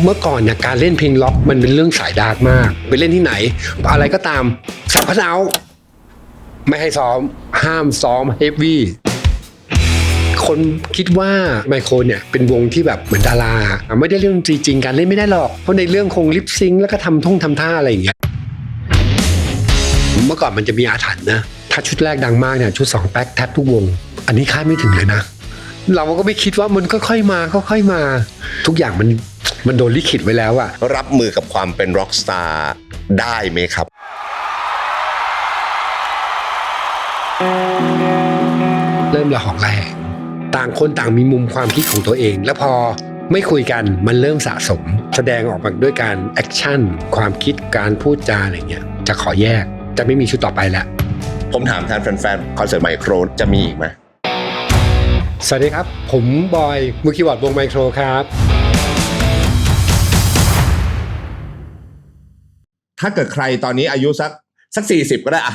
เมื่อก่อนเนี่ยการเล่นเพลงล็อกมันเป็นเรื่องสายดาร์กมากไปเล่นที่ไหนอะไรก็ตามสับพะเอาไม่ให้ซ้อมห้ามซ้อมเฮฟวี่คนคิดว่าไมโครเนี่ยเป็นวงที่แบบเหมือนดาราไม่ได้เรื่องจริงการเล่นไม่ได้หรอกเพราะในเรื่องคงลิปซิงค์แล้วก็ทำท่าอะไรอย่างเงี้ยเมื่อก่อนมันจะมีอาถรรพ์นะถ้าชุดแรกดังมากเนี่ยชุด2แป๊กแทบทุกวงอันนี้คาดไม่ถึงเลยนะเราก็ไม่คิดว่ามันก็ค่อยมาทุกอย่างมันโดนลิขิตไว้แล้วอะรับมือกับความเป็นร็อกสตาร์ได้ไหมครับเริ่มระหองระแหงต่างคนต่างมีมุมความคิดของตัวเองแล้วพอไม่คุยกันมันเริ่มสะสมแสดงออกมาด้วยการแอคชั่นความคิดการพูดจาอะไรเงี้ยจะขอแยกจะไม่มีชุดต่อไปแล้วผมถามแทนแฟนๆคอนเสิร์ตไมโครจะมีอีกไหมสวัสดีครับผมบอยมือคีย์บอร์ดวงไมโครครับถ้าเกิดใครตอนนี้อายุสัก40ก็ได้อะ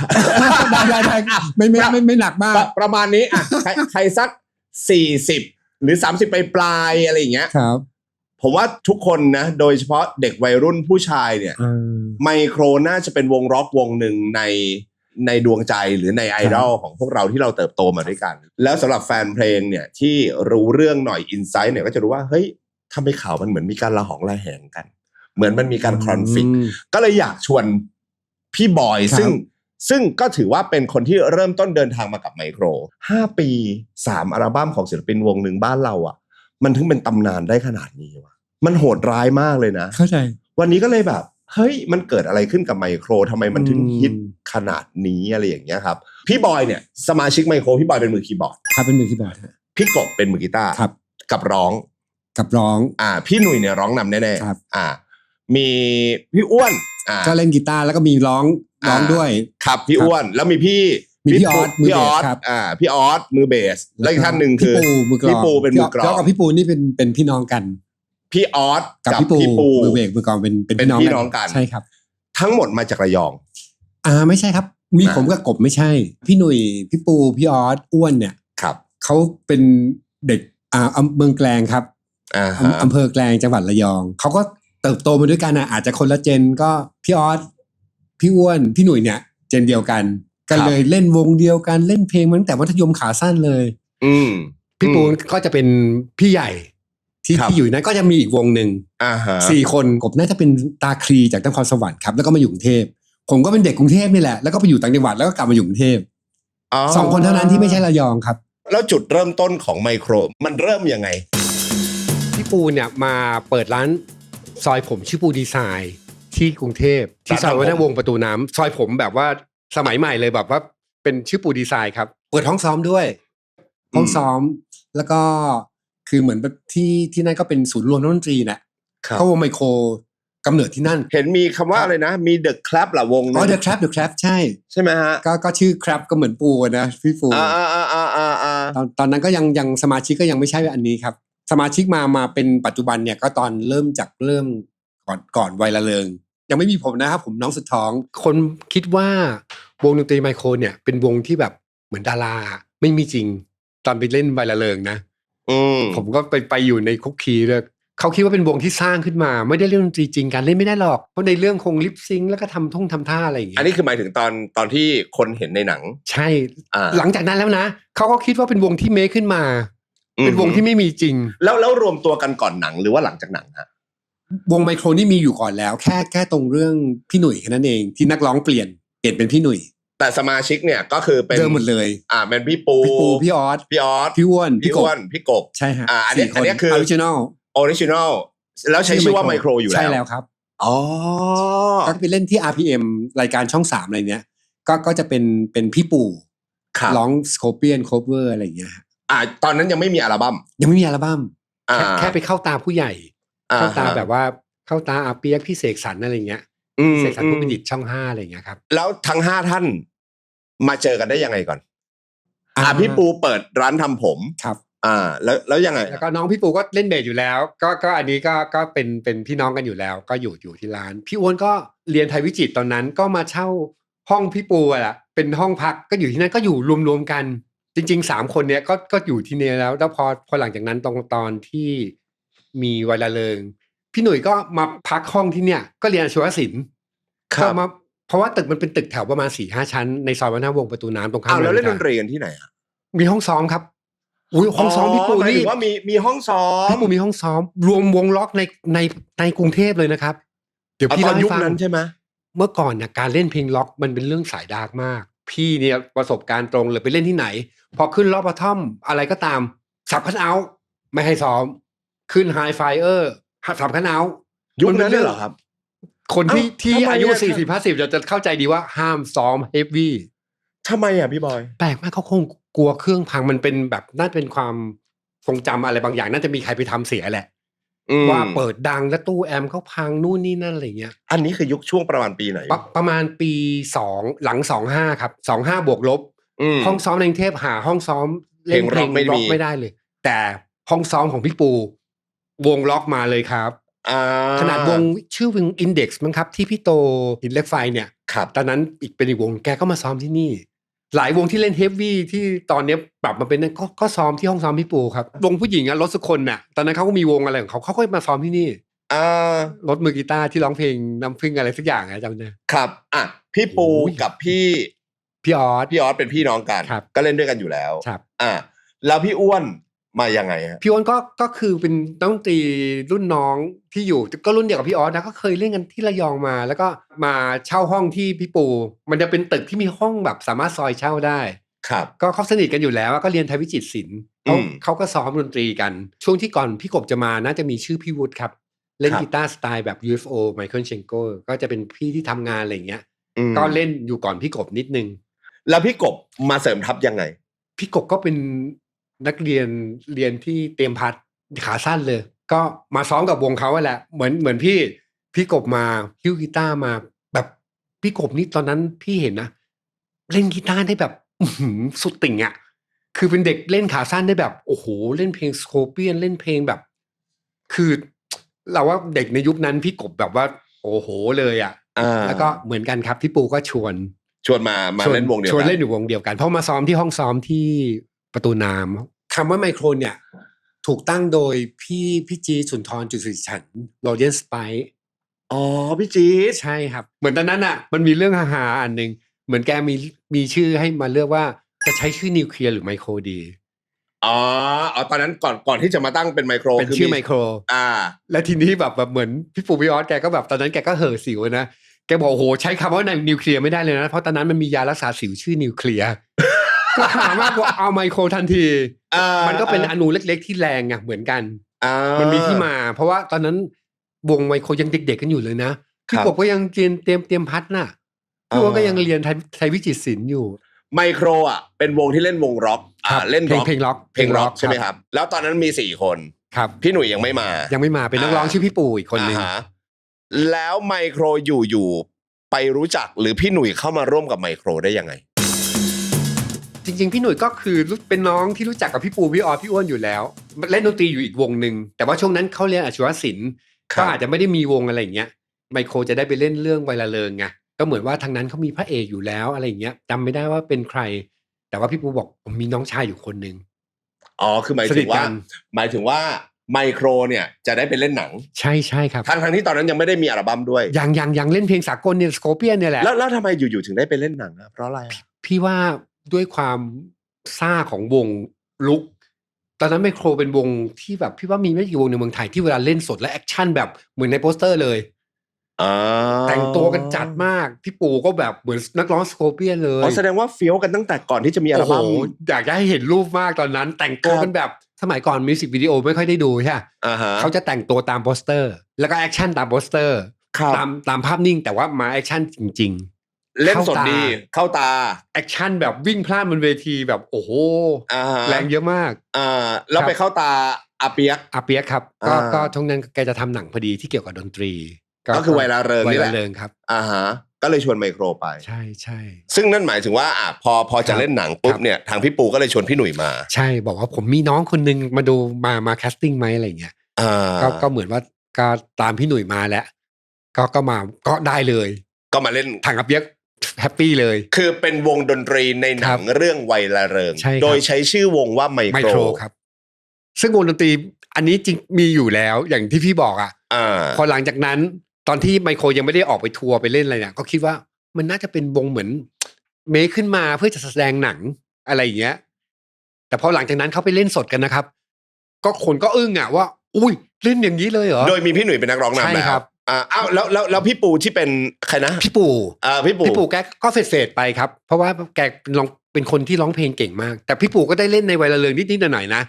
ได้ไม่หนักมากประมาณนี้อะใครสัก40หรือ30ปลายอะไรอย่างเงี้ยครับผมว่าทุกคนนะโดยเฉพาะเด็กวัยรุ่นผู้ชายเนี่ยไมโครน่าจะเป็นวงร็อกวงหนึ่งในดวงใจหรือในไอดอลของพวกเราที่เราเติบโตมาด้วยกันแล้วสำหรับแฟนเพลงเนี่ยที่รู้เรื่องหน่อยอินไซต์เนี่ยก็จะรู้ว่าเฮ้ยทำไมข่าวมันเหมือนมีการระหองระแหงกันเหมือนมันมีการคอนฟลิกต์ก็เลยอยากชวนพี่บอยซึ่งก็ถือว่าเป็นคนที่เริ่มต้นเดินทางมากับไมโคร5 ปี3อัลบั้มของศิลปินวงหนึ่งบ้านเราอ่ะมันถึงเป็นตำนานได้ขนาดนี้วะมันโหดร้ายมากเลยนะเข้าใจวันนี้ก็เลยแบบเฮ้ยมันเกิดอะไรขึ้นกับไมโครทำไมมันถึงฮิตขนาดนี้อะไรอย่างเงี้ยครับพี่บอยเนี่ยสมาชิกไมโครพี่บอยเป็นมือคีย์บอร์ดครับเป็นมือคีย์บอร์ดพี่กบเป็นมือกีตาร์ครับกับร้องพี่หนุ่ยเนี่ยร้องนำแน่ๆครับมีพี่อ้วนก็เล่นกีตาร์แล้วก็มีร้องด้วยครับพี่อ้วนแล้วมีพี่ออสมือเบสครับพี่ออสมือเบสแล้วอีกท่านหนึ่งคือพี่ปูเป็นมือกลองกับพี่ปูนี่เป็นพี่น้องกันพี่ออสกับพี่ปูมือเบสมือกลองเป็นพี่น้องกันใช่ครับทั้งหมดมาจากระยองไม่ใช่ครับมีผมกับกบไม่ใช่พี่หนุ่ยพี่ปูพี่ออสอ้วนเนี่ยครับเขาเป็นเด็กเมืองแกลงครับอำเภอแกลงจังหวัดระยองเขาก็เติบโตมาด้วยกันอาจจะคนละเจนก็พี่ออสพี่อ้วนพี่หนุ่ยเนี่ยเจนเดียวกันก็เลยเล่นวงเดียวกันเล่นเพลงมาตั้งแต่มัธยมขาสั้นเลยพี่ปูก็จะเป็นพี่ใหญ่ที่อยู่นั้นก็จะมีอีกวงหนึ่ง4 คนกบน่าจะเป็นตาคลีจากนครสวรรค์ครับแล้วก็มาอยู่กรุงเทพผมก็เป็นเด็กกรุงเทพนี่แหละแล้วก็ไปอยู่ต่างจังหวัดแล้วก็กลับมาอยู่กรุงเทพ2 คนเท่านั้นที่ไม่ใช่ระยองครับแล้วจุดเริ่มต้นของไมโครมันเริ่มยังไงพี่ปูเนี่ยมาเปิดร้านซอยผมชื่อปูดีไซน์ที่กรุงเทพที่ซอยวัฒนวงศ์ประตูน้ำซอยผมแบบว่าสมัยใหม่เลยแบบว่าเป็นชื่อปูดีไซน์ครับเปิดห้องซ้อมด้วยห้องซ้อมแล้วก็คือเหมือนที่นั่นก็เป็นศูนย์รวมดนตรีแหละเขาวงไมโครกำเนิดที่นั่นเห็นมีคำว่าอะไรนะมีเดอะแคลปละวงเดอะแคลปใช่ไหมฮะก็ชื่อแคลปก็เหมือนปูนะพี่ปูตอนนั้นก็ยังสมาชิกก็ยังไม่ใช่อันนี้ครับสมาชิกมาเป็นปัจจุบันเนี่ยก็ตอนเริ่มก่อนวัยละเริงยังไม่มีผมนะครับผมน้องสุดท้องคนคิดว่าวงดนตรีไมโครเนี่ยเป็นวงที่แบบเหมือนดาราไม่มีจริงตอนไปเล่นวัยละเริงนะผมก็ไปอยู่ในคุกคีเลยเขาคิดว่าเป็นวงที่สร้างขึ้นมาไม่ได้เล่นดนตรีจริงการเล่นไม่ได้หรอกเพราะในเรื่องคงลิปซิงค์แล้วก็ทำท่าอะไรอย่างเงี้ยอันนี้คือหมายถึงตอนที่คนเห็นในหนังใช่หลังจากนั้นแล้วนะเขาก็คิดว่าเป็นวงที่เมคขึ้นมาเป็นวงที่ไม่มีจริงแล้วรวมตัวกันก่อนหนังหรือว่าหลังจากหนังฮะวงไมโครนี่มีอยู่ก่อนแล้วแค่ตรงเรื่องพี่หนุ่ยแค่นั้นเองที่นักร้องเปลี่ยนเป็นพี่หนุ่ยแต่สมาชิกเนี่ยก็คือเป็นเดิมหมดเลยเป็นพี่ปูพี่ออสพี่อ้วนพี่กบใช่ฮะอันนี้คือออริจินอลแล้วใช้ชื่อว่าไมโครอยู่แล้วใช่แล้วครับก็ไปเล่นที่ RPM รายการช่อง3อะไรเนี้ยก็จะเป็นพี่ปู่ร้อง Scorpion cover อะไรอย่างเงี้ยตอนนั้นยังไม่มีอัลบั้มแค่ไปเข้าตาผู้ใหญ่เข้าตาแบบว่าเข้าตาอาเปียกพี่เสกสรรอะไรเงี้ยเสกสรรผู้ประดิษฐ์ช่อง5อะไรเงี้ยครับแล้วทั้ง5ท่านมาเจอกันได้ยังไงก่อนพี่ปูเปิดร้านทำผมครับแล้วยังไงแล้วก็น้องพี่ปูก็เล่นเบสอยู่แล้วก็อันนี้ก็เป็นพี่น้องกันอยู่แล้วก็อยู่ที่ร้านพี่อ้วนก็เรียนไทยวิจิตรตอนนั้นก็มาเช่าห้องพี่ปูอ่ะเป็นห้องพักก็อยู่ที่นั่นก็อยู่รวมๆกันจริงๆ3 คนเนี้ยก็อยู่ที่นี่แล้วพอหลังจากนั้นตอนที่มีวัยละเริง พี่หนุ่ยก็มาพักห้องที่เนี่ยก็เรียนอาชีวศิลป์ก็มาเพราะว่าตึกมันเป็นตึกแถวประมาณ 4-5 ชั้นในซอยวัฒนวงศ์ประตูน้ำตรงข้ามแล้วเล่นดนตรีกันที่ไหนอ่ะมีห้องซ้อมครับห้องซ้อมพี่ปูนี่ว่ามีห้องซ้อมพี่ปูมีห้องซ้อมรวมวงล็อกในกรุงเทพเลยนะครับเดี๋ยวพี่เล่าให้ฟังนั้นใช่ไหมเมื่อก่อนนะการเล่นเพลงล็อกมันเป็นเรื่องสายดาร์กมากพี่เนี่ยประสบการณ์ตรงเลยไปเล่นที่ไหนพอขึ้นรอบอะทอมอะไรก็ตามสับคัทเอาท์ไม่ให้ซ้อมขึ้นไฮไฟเออร์สับคัทเอาท์ยุคนั้นเลยเหรอครับคนที่อายุ 40-50 จะเข้าใจดีว่าห้ามซ้อมเฮฟวี่ทำไมอ่ะพี่บอยแปลกมากเขาคงกลัวเครื่องพังมันเป็นแบบน่าจะเป็นความทรงจำอะไรบางอย่างน่าจะมีใครไปทำเสียแหละว่าเปิดดังแล้วตู้แอมเขาพังนู่นนี่นั่นอะไรเงี้ยอันนี้คือยุคช่วงประมาณปีไหนประมาณปี2หลัง25ครับ25บวกลบห้องซ้อมในกรุงเทพหาห้องซ้อมเล่นเพลงล็อกไม่ได้เลยแต่ห้องซ้อมของพี่ปูวงล็อกมาเลยครับขนาดวงชื่อวง Index มั้งครับที่พี่โตหินเหล็กไฟเนี่ยตอนนั้นเป็นอีกวงแกก็มาซ้อมที่นี่หลายวงที่เล่นเฮฟวี่ที่ตอนนี้ปรับมาเป็นก็ซ้อมที่ห้องซ้อมพี่ปูครับวงผู้หญิงรถสุคนน่ะตอนนั้นเขาก็มีวงอะไรของเขาก็มาซ้อมที่นี่รถมือกีตาร์ที่ร้องเพลงน้ำพึ่งอะไรสักอย่างจำได้ครับพี่ปูกับพี่ออสเป็นพี่น้องกันก็เล่นด้วยกันอยู่แล้วครับแล้วพี่อ้วนมายังไงฮะพี่อ้วนก็คือเป็นนักดนตรีรุ่นน้องที่อยู่ก็รุ่นเดียวกับพี่ออสนะก็เคยเล่นกันที่ระยองมาแล้วก็มาเช่าห้องที่พี่ปูมันจะเป็นตึกที่มีห้องแบบสามารถซอยเช่าได้ครับก็เขาสนิทกันอยู่แล้วก็เรียนไทยวิจิตรศิลป์เขาก็ซ้อมดนตรีกันช่วงที่ก่อนพี่กบจะมาน่าจะมีชื่อพี่วุฒิครับเล่นกีตาร์สไตล์แบบ UFO ไมเคิลเชนโกก็จะเป็นพี่ที่ทำงานอะไรอย่างเงี้ยก็เล่นอยู่ก่อนพี่กบนิดนึงแล้วพี่กบมาเสริมทัพยังไงพี่กบก็เป็นนักเรียนที่เตรียมพัดขาสั้นเลยก็มาซ้อมกับวงเขาแหละเหมือนพี่กบมาฮิ้วกีตาร์มาแบบพี่กบนี่ตอนนั้นพี่เห็นนะเล่นกีตาร์ได้แบบสุดติ่งอ่ะคือเป็นเด็กเล่นขาสั้นได้แบบโอ้โหเล่นเพลงสโคเปียนเล่นเพลงแบบคือเราว่าเด็กในยุคนั้นพี่กบแบบว่าโอ้โหเลยอ่ะแล้วก็เหมือนกันครับพี่ปูก็ชวนมาเล่นวงเดียวกันชวนเล่นอยู่วงเดียวกันเพราะมาซ้อมที่ห้องซ้อมที่ประตูน้ำคำว่าไมโครเนี่ยถูกตั้งโดยพี่จีสุนทรจุสิฉันโรเดียนสไปซ์พี่จีใช่ครับเหมือนตอนนั้นอ่ะมันมีเรื่องฮาๆอันนึงเหมือนแกมีชื่อให้มาเลือกว่าจะใช้ชื่อนิวเคลียร์หรือไมโครดีตอนนั้นก่อนที่จะมาตั้งเป็นไมโครเป็นชื่อไมโครแล้วทีนี้แบบเหมือนพี่ปู่พี่ออสแกก็แบบตอนนั้นแกก็เห่อสิวนะแกบอกโอ้โหใช้คำว่านิวเคลียร์ไม่ได้เลยนะเพราะตอนนั้นมันมียารักษาสิวชื่อนิวเคลียร์ก็หามากกว่าเอาไมโครทันทีมันก็เป็นอนูเล็กๆที่แรงอ่ะเหมือนกันมันมีที่มาเพราะว่าตอนนั้นวงไมโครยังเด็กๆกันอยู่เลยนะพี่กบก็ยังเตรียมพัดน่ะพี่ว่าก็ยังเรียนไทยวิจิตรศิลป์อยู่ไมโครเป็นวงที่เล่นวงร็อกเล่นเพลงล็อกใช่ไหมครับแล้วตอนนั้นมี4คนครับพี่หนุ่ยยังไม่มาเป็นนักร้องชื่อพี่ปู่อีกคนนึงแล้วไมโครอยู่ไปรู้จักหรือพี่หนุ่ยเข้ามาร่วมกับไมโครได้ยังไงจริงๆพี่หนุ่ยก็คือเป็นน้องที่รู้จักกับพี่ปูพี่ออพี่อ้วนอยู่แล้วเล่นดนตรีอยู่อีกวงนึงแต่ว่าช่วงนั้นเขาเรียนอาชีวศิลป์ก็อาจจะไม่ได้มีวงอะไรอย่างเงี้ยไมโครจะได้ไปเล่นเรื่องไวละเริงไงก็เหมือนว่าทางนั้นเขามีพระเอกอยู่แล้วอะไรอย่างเงี้ยจำไม่ได้ว่าเป็นใครแต่ว่าพี่ปูบอกผมมีน้องชายอยู่คนนึงคือหมายถึงว่าไมโครเนี่ยจะได้ไปเล่นหนังใช่ครับทั้งที่ตอนนั้นยังไม่ได้มีอัลบั้มด้วยยังเล่นเพลงสากลเนี่ยสโคเปียนเนี่ยแหละแล้วทำไมอยู่ๆถึงได้ไปเล่นหนังเพราะอะไรพี่ว่าด้วยความซ่าของวงลุกตอนนั้นไมโครเป็นวงที่แบบพี่ว่ามีไม่กี่วงในเมืองไทยที่เวลาเล่นสดและแอคชั่นแบบเหมือนในโปสเตอร์เลยแต่งตัวกันจัดมากพี่ปู่ก็แบบเหมือนนักร้องสโคเปียนเลยแสดงว่าเฟี้ยวกันตั้งแต่ก่อนที่จะมีอัลบั้มอยากจะให้เห็นรูปมากตอนนั้นแต่งตัวกันแบบสมัยก่อนมิวสิกวิดีโอไม่ค่อยได้ดูใช่เขาจะแต่งตัวตามโปสเตอร์แล้วก็แอคชั่นตามโปสเตอร์ตามภาพนิ่งแต่ว่ามาแอคชั่นจริงๆเล่นสดดีเข้าตาแอคชั่นแบบวิ่งพล่านบนเวทีแบบโอ้โหแรงเยอะมากแล้วไปเข้าตาอาเปียกครับก็ทั้งนั้นแกจะทำหนังพอดีที่เกี่ยวกับดนตรีก็คือไวลาเริงนี่แหละครับก็เลยชวนไมโครไปใช่ ซึ่งนั่นหมายถึงว่าพอจะเล่นหนังปุ๊บเนี่ยทางพี่ปูก็เลยชวนพี่หนุ่ยมาใช่บอกว่าผมมีน้องคนนึงมาดูมาแคสติ้งไหมอะไรเงี้ยก็เหมือนว่าก็ตามพี่หนุ่ยมาแล้วก็มาก็ได้เลยก็มาเล่นทางอาเปียกแฮปปี้เลยคือเป็นวงดนตรีในหนังเรื่องไวลาเริงโดยใช้ชื่อวงว่าไมโครครับซึ่งวงดนตรีอันนี้จริงมีอยู่แล้วอย่างที่พี่บอก พอหลังจากนั้นตอนที่ไมโครยังไม่ได้ออกไปทัวร์ไปเล่นอะไรเนี่ยก็คิดว่ามันน่าจะเป็นวงเหมือนเมคขึ้นมาเพื่อจะแสดงหนังอะไรอย่างเงี้ยแต่พอหลังจากนั้นเขาไปเล่นสดกันนะครับก็คนก็อึ้งอ่ะว่าอุ้ยเล่นอย่างนี้เลยเหรอโดยมีพี่หนุ่ยเป็นนักร้องนำ ใช่ แล้ว ครับ อ้าวแล้วพี่ปูที่เป็นใครนะพี่ปู่ พี่ปูแกก็เฟดไปครับเพราะว่าแกเป็นคนที่ร้องเพลงเก่งมากแต่พี่ปู่ก็ได้เล่นในวัยละเลงนิดๆหน่อยๆนะ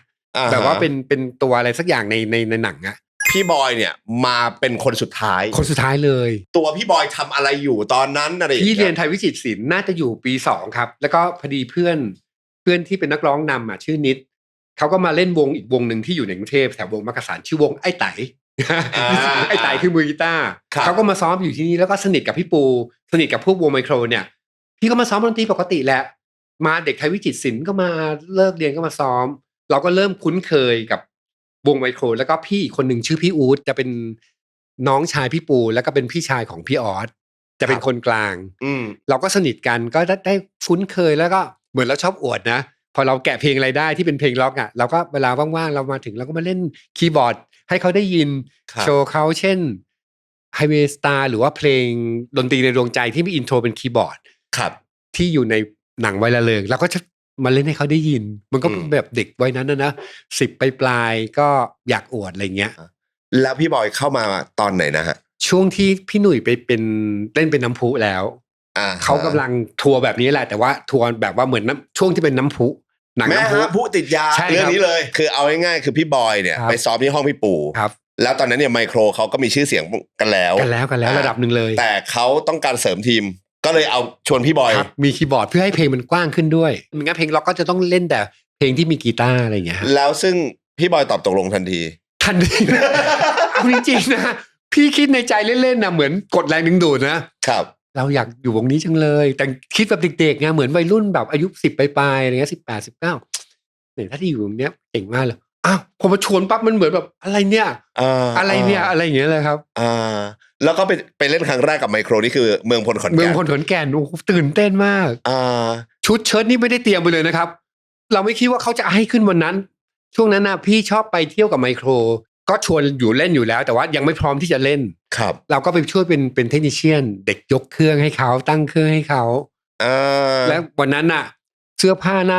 แบบว่าเป็นตัวอะไรสักอย่างในหนังอะพี่บอยเนี่ยมาเป็นคนสุดท้ายเลยตัวพี่บอยทำอะไรอยู่ตอนนั้นอะไรพี่เรียนไทยวิจิตรศิลป์น่าจะอยู่ปี2ครับแล้วก็พอดีเพื่อนที่เป็นนักร้องนำอ่ะชื่อนิดเขาก็มาเล่นวงอีกวงหนึ่งที่อยู่ในกรุงเทพแถววงมักกะสันชื่อวงไอ้ไต๋ไอ้ไต๋คือมือกีตาร์เขาก็มาซ้อมอยู่ที่นี่แล้วก็สนิทกับพี่ปูสนิทกับพวกวงไมโครเนี่ยพี่ก็มาซ้อมดนตรีปกติแหละมาเด็กไทยวิจิตรศิลป์ก็มาเลิกเรียนก็มาซ้อมเราก็เริ่มคุ้นเคยกับวงไมโครแล้วก็พี่อีกคนหนึ่งชื่อพี่อู๊ดจะเป็นน้องชายพี่ปูแล้วก็เป็นพี่ชายของพี่ออสจะเป็นคนกลางเราก็สนิทกันก็ได้คุ้นเคยแล้วก็เหมือนเราชอบอวดนะพอเราแกะเพลงอะไรได้ที่เป็นเพลงล็อกอ่ะเราก็เวลาว่างๆเรามาถึงเราก็มาเล่นคีย์บอร์ดให้เขาได้ยินโชว์เขาเช่น Highway Star หรือว่าเพลงดนตรีในดวงใจที่มีอินโทรเป็นคีย์บอร์ดที่อยู่ในหนังวัยละเลงเราก็จะมาเล่นให้เขาได้ยินมันก็แบบเด็กวัยนั้นนะ10ปลายก็อยากอวดอะไรเงี้ยแล้วพี่บอยเข้ามาตอนไหนนะฮะช่วงที่พี่หนุ่ยไปเป็นเล่นเป็นน้ำพุแล้วเขากำลังทัวร์แบบนี้แหละแต่ว่าทัวร์แบบว่าเหมือนช่วงที่เป็นน้ำพุหนังน้ำพุติดยาเรื่องนี้เลยคือเอาง่ายๆคือพี่บอยเนี่ยไปซ้อมที่ห้องพี่ปู่แล้วตอนนั้นเนี่ยไมโครเขาก็มีชื่อเสียงกันแล้วระดับหนึ่งเลยแต่เขาต้องการเสริมทีมก็เลยเอาชวนพี่บอยมีคีย์บอร์ดเพื่อให้เพลงมันกว้างขึ้นด้วยไม่งั้นเพลงล็อกก็จะต้องเล่นแต่เพลงที่มีกีตาร์อะไรอย่างเงี้ยแล้วซึ่งพี่บอยตอบตกลงทันทีจริงๆนะพี่คิดในใจเล่นๆนะเหมือนกดแรงดึงดูดนะครับเราอยากอยู่วงนี้จังเลยแต่คิดแบบเด็กๆไงเหมือนวัยรุ่นแบบอายุ10ปลายๆอะไรเงี้ย18 19เนี่ยถ้าที่อยู่ตรงเนี้ยเก่งมากเลยอ้าวพอมาชวนปั๊บมันเหมือนแบบอะไรเนี่ยอะไรเนี่ยอะไรอย่างเงี้ยเลยครับแล้วก็ไปเล่นครั้งแรกกับไมโครนี่คือเมืองพลขอนแก่นโอ้ตื่นเต้นมากชุดเชิ้ตนี่ไม่ได้เตรียมไปเลยนะครับเราไม่คิดว่าเขาจะให้ขึ้นวันนั้นช่วงนั้นนะพี่ชอบไปเที่ยวกับไมโครก็ชวนอยู่เล่นอยู่แล้วแต่ว่ายังไม่พร้อมที่จะเล่นครับเราก็ไปช่วยเป็นเทคนิคเชียนเด็กยกเครื่องให้เขาตั้งเครื่องให้เขาแล้ววันนั้นน่ะเสื้อผ้าห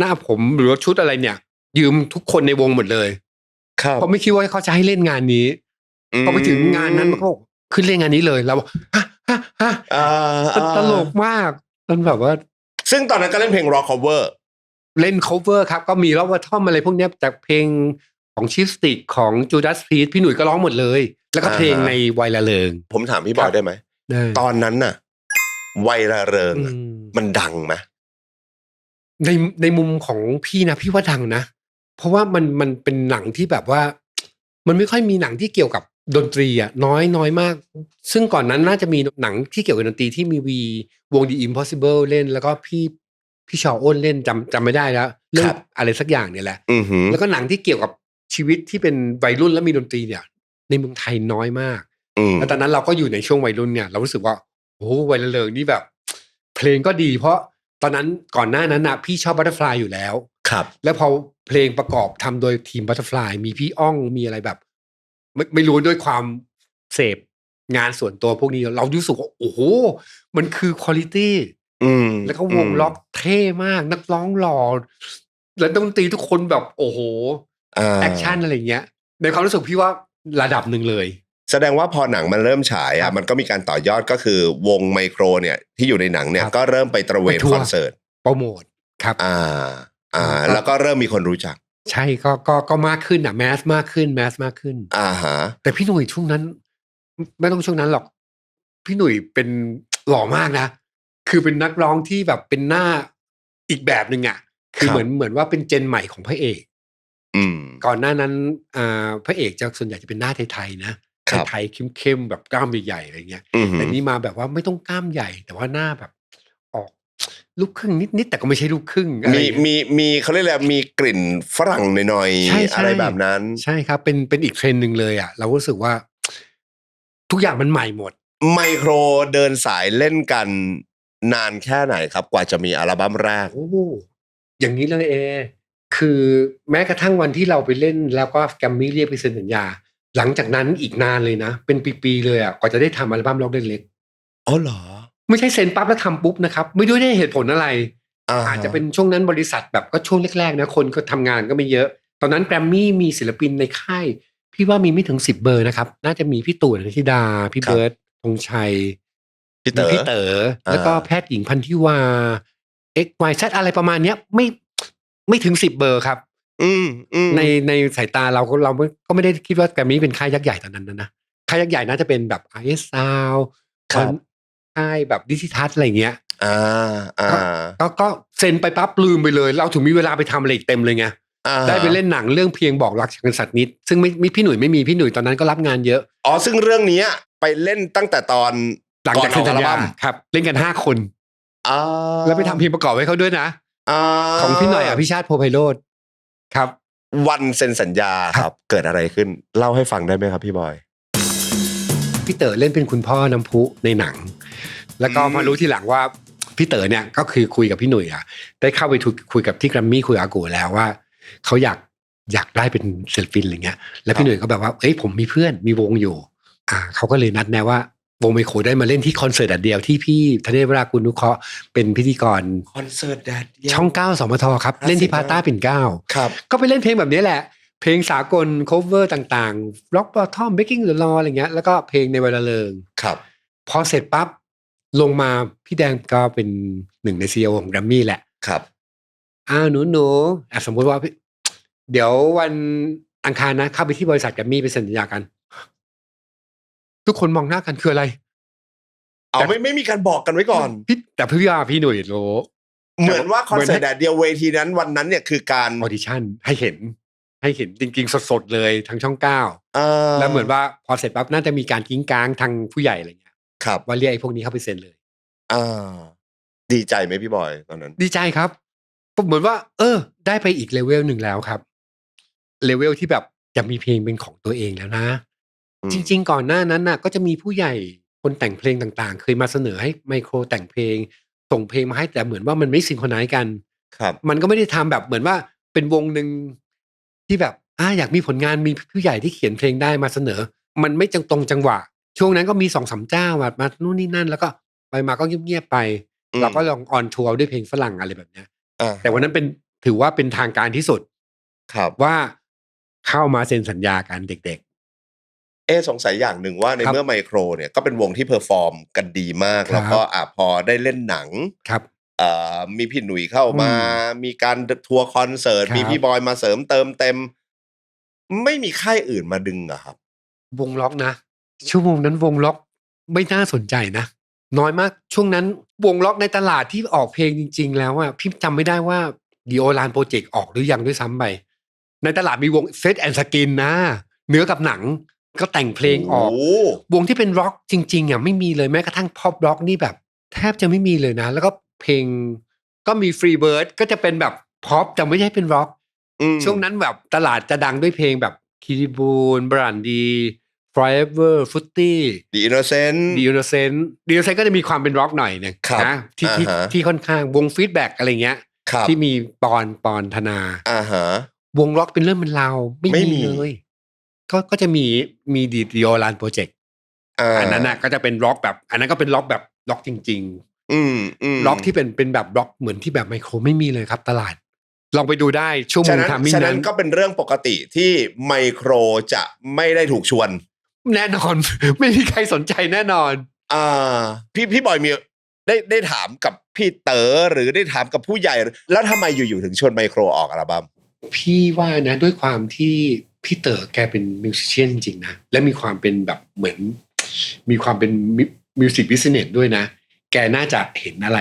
น้าผมหรือชุดอะไรเนี่ยยืมทุกคนในวงหมดเลยเพราะไม่คิดว่าเขาจะให้เล่นงานนี้พอไปถึงงานนั้นมันก็ขึ้นเล่นงานนี้เลยเราตลกมากมันแบบว่าซึ่งตอนนั้นก็เล่นเพลง rock cover เล่น cover ครับก็มีแล้วว่าท่อมอะไรพวกนี้จากเพลงของชิฟสติกของจูดาสพรีสพี่หนุ่ยก็ร้องหมดเลยแล้วก็เพลงในวัยละเลงผมถามพี่บอยได้ไหมตอนนั้นน่ะวัยละเลงมันดังไหมในมุมของพี่นะพี่ว่าดังนะเพราะว่ามันเป็นหนังที่แบบว่ามันไม่ค่อยมีหนังที่เกี่ยวกับดนตรีอ่ะน้อยมากซึ่งก่อนนั้นน่าจะมีหนังที่เกี่ยวกับดนตรีที่มีวง The Impossible เล่นแล้วก็พี่ชออ้นเล่นจำไม่ได้แล้วเรื่องอะไรสักอย่างเนี่ยแหละแล้วก็หนังที่เกี่ยวกับชีวิตที่เป็นวัยรุ่นและมีดนตรีเนี่ยในเมืองไทยน้อยมากแล้วตอนนั้นเราก็อยู่ในช่วงวัยรุ่นเนี่ยเรารู้สึกว่าโอ้วัยละเลงนี่แบบเพลงก็ดีเพราะตอนนั้นก่อนหน้านั้นนะพี่ชอบบัตเตอร์ฟลายอยู่แล้วครับแล้วพอเพลงประกอบทำโดยทีมบัตเตอร์ฟลายมีพี่อ้องมีอะไรแบบไม่รู้ด้วยความเสพงานส่วนตัวพวกนี้เรารู้สึกว่าโอ้โหมันคือควอลิตี้แล้วก็วงล็อกเท่มากนักร้องหล่อแล้วดนตรีทุกคนแบบโอ้โหแอคชั่นอะไรเงี้ยในความรู้สึกพี่ว่าระดับหนึ่งเลยแสดงว่าพอหนังมันเริ่มฉายมันก็มีการต่อยอดก็คือวงไมโครเนี่ยที่อยู่ในหนังเนี่ยก็เริ่มไปตระเวนคอนเสิร์ตโปรโมทครับแล้วก็เริ่มมีคนรู้จักใช่ก็มากขึ้นแมสมากขึ้นแต่พี่หนุ่ยช่วงนั้นไม่ต้องช่วงนั้นหรอกพี่หนุ่ยเป็นหล่อมากนะคือเป็นนักร้องที่แบบเป็นหน้าอีกแบบนึงอ่ะคือเหมือนว่าเป็นเจนใหม่ของพระเอกก่อนหน้านั้นพระเอกจะส่วนใหญ่จะเป็นหน้าไทยๆนะไทยเข้มๆแบบกล้ามใหญ่ๆอะไรเงี้ยแต่นี่มาแบบว่าไม่ต้องกล้ามใหญ่แต่ว่าหน้าแบบออกลูกครึ่งนิดๆแต่ก็ไม่ใช่ลูกครึ่งมีเขาเรียกอะไรมีกลิ่นฝรั่งหน่อยๆอะไรแบบนั้นใช่ครับเป็นอีกเทรนด์นึงเลยอ่ะเรารู้สึกว่าทุกอย่างมันใหม่หมดไมโครเดินสายเล่นกันนานแค่ไหนครับกว่าจะมีอัลบั้มแรกโอ้อย่างนี้เลยคือแม้กระทั่งวันที่เราไปเล่นแล้วก็แกรมมี่เรียกไปเซ็นสัญญา หลังจากนั้นอีกนานเลยนะเป็นปีๆเลยอ่ะกว่าจะได้ทำอัลบั้มร็อกเล็กอ๋อเหรอไม่ใช่เซ็นปั๊บแล้วทำปุ๊บนะครับไม่รู้ได้เหตุผลอะไรอาจจะเป็นช่วงนั้นบริษัทแบบก็ช่วงแรกๆนะคนก็ทำงานก็ไม่เยอะตอนนั้นแกรมมี่มีศิลปินในค่ายพี่ว่ามีไม่ถึง10 เบอร์นะครับน่าจะมีพี่ตู่นันทิดาพี่เบิร์ดธงชัยพี่เต๋อแล้วก็แพทย์หญิงพันธิวา XYZ อะไรประมาณเนี้ยไม่ถึง10 เบอร์ครับในสายตาเราก็ไม่ได้คิดว่าแกรมมี่เป็นค่ายยักษ์ใหญ่ตอนนั้นนะค่ายยักษ์ใหญ่น่าจะเป็นแบบ RS Sound ค่ายแบบดิจิทัลอะไรเงี้ยก็เซ็นไปปั๊บลืมไปเลยเราถึงมีเวลาไปทำอะไรอีกเต็มเลยไงได้ไปเล่นหนังเรื่องเพียงบอกรักฉันสัตว์นิดซึ่งไม่พี่หนุ่ยไม่มีพี่หนุ่ยตอนนั้นก็รับงานเยอะซึ่งเรื่องนี้ไปเล่นตั้งแต่ตอนหลังจากเซ็นสัญญาครับเล่นกัน5 คนแล้วไปทำเพลงประกอบให้เขาด้วยนะของพี่หน่อยอภิชาติโพไพโรจน์ครับวันเซ็นสัญญาครับเกิดอะไรขึ้นเล่าให้ฟังได้ไหมครับพี่บอยพี่เต๋อเล่นเป็นคุณพ่อน้ำพุในหนังแล้วก็มารู้ทีหลังว่าพี่เต๋อเนี่ยก็คือคุยกับพี่หนุ่ยได้เข้าไปคุยกับที่แกรมมี่คุยอากูแล้วว่าเขาอยากได้เป็นศิลปินอะไรเงี้ยแล้วพี่หนุ่ยก็แบบว่าเอ้ยผมมีเพื่อนมีวงอยู่เขาก็เลยนัดแนะว่าวงไมโครได้มาเล่นที่คอนเสิร์ตแดดเดียวที่พี่ธเนศ วรากุลนุเคราะห์เป็นพิธีกรคอนเสิร์ตแดดเดียวช่อง9 สมทครับเล่นที่พาต้าปิ่นเกล้าก็ไปเล่นเพลงแบบนี้แหละเพลงสากล cover ต่างๆ Rock Bottom Breaking the Law อะไรเงี้ยแล้วก็เพลงในเวลาเลิงครับพอเสร็จปั๊บลงมาพี่แดงก็เป็นหนึ่งใน CEO ของ Grammy แหละครับหนูสมมติว่าเดี๋ยววันอังคารนะเข้าไปที่บริษัท Grammy ไปเซ็นสัญญากันทุกคนมองหน้ากันคืออะไรไม่มีการบอกกันไว้ก่อนแต่พี่หนุ่ยรู้เหมือนว่าคอนเสิร์ตแดดเดียวเวทีนั้นวันนั้นเนี่ยคือการออดิชั่นให้เห็นจริงๆสดๆเลยทางช่อง9แล้วเหมือนว่าพอเสร็จปั๊บน่าจะมีการกิ้งก้างทางผู้ใหญ่อะไรเงี้ยครับว่าเรียกไอ้พวกนี้เข้าไปเซ็นเลยดีใจไหมพี่บอยตอนนั้นดีใจครับเหมือนว่าได้ไปอีกเลเวลหนึ่งแล้วครับเลเวลที่แบบจะมีเพลงเป็นของตัวเองแล้วนะจริงๆก่อนหน้านั้นน่ะก็จะมีผู้ใหญ่คนแต่งเพลงต่างๆเคยมาเสนอให้ไมโครแต่งเพลงส่งเพลงมาให้แต่เหมือนว่ามันไม่ซิงโครไนซ์กันครับมันก็ไม่ได้ทำแบบเหมือนว่าเป็นวงนึงที่แบบอยากมีผลงานมีผู้ใหญ่ที่เขียนเพลงได้มาเสนอมันไม่ตรงจังหวะช่วงนั้นก็มี 2-3 เจ้ามานู่นนี่นั่นแล้วก็ไปมาก็เงียบๆไปเราก็ลองออนทัวร์ด้วยเพลงฝรั่งอะไรแบบเนี้ยแต่วันนั้นถือว่าเป็นทางการที่สุดครับว่าเข้ามาเซ็นสัญญากันเด็กสงสัยอย่างหนึ่งว่าในเมื่อไมโครเนี่ยก็เป็นวงที่เพอร์ฟอร์มกันดีมากแล้วก็พอได้เล่นหนังครับมีพี่หนุ่ยเข้ามามีการทัวร์คอนเสิร์ตมีพี่บอยมาเสริมเติมเต็มไม่มีค่ายอื่นมาดึงอะครับวงล็อกนะชั่วโมงนั้นวงล็อกไม่น่าสนใจนะน้อยมากช่วงนั้นวงล็อกในตลาดที่ออกเพลงจริงๆแล้วพี่จำไม่ได้ว่าดิโอลานโปรเจกต์ออกหรือยังด้วยซ้ำไปในตลาดมีวงเซตแอนด์สกินนะเนื้อกับหนังก็แต่งเพลงออกวงที่เป็นร็อกจริงๆไม่มีเลยแม้กระทั่งพ็อปร็อกนี่แบบแทบจะไม่มีเลยนะแล้วก็เพลงก็มีฟรีเบิร์ดก็จะเป็นแบบพ็อปแต่ไม่ใช่เป็นร็อกช่วงนั้นแบบตลาดจะดังด้วยเพลงแบบคิริบูนบรันดี Forever Footy The Innocent ก็จะมีความเป็นร็อกหน่อยนึงนะที่ค่อนข้างวงฟีดแบ็กอะไรเงี้ยที่มีปอนธนาวงร็อกเป็นเรื่องเป็นราวไม่มีเลยก็จะมีดิโอลานโปรเจกต์อันนั้นน่ะก็จะเป็นร็อกแบบอันนั้นก็เป็นร็อกแบบร็อกจริงๆร็อกที่เป็นแบบร็อกเหมือนที่แบบไมโครไม่มีเลยครับตลาดลองไปดูได้ชั่วโมงทำมิ่งนั้นฉะนั้นก็เป็นเรื่องปกติที่ไมโครจะไม่ได้ถูกชวนแน่นอน ไม่มีใครสนใจแน่นอนพี่บอยมีได้ถามกับพี่เต๋อหรือได้ถามกับผู้ใหญ่แล้วทำไมอยู่ๆถึงชวนไมโครออกอัลบั้มพี่ว่านะด้วยความที่พี่เต๋อแกเป็นมิวสิชเชียนจริงๆนะและมีความเป็นแบบเหมือนมีความเป็นมิวสิกบิสเนสด้วยนะแกน่าจะเห็นอะไร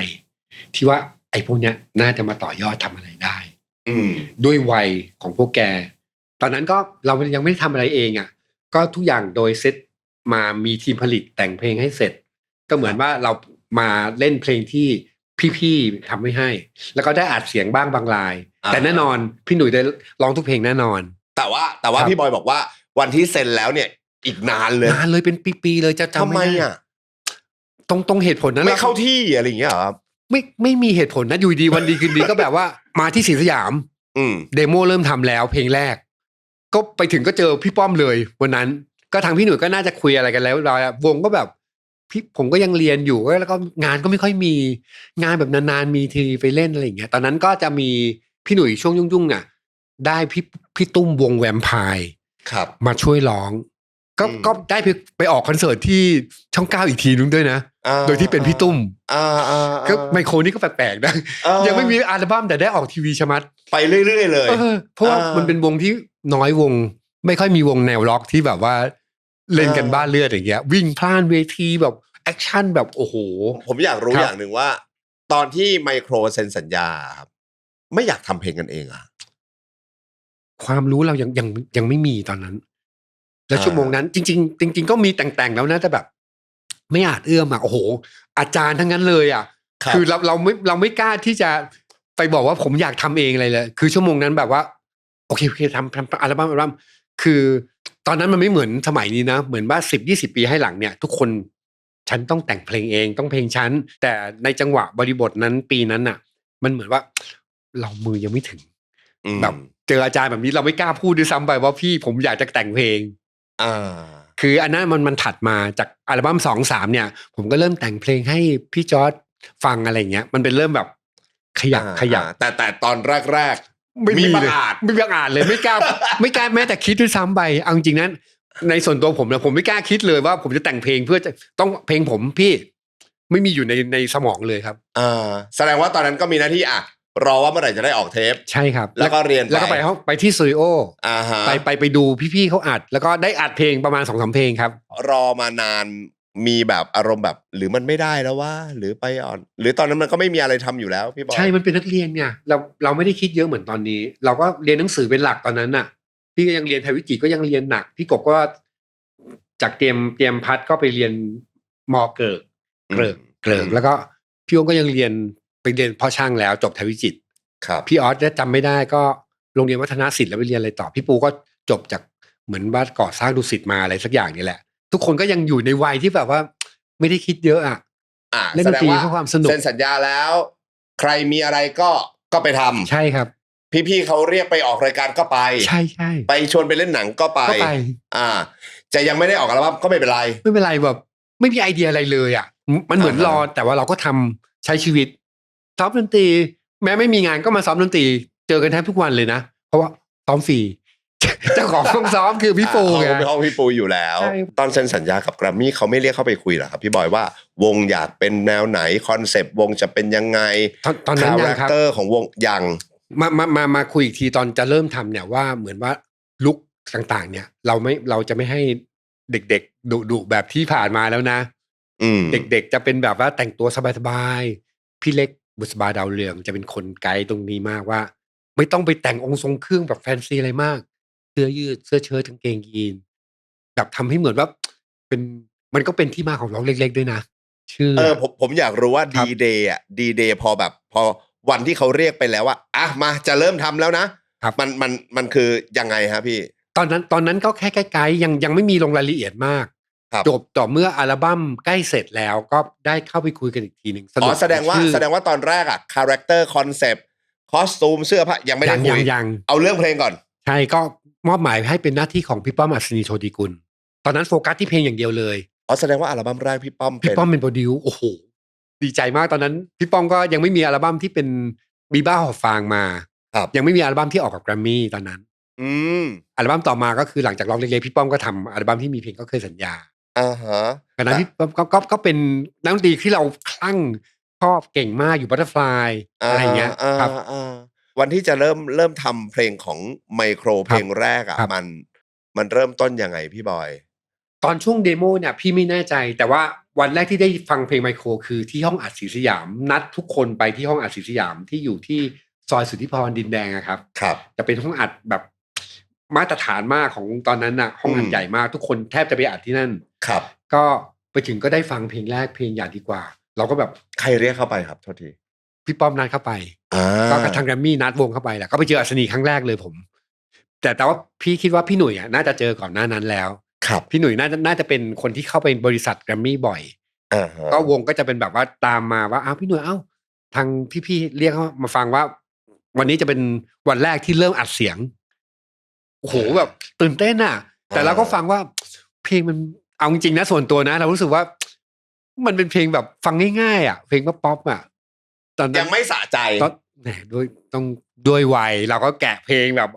ที่ว่าไอ้พวกเนี้ยน่าจะมาต่อยอดทำอะไรได้ด้วยวัยของพวกแกตอนนั้นก็เรายังไม่ได้ทำอะไรเองก็ทุกอย่างโดยเซตมามีทีมผลิตแต่งเพลงให้เสร็จก็เหมือนว่าเรามาเล่นเพลงที่พี่ๆทำให้แล้วก็ได้อัดเสียงบ้างบางรายแต่แน่นอนพี่หนุ่ยได้ร้องทุกเพลงแน่นอนแต่ว่าพี่บอยบอกว่าวันที่เซ็นแล้วเนี่ยอีกนานเลยเป็นปีๆเลยจะจำไม่ได้ตรงเหตุผลนั้นไม่เข้าที่อะไรอย่างเงี้ยครับไม่มีเหตุผลนะอยู่ดีวันดีคืนดีก็แบบว่ามาที่ศรีสยามเดโมเริ่มทำแล้วเพลงแรก ก็ไปถึงก็เจอพี่ป้อมเลยวันนั้นก็ทางพี่หนุ่ยก็น่าจะคุยอะไรกันแล้วเราวงก็แบบพี่ผมก็ยังเรียนอยู่แล้วก็งานก็ไม่ค่อยมีงานแบบนานๆมีทีไปเล่นอะไรอย่างเงี้ยตอนนั้นก็จะมีพี่หนุ่ยช่วงยุ่งๆอ่ะได้พี่ตุ้มวงแวมไพร์ครับมาช่วยร้องก็ได้ไปออกคอนเสิร์ตที่ช่อง9อีกทีนึงด้วยนะโดยที่เป็นพี่ตุ้มก็ไมโครนี่ก็แปลกๆนะยังไม่มีอัลบั้มแต่ได้ออกทีวีชะมัดไปเรื่อยๆเลยเพราะว่ามันเป็นวงที่น้อยวงไม่ค่อยมีวงแนวร็อกที่แบบว่าเล่นกันบ้านเลือดอย่างเงี้ยวิ่งพล่านเวทีแบบแอคชั่นแบบโอ้โหผมอยากรู้อย่างหนึ่งว่าตอนที่ไมโครเซ็นสัญญาครับไม่อยากทำเพลงกันเองอะความรู้เรายังไม่มีตอนนั้นแล้วชั่วโมงนั้นจริงก็มีแต่งแล้วนะแต่แบบไม่อาจเอื้อมอ่ะโอ้โหอาจารย์ทั้งนั้นเลยอ่ะคือเราไม่กล้าที่จะไปบอกว่าผมอยากทำเองอะไรเลยคือชั่วโมงนั้นแบบว่าโอเคทำอัลบั้มคือตอนนั้นมันไม่เหมือนสมัยนี้นะเหมือนว่า10-20 ปีให้หลังเนี่ยทุกคนฉันต้องแต่งเพลงเองต้องเพลงฉันแต่ในจังหวะบริบทนั้นปีนั้นน่ะมันเหมือนว่าเรามือยังไม่ถึงแบบเจออาจารย์แบบนี้เราไม่กล้าพูดด้วยซ้ำไปว่าพี่ผมอยากจะแต่งเพลงคืออันนั้นมันถัดมาจากอัลบั้ม2-3เนี่ยผมก็เริ่มแต่งเพลงให้พี่จอร์จฟังอะไรเงี้ยมันเป็นเริ่มแบบขยับแต่ตอนแรกไม่มีประกาศเลยไม่กล้าแม้แต่คิดด้วยซ้ำไปเอาจริงนั้นในส่วนตัวผมนะผมไม่กล้าคิดเลยว่าผมจะแต่งเพลงเพื่อจะต้องเพลงผมพี่ไม่มีอยู่ในสมองเลยครับแสดงว่าตอนนั้นก็มีหน้าที่รอว่าเมื่อไหร่จะได้ออกเทปใช่ครับแล้วก็เรียนแล้วก็ไปที่สตูดิโอไปดูพี่ๆเขาอัดแล้วก็ได้อัดเพลงประมาณ 2-3 เพลงครับรอมานานมีแบบอารมณ์แบบหรือมันไม่ได้แล้วว่าหรือไปอ่อนหรือตอนนั้นมันก็ไม่มีอะไรทำอยู่แล้วพี่บอยใช่มันเป็นนักเรียนไงเราไม่ได้คิดเยอะเหมือนตอนนี้เราก็เรียนหนังสือเป็นหลักตอนนั้นน่ะพี่ก็ยังเรียนไทยวิจิตรก็ยังเรียนหนักพี่กบก็จากเตรียมพัดก็ไปเรียนม.เกิกแล้วก็พี่โอ๊คก็ยังไปเรียนพ่อช่างแล้วจบไทยวิจิตรพี่ออสจำไม่ได้ก็โรงเรียนวัฒนศิลป์แล้วไปเรียนอะไรต่อพี่ปูก็จบจากเหมือนว่าก่อสร้างดุสิตมาอะไรสักอย่างนี่แหละทุกคนก็ยังอยู่ในวัยที่แบบว่าไม่ได้คิดเยอะเล่นดนตรีเพื่อความสนุกเซ็นสัญญาแล้วใครมีอะไรก็ไปทำใช่ครับพี่ๆเขาเรียกไปออกรายการก็ไปใช่ไปชวนไปเล่นหนังก็ไปจะยังไม่ได้ออกอัลบั้มก็ไม่เป็นไรแบบไม่มีไอเดียอะไรเลยมันเหมือนรอแต่ว่าเราก็ทำใช้ชีวิตซ้อมดนตรีแม้ไม่มีงานก็มาซ้อมดนตรีเจอกันแทบทุกวันเลยนะเพราะว่าซ้อมฟรีเจ้าของห้องซ้อมคือพี่ปูไงห้องพี่ปูอยู่แล้วตอนเซ็นสัญญากับแกรมมี่เขาไม่เรียกเข้าไปคุยหรอครับพี่บอยว่าวงอยากเป็นแนวไหนคอนเซปต์วงจะเป็นยังไงตอนนั้นยังครับคาแรคเตอร์ของวงยังมาคุยอีกทีตอนจะเริ่มทำเนี่ยว่าเหมือนว่าลุคต่างๆเนี่ยเราจะไม่ให้เด็กๆดุแบบที่ผ่านมาแล้วนะเด็กๆจะเป็นแบบว่าแต่งตัวสบายๆพี่เล็กบุษบาดาวเรืองจะเป็นคนไกด์ตรงนี้มากว่าไม่ต้องไปแต่งองค์ทรงเครื่องแบบแฟนซีอะไรมากเสื้อยืดเสื้อเชิ้ตกางเกงยีนแบบทำให้เหมือนว่าเป็นมันก็เป็นที่มาของร้องเล็กๆด้วยนะชื่อผมอยากรู้ว่าดีเดย์พอวันที่เขาเรียกไปแล้วว่ามาจะเริ่มทำแล้วนะมันคือยังไงครับพี่ตอนนั้นก็แค่ไกด์ยังไม่มีลงรายละเอียดมากจบต่อเมื่ออัลบั้มใกล้เสร็จแล้วก็ได้เข้าไปคุยกันอีกทีนึงแสดงว่าตอนแรกคาแรคเตอร์คอนเซปต์คอสตูมเสื้อผ้ายังไม่ได้คุยเอาเรื่องเพลงก่อนใช่ก็มอบหมายให้เป็นหน้าที่ของพี่ป้อมอัศนีโชติกุลตอนนั้นโฟกัสที่เพลงอย่างเดียวเลยแสดงว่าอัลบั้มแรกพี่ป้อมเป็นโปรดิวโอ้โหดีใจมากตอนนั้นพี่ป้อมก็ยังไม่มีอัลบั้มที่เป็นบีบ้าหอบฟางมายังไม่มีอัลบั้มที่ออกกับแกรมมี่ตอนนั้นอัลบั้มต่อมาก็คือหลังจากร้องเล็กๆพี่ป้อมก็ทำอัลบั้มที่มีเพลงก็เคยสัญญาตอนนั้นพี่ก็เป็นนักดนตรีที่เราคลั่งชอบเก่งมากอยู่บัตเตอร์ฟลายอะไรเงี้ยครับวันที่จะเริ่มทำเพลงของไมโครเพลงแรกมันเริ่มต้นยังไงพี่บอยตอนช่วงเดโมเนี่ยพี่ไม่แน่ใจแต่ว่าวันแรกที่ได้ฟังเพลงไมโครคือที่ห้องอัดศรีสยามนัดทุกคนไปที่ห้องอัดศรีสยามที่อยู่ที่ซอยสุทธิพรดินแดงครับจะเป็นห้องอัดแบบมาตรฐานมากของตอนนั้นน่ะห้องอัดใหญ่มากทุกคนแทบจะไปอัดที่นั่นก็ไปถึงก็ได้ฟังเพลงแรกเพลงอย่าดีกว่าเราก็แบบใครเรียกเข้าไปครับโทษทีพี่ป้อมนัดเข้าไปก็ทางแกรมมี่นัดวงเข้าไปแหละก็ไปเจออัศนีครั้งแรกเลยผมแต่ว่าพี่คิดว่าพี่หนุ่ยน่าจะเจอก่อนหน้านั้นแล้วพี่หนุ่ยน่าจะเป็นคนที่เข้าไปบริษัทแกรมมี่บ่อยก็วงก็จะเป็นแบบว่าตามมาว่าพี่หนุ่ยทางพี่เรียกเขามาฟังว่าวันนี้จะเป็นวันแรกที่เริ่มอัดเสียง โอ้โหแบบตื่นเต้นอ่ะแต่เราก็ฟังว่าเพลงมันเอาจริงๆนะส่วนตัวนะเรารู้สึกว่ามันเป็นเพลงแบบฟังง่ายๆอ่ะเพลงป๊อปอ่ะตอนนั้นยังไม่สะใจแหมด้วยวัยเราก็แกะเพลงแบบ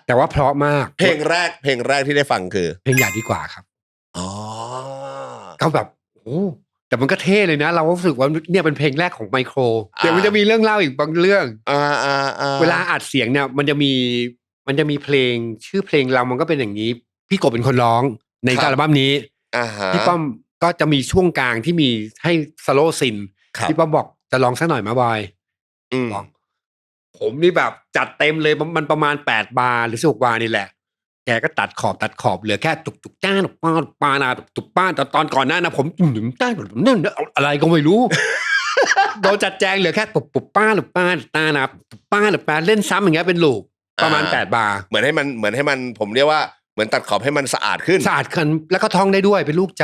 แต่ว่าเพราะมากเพลงแรกที่ได้ฟังคือเพลงอยากดีกว่าครับอ๋อเขาแบบโอ้แต่มันก็เท่เลยนะเราก็รู้สึกว่าเนี่ยเป็นเพลงแรกของไมโครเดี๋ยวมันจะมีเรื่องเล่าอีกบางเรื่องเวลาอัดเสียงเนี่ยมันจะมีเพลงชื่อเพลงเรามันก็เป็นอย่างนี้พี่กบเป็นคนร้องในอัลบั้มนี้พี่ป้อมก็จะมีช่วงกลางที่มีให้สโลว์ซินพี่ป้อมบอกจะลองสักหน่อยมาบอยบอกผมนี่แบบจัดเต็มเลยมันประมาณ8 บาร์หรือ16 บาร์นี่แหละแกก็ตัดขอบเหลือแค่ตุกจ้าป้านาตุกป้าแต่ตอนก่อนหน้านะผมได้ผมนั่นอะไรก็ไม่รู้โดนจัดแจงเหลือแค่ปุบป้าหรือป้าตานะป้าหรือป้าเล่นซ้ำอย่างเงี้ยเป็นลูกประมาณ8 บาร์เหมือนให้มันผมเรียกว่าเหมือนตัดขอบให้มันสะอาดขึ้นแล้วก็ท่องได้ด้วยเป็นลูกจ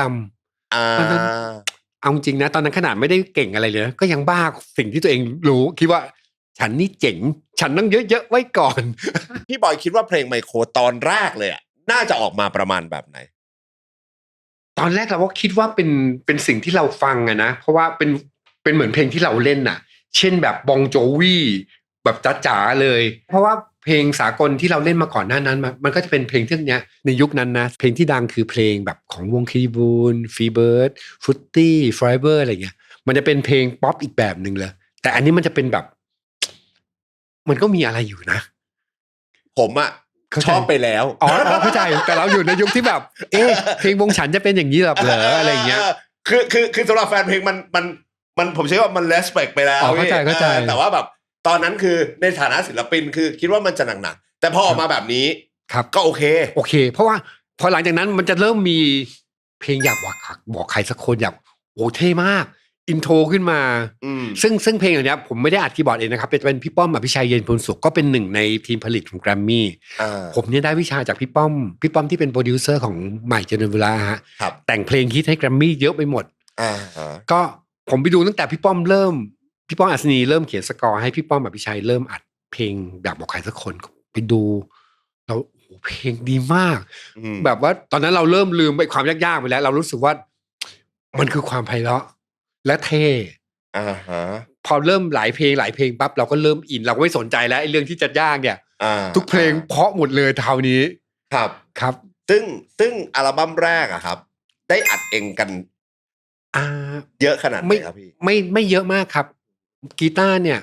ำเอาจริงนะตอนนั้นขนาดไม่ได้เก่งอะไรเลยก็ยังบ้าสิ่งที่ตัวเองรู้คิดว่าฉันนี่เจ๋งฉันต้องเยอะๆไว้ก่อนพี่บอยคิดว่าเพลงไมโครตอนแรกเลยอ่ะน่าจะออกมาประมาณแบบไหนตอนแรกเราก็คิดว่าเป็นสิ่งที่เราฟังอะนะเพราะว่าเป็นเหมือนเพลงที่เราเล่นน่ะเช่นแบบบองโจวี่แบบจ๋าๆเลยเพราะว่าเพลงสากลที่เราเล่นมาก่อนหน้านั้นมันก็จะเป็นเพลงที่เนี้ยในยุคนั้นนะเพลงที่ดังคือเพลงแบบของวงคีบูนฟีเบิร์ดฟุตตี้ฟรายเบอร์อะไรเงี้ยมันจะเป็นเพลงป๊อปอีกแบบนึงเลยแต่อันนี้มันจะเป็นแบบมันก็มีอะไรอยู่นะผมอะชอบไปแล้วเข้าใจแต่เราอยู่ในยุคที่แบบเพลงวงฉันจะเป็นอย่างนี้แบบเหรออะไรเงี้ยคือสำหรับแฟนเพลงมันผมใช้ว่ามัน respect ไปแล้วเข้าใจแต่ว่าแบบตอนนั้นคือในฐานะศิลปินคือคิดว่ามันจะหนักแต่พอออกมาแบบนี้ครับก็โอเคเพราะว่าพอหลังจากนั้นมันจะเริ่มมีเพลงอยากบอกใครสักคนอยากโอ้เท่มากอินโทรขึ้นมาซึ่งเพลงอย่างนี้ผมไม่ได้อัดคีย์บอร์ดเองนะครับเป็นพี่ป้อมอภิชัยเย็นพลสุขก็เป็นหนึ่งในทีมผลิตของแกรมมี่ผมเนี่ยได้วิชาจากพี่ป้อมที่เป็นโปรดิวเซอร์ของใหม่เจริญเวลาฮะแต่งเพลงฮิตให้แกรมมี่เยอะไปหมดก็ผมไปดูตั้งแต่พี่ป้อมอัศนีเริ่มเขียนสกอร์ให้พี่ป้อมอภิชัยเริ่มอัดเพลงอยากบอกใครสักคนไปดูแล้วเพลงดีมากแบบว่าตอนนั้นเราเริ่มลืมไปความยากๆไปแล้วเรารู้สึกว่ามันคือความไพเราะและเท่พอเริ่มหลายเพลงปั๊บเราก็เริ่มอินเราก็ไม่สนใจแล้วไอ้เรื่องที่จะยากเนี่ยทุกเพลงเพราะหมดเลยเท่านี้ครับซึ่งอัลบั้มแรกอะครับได้อัดเองกันเยอะขนาดไหนครับพี่ไม่เยอะมากครับกีตาร์เนี่ย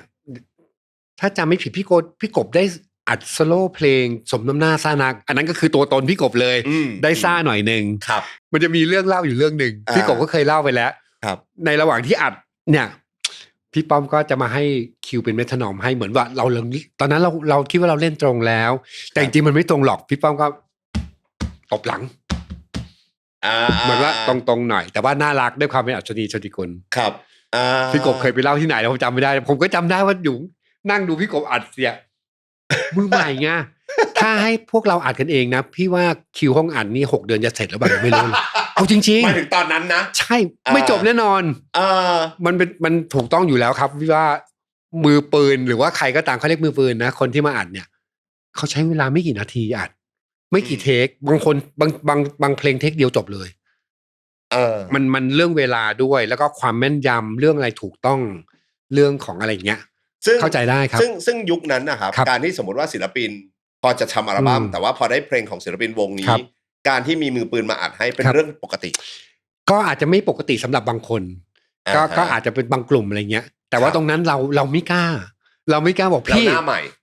ถ้าจำไม่ผิดพี่กบได้อัดโซโล่เพลงสมน้ำหน้าซ่านักอันนั้นก็คือตัวตนพี่กบเลยได้ซ่าหน่อยนึงครับมันจะมีเรื่องเล่าอยู่เรื่องนึงพี่กบก็เคยเล่าไปแล้วในระหว่างที่อัดเนี่ยพี่ป้อมก็จะมาให้คิวเป็นเมทานอมให้เหมือนว่าเราตอนนั้นเราคิดว่าเราเล่นตรงแล้วแต่จริงๆมันไม่ตรงหรอกพี่ป้อมก็ตบหลังเหมือนว่าตรงๆหน่อยแต่ว่าน่ารักด้วยความเป็นอัศนีโชติกุลครับพี่กบเคยไปเล่าที่ไหนแล้วผมจำไม่ได้ผมก็จำได้ว่าอยู่นั่งดูพี่กบอัดเสียมือใหม่ไงถ้าให้พวกเราอัดกันเองนะพี่ว่าคิวห้องอัดนี่6 เดือนจะเสร็จแล้วแบบไม่รู้เอาจริงๆมาถึงตอนนั้นนะใช่ไม่จบแน่นอนมันถูกต้องอยู่แล้วครับว่ามือปืนหรือว่าใครก็ตามเขาเรียกมือปืนนะคนที่มาอัดเนี่ยเขาใช้เวลาไม่กี่นาทีอัดไม่กี่เทคบางคนบางเพลงเทคเดียวจบเลยมันเรื่องเวลาด้วยแล้วก็ความแม่นยำเรื่องอะไรถูกต้องเรื่องของอะไรเงี้ยเข้าใจได้ครับซึ่งยุคนั้นนะครับการที่สมมติว่าศิลปินพอจะทำอัลบั้มแต่ว่าพอได้เพลงของศิลปินวงนี้การที่มีมือปืนมาอัดให้เป็นเรื่องปกติก็อาจจะไม่ปกติสำหรับบางคนก็อาจจะเป็นบางกลุ่มอะไรเงี้ยแต่ว่าตรงนั้นเราไม่กล้าบอกพี่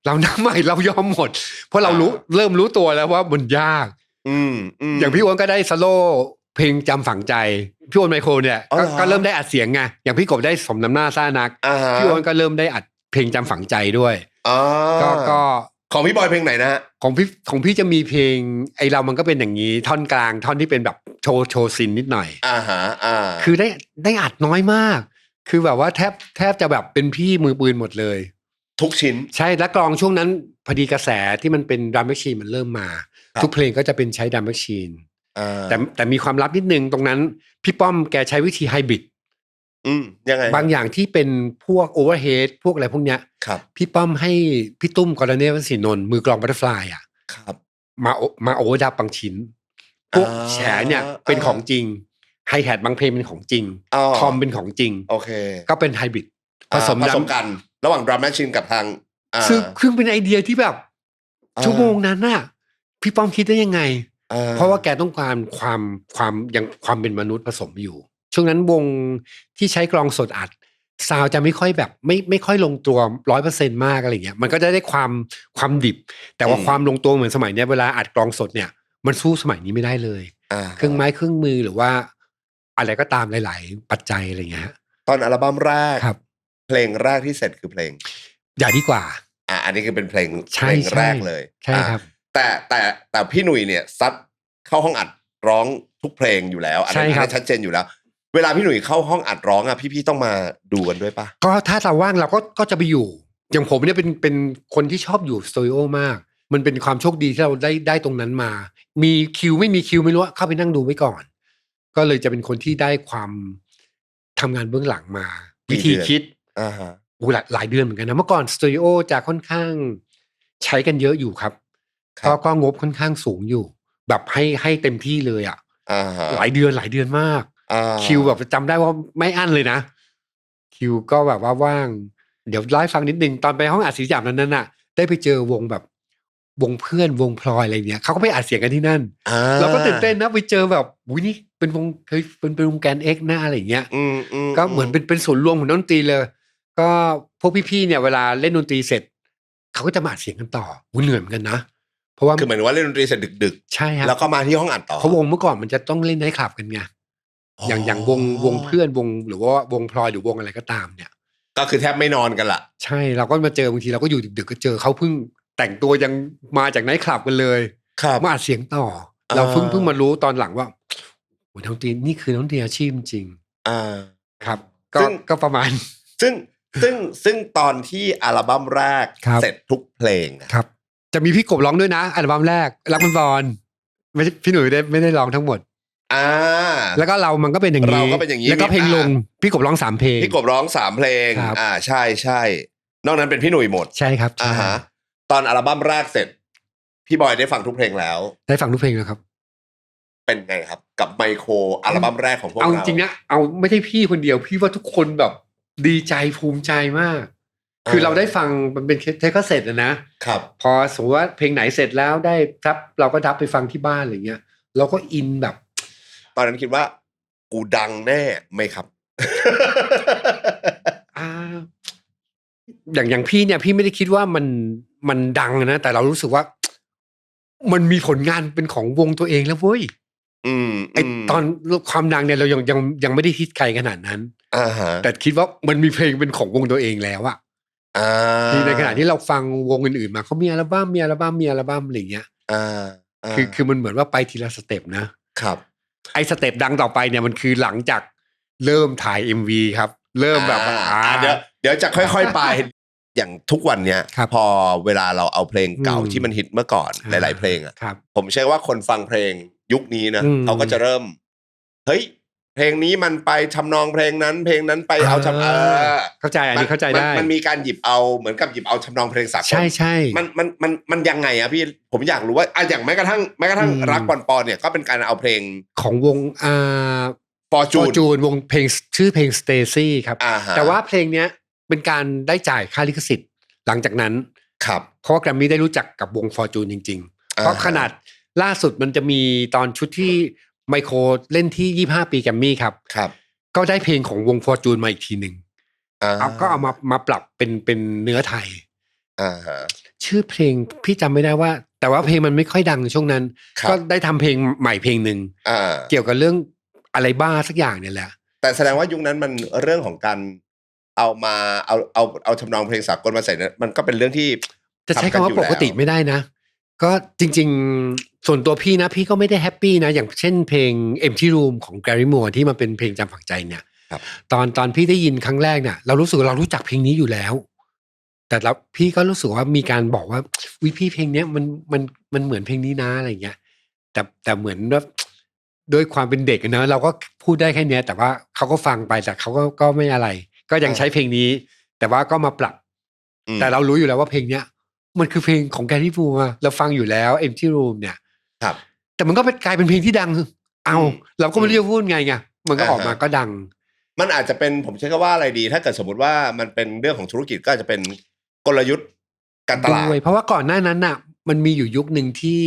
เราหน้าใหม่เรายอมหมดเพราะเราเริ่มรู้ตัวแล้วว่ามันยากอย่างพี่อ้วนก็ได้สโลเพลงจำฝังใจพี่อ้วนไมโครเนี่ยก็เริ่มได้อัดเสียงไงอย่างพี่กบได้สมน้ำหน้าซ่านักพี่อ้วนก็เริ่มได้อัดเพลงจำฝังใจด้วยก็ของพี่บอยเพลงไหนนะฮะของพี่จะมีเพลงไอเรามันก็เป็นอย่างนี้ท่อนกลางท่อนที่เป็นแบบโชว์ซินนิดหน่อยคือได้อัดน้อยมากคือแบบว่าแทบจะแบบเป็นพี่มือปืนหมดเลยทุกชิ้นใช่และกลองช่วงนั้นพอดีกระแสที่มันเป็นดรัมแมชชีนมันเริ่มมาทุกเพลงก็จะเป็นใช้ดรัมแมชชีนแต่มีความลับนิดนึงตรงนั้นพี่ป้อมแกใช้วิธีไฮบริดยังไงบางอย่างที่เป็นพวกโอเวอร์เฮดพวกอะไรพวกเนี้ยพี่ป้อมให้พี่ตุ้มกรณีวสินนท์มือกลองบัตเตอร์ฟลาย ครับมาโอเวอร์ดับบางชิ้นพวกแฉเนี่ยเป็นของจริงไฮแฮทบางเพลงเป็นของจริงทอมเป็นของจริงโอเคก็เป็นไฮบริดผสมกันระหว่างดรัมแมชชีนกับทางซึ่งเป็นไอเดียที่แบบชั่วโมงนั้นน่ะพี่ป้อมคิดได้ยังไงเพราะว่าแกต้องการความเป็นมนุษย์ผสมอยู่ช่วงนั้นวงที่ใช้กลองสดอัดซาวจะไม่ค่อยแบบไม่ค่อยลงตัว 100% มากอะไรเงี้ยมันก็จะได้ความดิบแต่ว่าความลงตัวเหมือนสมัยเนี้ยเวลาอัดกลองสดเนี่ยมันสู้สมัยนี้ไม่ได้เลยเครื่องไม้เครื่องมือหรือว่าอะไรก็ตามหลายๆปัจจัยอะไรเงี้ยตอนอัลบั้มแรกเพลงแรกที่เสร็จคือเพลงอย่าดีกว่าอันนี้คือเป็นเพลงแรกเลยใช่ครับแต่พี่หนุ่ยเนี่ยซัดเข้าห้องอัดร้องทุกเพลงอยู่แล้วอันนั้นชัดเจนอยู่แล้วเวลาพี่หนุ่ยเข้าห้องอัดร้องพี่ต้องมาดูกันด้วยปะก็ถ้าเราว่างเราก็จะไปอยู่อย่างผมเนี่ยเป็นคนที่ชอบอยู่สตูดิโอมากมันเป็นความโชคดีที่เราได้ตรงนั้นมามีคิวไม่มีคิวไม่รู้เข้าไปนั่งดูไว้ก่อนก็เลยจะเป็นคนที่ได้ความทำงานเบื้องหลังมาวิธีคิดหลายเดือนเหมือนกันนะเมื่อก่อนสตูดิโอจะค่อนข้างใช้กันเยอะอยู่ครับก็งบค่อนข้างสูงอยู่แบบให้เต็มที่เลยหลายเดือนมากคิวแบบจำได้ว่าไม่อั้นเลยนะคิวก็แบบว่าว่างเดี๋ยวเล่าให้ฟังนิดนึงตอนไปห้องอัดสีจับนั้นน่ะได้ไปเจอวงแบบวงเพื่อนวงพลอยอะไรเนี้ยเขาก็ไปอัดเสียงกันที่นั่นเราก็ตื่นเต้นนะไปเจอแบบอุ้ยนี่เป็นวงเป็นวงแกนเอ็กซ์หน้าอะไรเงี้ยก็เหมือนเป็นศูนย์รวมของดนตรีเลยก็พวกพี่ๆเนี่ยเวลาเล่นดนตรีเสร็จเขาก็จะมาอัดเสียงกันต่อเหนื่อยเหมือนกันนะเพราะว่าคือเหมือนว่าเล่นดนตรีเสร็จดึกๆใช่ครับแล้วก็มาที่ห้องอัดต่อเพราะวงเมื่อก่อนมันจะต้องเล่นไนท์คลับกันไงอย่างวงเพื่อนวงหรือว่าวงพลอยหรือวงอะไรก็ตามเนี่ยก็คือแทบไม่นอนกันละใช่เราก็มาเจอบางทีเราก็อยู่ดึกๆก็เจอเขาเพิ่งแต่งตัวยังมาจากไนท์คลับกันเลยมาอัดเสียงต่อเราเพิ่งมารู้ตอนหลังว่าโอ้ยน้องตีนี่คือน้องตีอาชีพจริงครับก็ประมาณซึ่งตอนที่อัลบั้มแรกเสร็จทุกเพลงครับจะมีพี่กบร้องด้วยนะอัลบั้มแรกรักมันบอลไม่ใช่พี่หนุ่ยไม่ได้ร้องทั้งหมดแล้วก็มันก็เป็นอย่างนี้แล้วก็เพลงลงพี่กบร้อง3เพลงพี่กบร้อง3เพลงใช่นอกนั้นเป็นพี่หนุ่ยหมดใช่ครับตอนอัลบั้มแรกเสร็จพี่บอยได้ฟังทุกเพลงแล้วได้ฟังทุกเพลงแล้วครับเป็นไงครับกับไมโครอัลบั้มแรกของพวกเราเอาจริงนะเอาไม่ใช่พี่คนเดียวพี่ว่าทุกคนแบบดีใจภูมิใจมากคือเราได้ฟังมันเป็นเทปเสร็จนะครับพอสมมติว่าเพลงไหนเสร็จแล้วได้ครับเราก็ดับไปฟังที่บ้านอะไรเงี้ยเราก็อินแบบตอนนั้นคิดว่ากูดังแน่ไหมครับอย่างพี่เนี่ยพี่ไม่ได้คิดว่ามันดังนะแต่เรารู้สึกว่ามันมีผลงานเป็นของวงตัวเองแล้วเว้ยไอตอนความดังเนี่ยเรายังไม่ได้ฮิตใครขนาดนั้นแต่คิดว่ามันมีเพลงเป็นของวงตัวเองแล้วอะในขณะที่เราฟังวงอื่นๆมาเขามีอัลบั้มอะไรอย่างเงี้ยคือมันเหมือนว่าไปทีละสเต็ปนะครับไอสเต็ปดังต่อไปเนี่ยมันคือหลังจากเริ่มถ่าย MV ครับเริ่มแบบเดี๋ยวจะค่อยๆไปอย่างทุกวันเนี้ยพอเวลาเราเอาเพลงเก่าที่มันฮิตเมื่อก่อนหลายๆเพลงผมเชื่อว่าคนฟังเพลงยุคนี้นะเขาก็จะเริ่มเฮ้ยเพลงนี้มันไปทำนองเพลงนั้นเพลงนั้นไปเอาเข้าใจอันนี้เข้าใจได้มันมีการหยิบเอาเหมือนกับหยิบเอาทำนองเพลงสากลใช่มันยังไงอะพี่ผมอยากรู้ว่าอย่างแม้กระทั่งรักปอนเนี่ยก็เป็นการเอาเพลงของวงฟอร์จูนวงเพลงชื่อเพลง Stacy ครับแต่ว่าเพลงเนี้ยเป็นการได้จ่ายค่าลิขสิทธิ์หลังจากนั้นครับเพราะว่าแกรมมี่ได้รู้จักกับวงฟอร์จูนจริงๆเพราะขนาดล่าสุดมันจะมีตอนชุดที่ไมโครเล่นที่25ปีแกรมมี่ครับก็ได้เพลงของวงฟอร์จูนมาอีกทีหนึ่งก็เอามาปรับเป็นเนื้อไทยชื่อเพลงพี่จำไม่ได้ว่าแต่ว่าเพลงมันไม่ค่อยดังช่วงนั้นก็ได้ทำเพลงใหม่เพลงหนึ่งเกี่ยวกับเรื่องอะไรบ้าสักอย่างเนี่ยแหละแต่แสดงว่ายุคนั้นมันเรื่องของการเอาทำนองเพลงสากลมาใส่มันก็เป็นเรื่องที่จะใช้คำว่าปกติไม่ได้นะก็จริงๆส่วนตัวพี่นะพี่ก็ไม่ได้แฮปปี้นะอย่างเช่นเพลง Empty Room ของ Gary Moore ที่มันเป็นเพลงจำฝังใจเนี่ยตอนพี่ได้ยินครั้งแรกเนี่ยเรารู้สึกเรารู้จักเพลงนี้อยู่แล้วแต่แล้วพี่ก็รู้สึกว่ามีการบอกว่าวิพี่เพลงเนี้ยมันเหมือนเพลงนี้นะอะไรเงี้ยแต่เหมือนว่าด้วยความเป็นเด็กนะเราก็พูดได้แค่นี้แต่ว่าเขาก็ฟังไปแต่เขาก็ไม่อะไรก็ยังใช้เพลงนี้แต่ว่าก็มาปรับแต่เรารู้อยู่แล้วว่าเพลงเนี้ย มันคือเพลงของแกรี่ฟูอะเราฟังอยู่แล้ว Empty Room เนี่ย ครับ แต่มันก็กลายเป็นเพลงที่ดังเราก็ไม่รู้จะพูดไงมันก็ออกมาก็ดังมันอาจจะเป็นผมใช้คำว่าอะไรดี ถ้าเกิดสมมติว่ามันเป็นเรื่องของธุรกิจก็อาจจะเป็นกลยุทธ์การตลาดเพราะว่าก่อนหน้านั้นน่ะมันมีอยู่ยุคนึงที่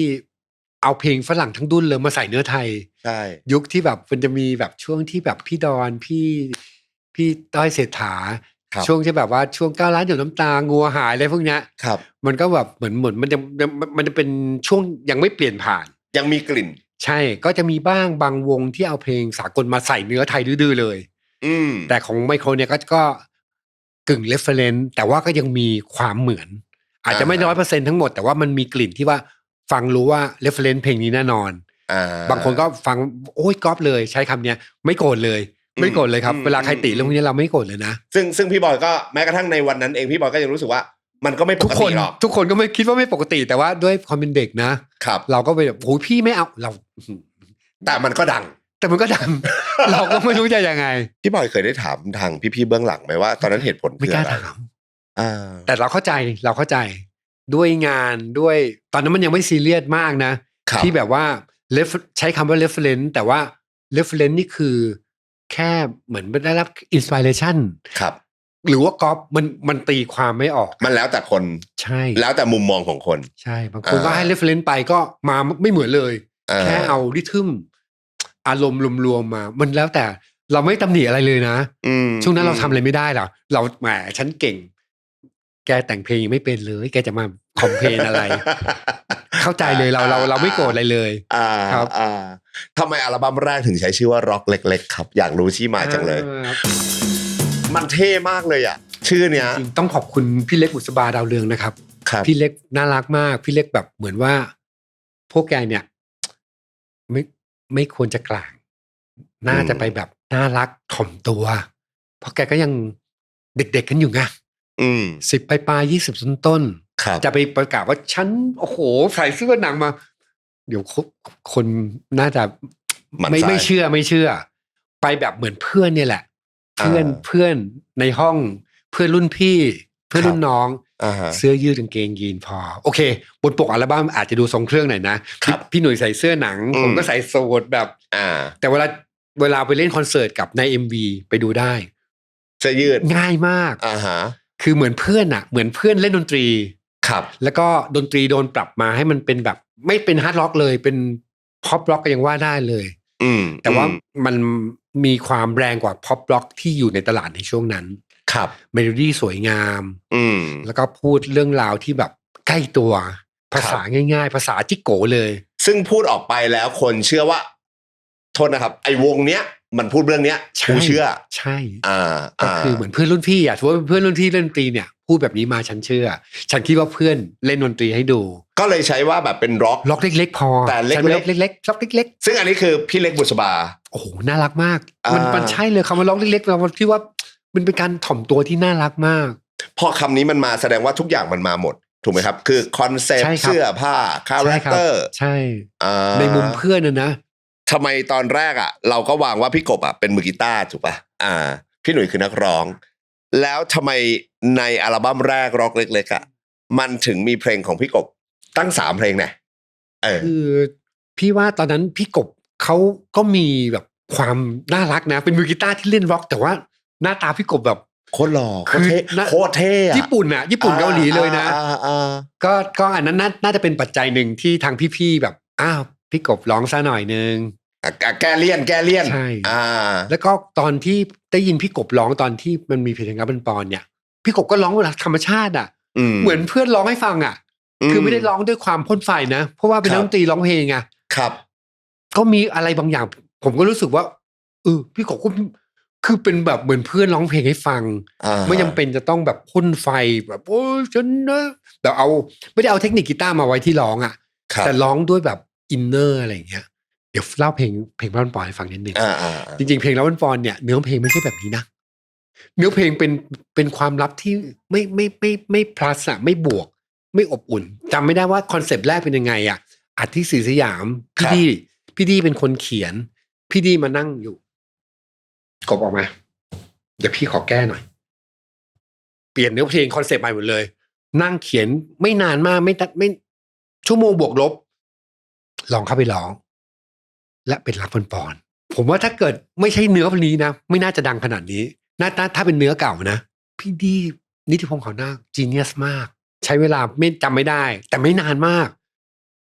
เอาเพลงฝรั่งทั้งดุ้นเลยมาใส่เนื้อไทยใช่ยุคที่แบบมันจะมีแบบช่วงที่แบบพี่ดอนพี่ต้อยเศรษฐาช่วงที่แบบว่าช่วง9 ล้านหยดน้ำตางัวหายอะไรพวกเนี้ยมันก็แบบเหมือนมันจะเป็นช่วงยังไม่เปลี่ยนผ่านยังมีกลิ่นใช่ก็จะมีบ้างบางวงที่เอาเพลงสากลมาใส่เนื้อไทยดื้อๆเลยแต่ของไมโครเนี่ยก็กึ่งเรฟเฟอเรนซ์แต่ว่าก็ยังมีความเหมือนอาจจะไม่100%ทั้งหมดแต่ว่ามันมีกลิ่นที่ว่าฟังรู้ว่าเรฟเฟอเรนซ์เพลงนี้แน่นอนบางคนก็ฟังโอ้ยก๊อปเลยใช้คำเนี้ยไม่โกรธเลยไม่โกรธเลยครับเวลาใครติเรื่องนี้เราไม่โกรธเลยนะซึ่งพี่บอยก็แม้กระทั่งในวันนั้นเองพี่บอยก็ยังรู้สึกว่ามันก็ไม่ปกติหรอกทุกคนก็ไม่คิดว่าไม่ปกติแต่ว่าด้วยความเป็นเด็กนะครับเราก็ไปแบบโอ้ยพี่ไม่เอาเราแต่มันก็ดัง เราก็ไม่รู้จะยังไงพี่บอยเคยได้ถามทางพี่ๆเบื้องหลังไหมว่าตอนนั้นเหตุผลคืออะไรแต่เราเข้าใจด้วยงานด้วยตอนนั้นมันยังไม่ซีเรียสมากนะที่แบบว่าใช้คำว่า reference แต่ว่า reference นี่คือแค่เหมือนได้รับ inspiration ครับหรือว่าก๊อปมันตีความไม่ออกมันแล้วแต่คนใช่แล้วแต่มุมมองของคนใช่บางคนก็ให้ reference ไปก็มาไม่เหมือนเลยแค่เอาริทึมอารมณ์รวมๆมามันแล้วแต่เราไม่ตำหนิอะไรเลยนะช่วงนั้นเราทำอะไรไม่ได้หรอกเราแหมฉันเก่งแกแต่งเพลงยังไม่เป็นเลยแกจะมาคอมเพลนอะไรเข้าใจเลยเราไม่โกรธอะไรเลยครับทำไมอัลบั้มแรกถึงใช้ชื่อว่าร็อกเล็กๆครับอยากรู้ที่มาจังเลยมันเท่มากเลยอ่ะชื่อเนี้ยจริงต้องขอบคุณพี่เล็กบุษบาดาวเรืองนะครับพี่เล็กน่ารักมากพี่เล็กแบบเหมือนว่าพวกแกเนี่ยไม่ควรจะกลางน่าจะไปแบบน่ารักถ่อมตัวเพราะแกก็ยังเด็กๆกันอยู่ไง10 ปลาย20 ต้นจะไปประกาศว่าฉันโอ้โหใส่เสื้อหนังมาเดี๋ยวคนน่าจะไม่เชื่อไปแบบเหมือนเพื่อนเนี่ยแหละเพื่อนในห้องเพื่อนรุ่นพี่เพื่อนรุ่นน้องเสื้อยืดกางเกงยีนพอโอเคบนปกอัลบั้มอาจจะดูทรงเครื่องหน่อยนะพี่หนุ่ยใส่เสื้อหนังผมก็ใส่สูทแบบแต่เวลาไปเล่นคอนเสิร์ตกับใน MV ไปดูได้เสื้อยืดง่ายมากคือเหมือนเพื่อนเหมือนเพื่อนเล่นดนตรีครับแล้วก็ดนตรีโดนปรับมาให้มันเป็นแบบไม่เป็นฮาร์ดร็อกเลยเป็นพ็อปร็อกก็ยังว่าได้เลยแต่ว่ามันมีความแรงกว่าพ็อปร็อกที่อยู่ในตลาดในช่วงนั้นครับเมโลดี้สวยงามแล้วก็พูดเรื่องราวที่แบบใกล้ตัวภาษาง่ายๆภาษาจิโก้เลยซึ่งพูดออกไปแล้วคนเชื่อว่าโทษนะครับไอ้วงเนี้ยมันพูดเรื่องเนี้ยกูเชื่อใช่ก็คือเหมือนเพื่อนรุ่นพี่ถือว่าเพื่อนรุ่นพี่เล่นดนตรีเนี่ยพูดแบบนี้มาฉันเชื่อฉันคิดว่าเพื่อนเล่นดนตรีให้ดูก็เลยใช้ว่าแบบเป็นร็อกเล็กๆพอแต่เล็กร็อกเล็กๆซึ่งอันนี้คือพี่เล็กบุษบาโอ้โหน่ารักมากมันใช่เลยคำว่าร็อกเล็กๆเราคิดว่ามันเป็นการถ่อมตัวที่น่ารักมากพอคำนี้มันมาแสดงว่าทุกอย่างมันมาหมดถูกไหมครับคือคอนเซ็ปต์เสื้อผ้าคาแรคเตอร์ใช่ในมุมเพื่อนนะทำไมตอนแรกเราก็วางว่าพี่กบเป็นมือกีตาร์ถูกป่ะพี่หนุ่ยคือนักร้องแล้วทำไมในอัลบั้มแรกร็อกเล็กๆมันถึงมีเพลงของพี่กบตั้ง3 เพลงเนี่ยคือพี่ว่าตอนนั้นพี่กบเขาก็มีแบบความน่ารักนะเป็นมือกีตาร์ที่เล่นร็อกแต่ว่าหน้าตาพี่กบแบบโคตรหล่อโคตรเท่ญี่ปุ่นเกาหลีเลยนะก็อันนั้นน่าจะเป็นปัจจัยหนึ่งที่ทางพี่ๆแบบอ้าวพี่กบร้องซะหน่อยนึงแกเลี่ยนใช่แล้วก็ตอนที่ได้ยินพี่กบร้องตอนที่มันมีเพลงครับเป็นปอนเนี่ยพี่กบก็ร้องเวลาธรรมชาติเหมือนเพื่อนร้องให้ฟังคือไม่ได้ร้องด้วยความพ่นไฟนะเพราะว่าเป็นนักดนตรีร้องเพลงครับก็มีอะไรบางอย่างผมก็รู้สึกว่าพี่กบก็คือเป็นแบบเหมือนเพื่อนร้องเพลงให้ฟังไม่จำเป็นจะต้องแบบพ่นไฟแบบโอ้ฉันนะแต่ไม่ได้เอาเทคนิคกีตาร์มาไว้ที่ร้องแต่ร้องด้วยแบบอินเนอร์อะไรอย่างเงี้ยเดี๋ยวเล่าเพลงร้อนปอนให้ฟังนิดนึงจริงๆเพลงร้อนปอนเนี่ยเนื้อเพลงไม่ใช่แบบนี้นะเนื้อเพลงเป็นความลับที่ไม่ plus ไม่บวกไม่อบอุ่นจำไม่ได้ว่าคอนเซปต์แรกเป็นยังไงอาทิตย์ศรีสยามพี่ดีเป็นคนเขียนพี่ดีมานั่งอยู่กบออกมาเดี๋ยวพี่ขอแก้หน่อยเปลี่ยนเนื้อเพลงคอนเซปต์ใหม่หมดเลย นั่งเขียนไม่นานมากไม่ชั่วโมงบวกลบลองเข้าไปร้องและเป็นรักปอนๆผมว่าถ้าเกิดไม่ใช่เนื้อนี้นะไม่น่าจะดังขนาดนี้ถ้าเป็นเนื้อเก่านะพี่ดีนิติพงษ์เขาหน้าจีเนียสมากใช้เวลาไม่จำไม่ได้แต่ไม่นานมาก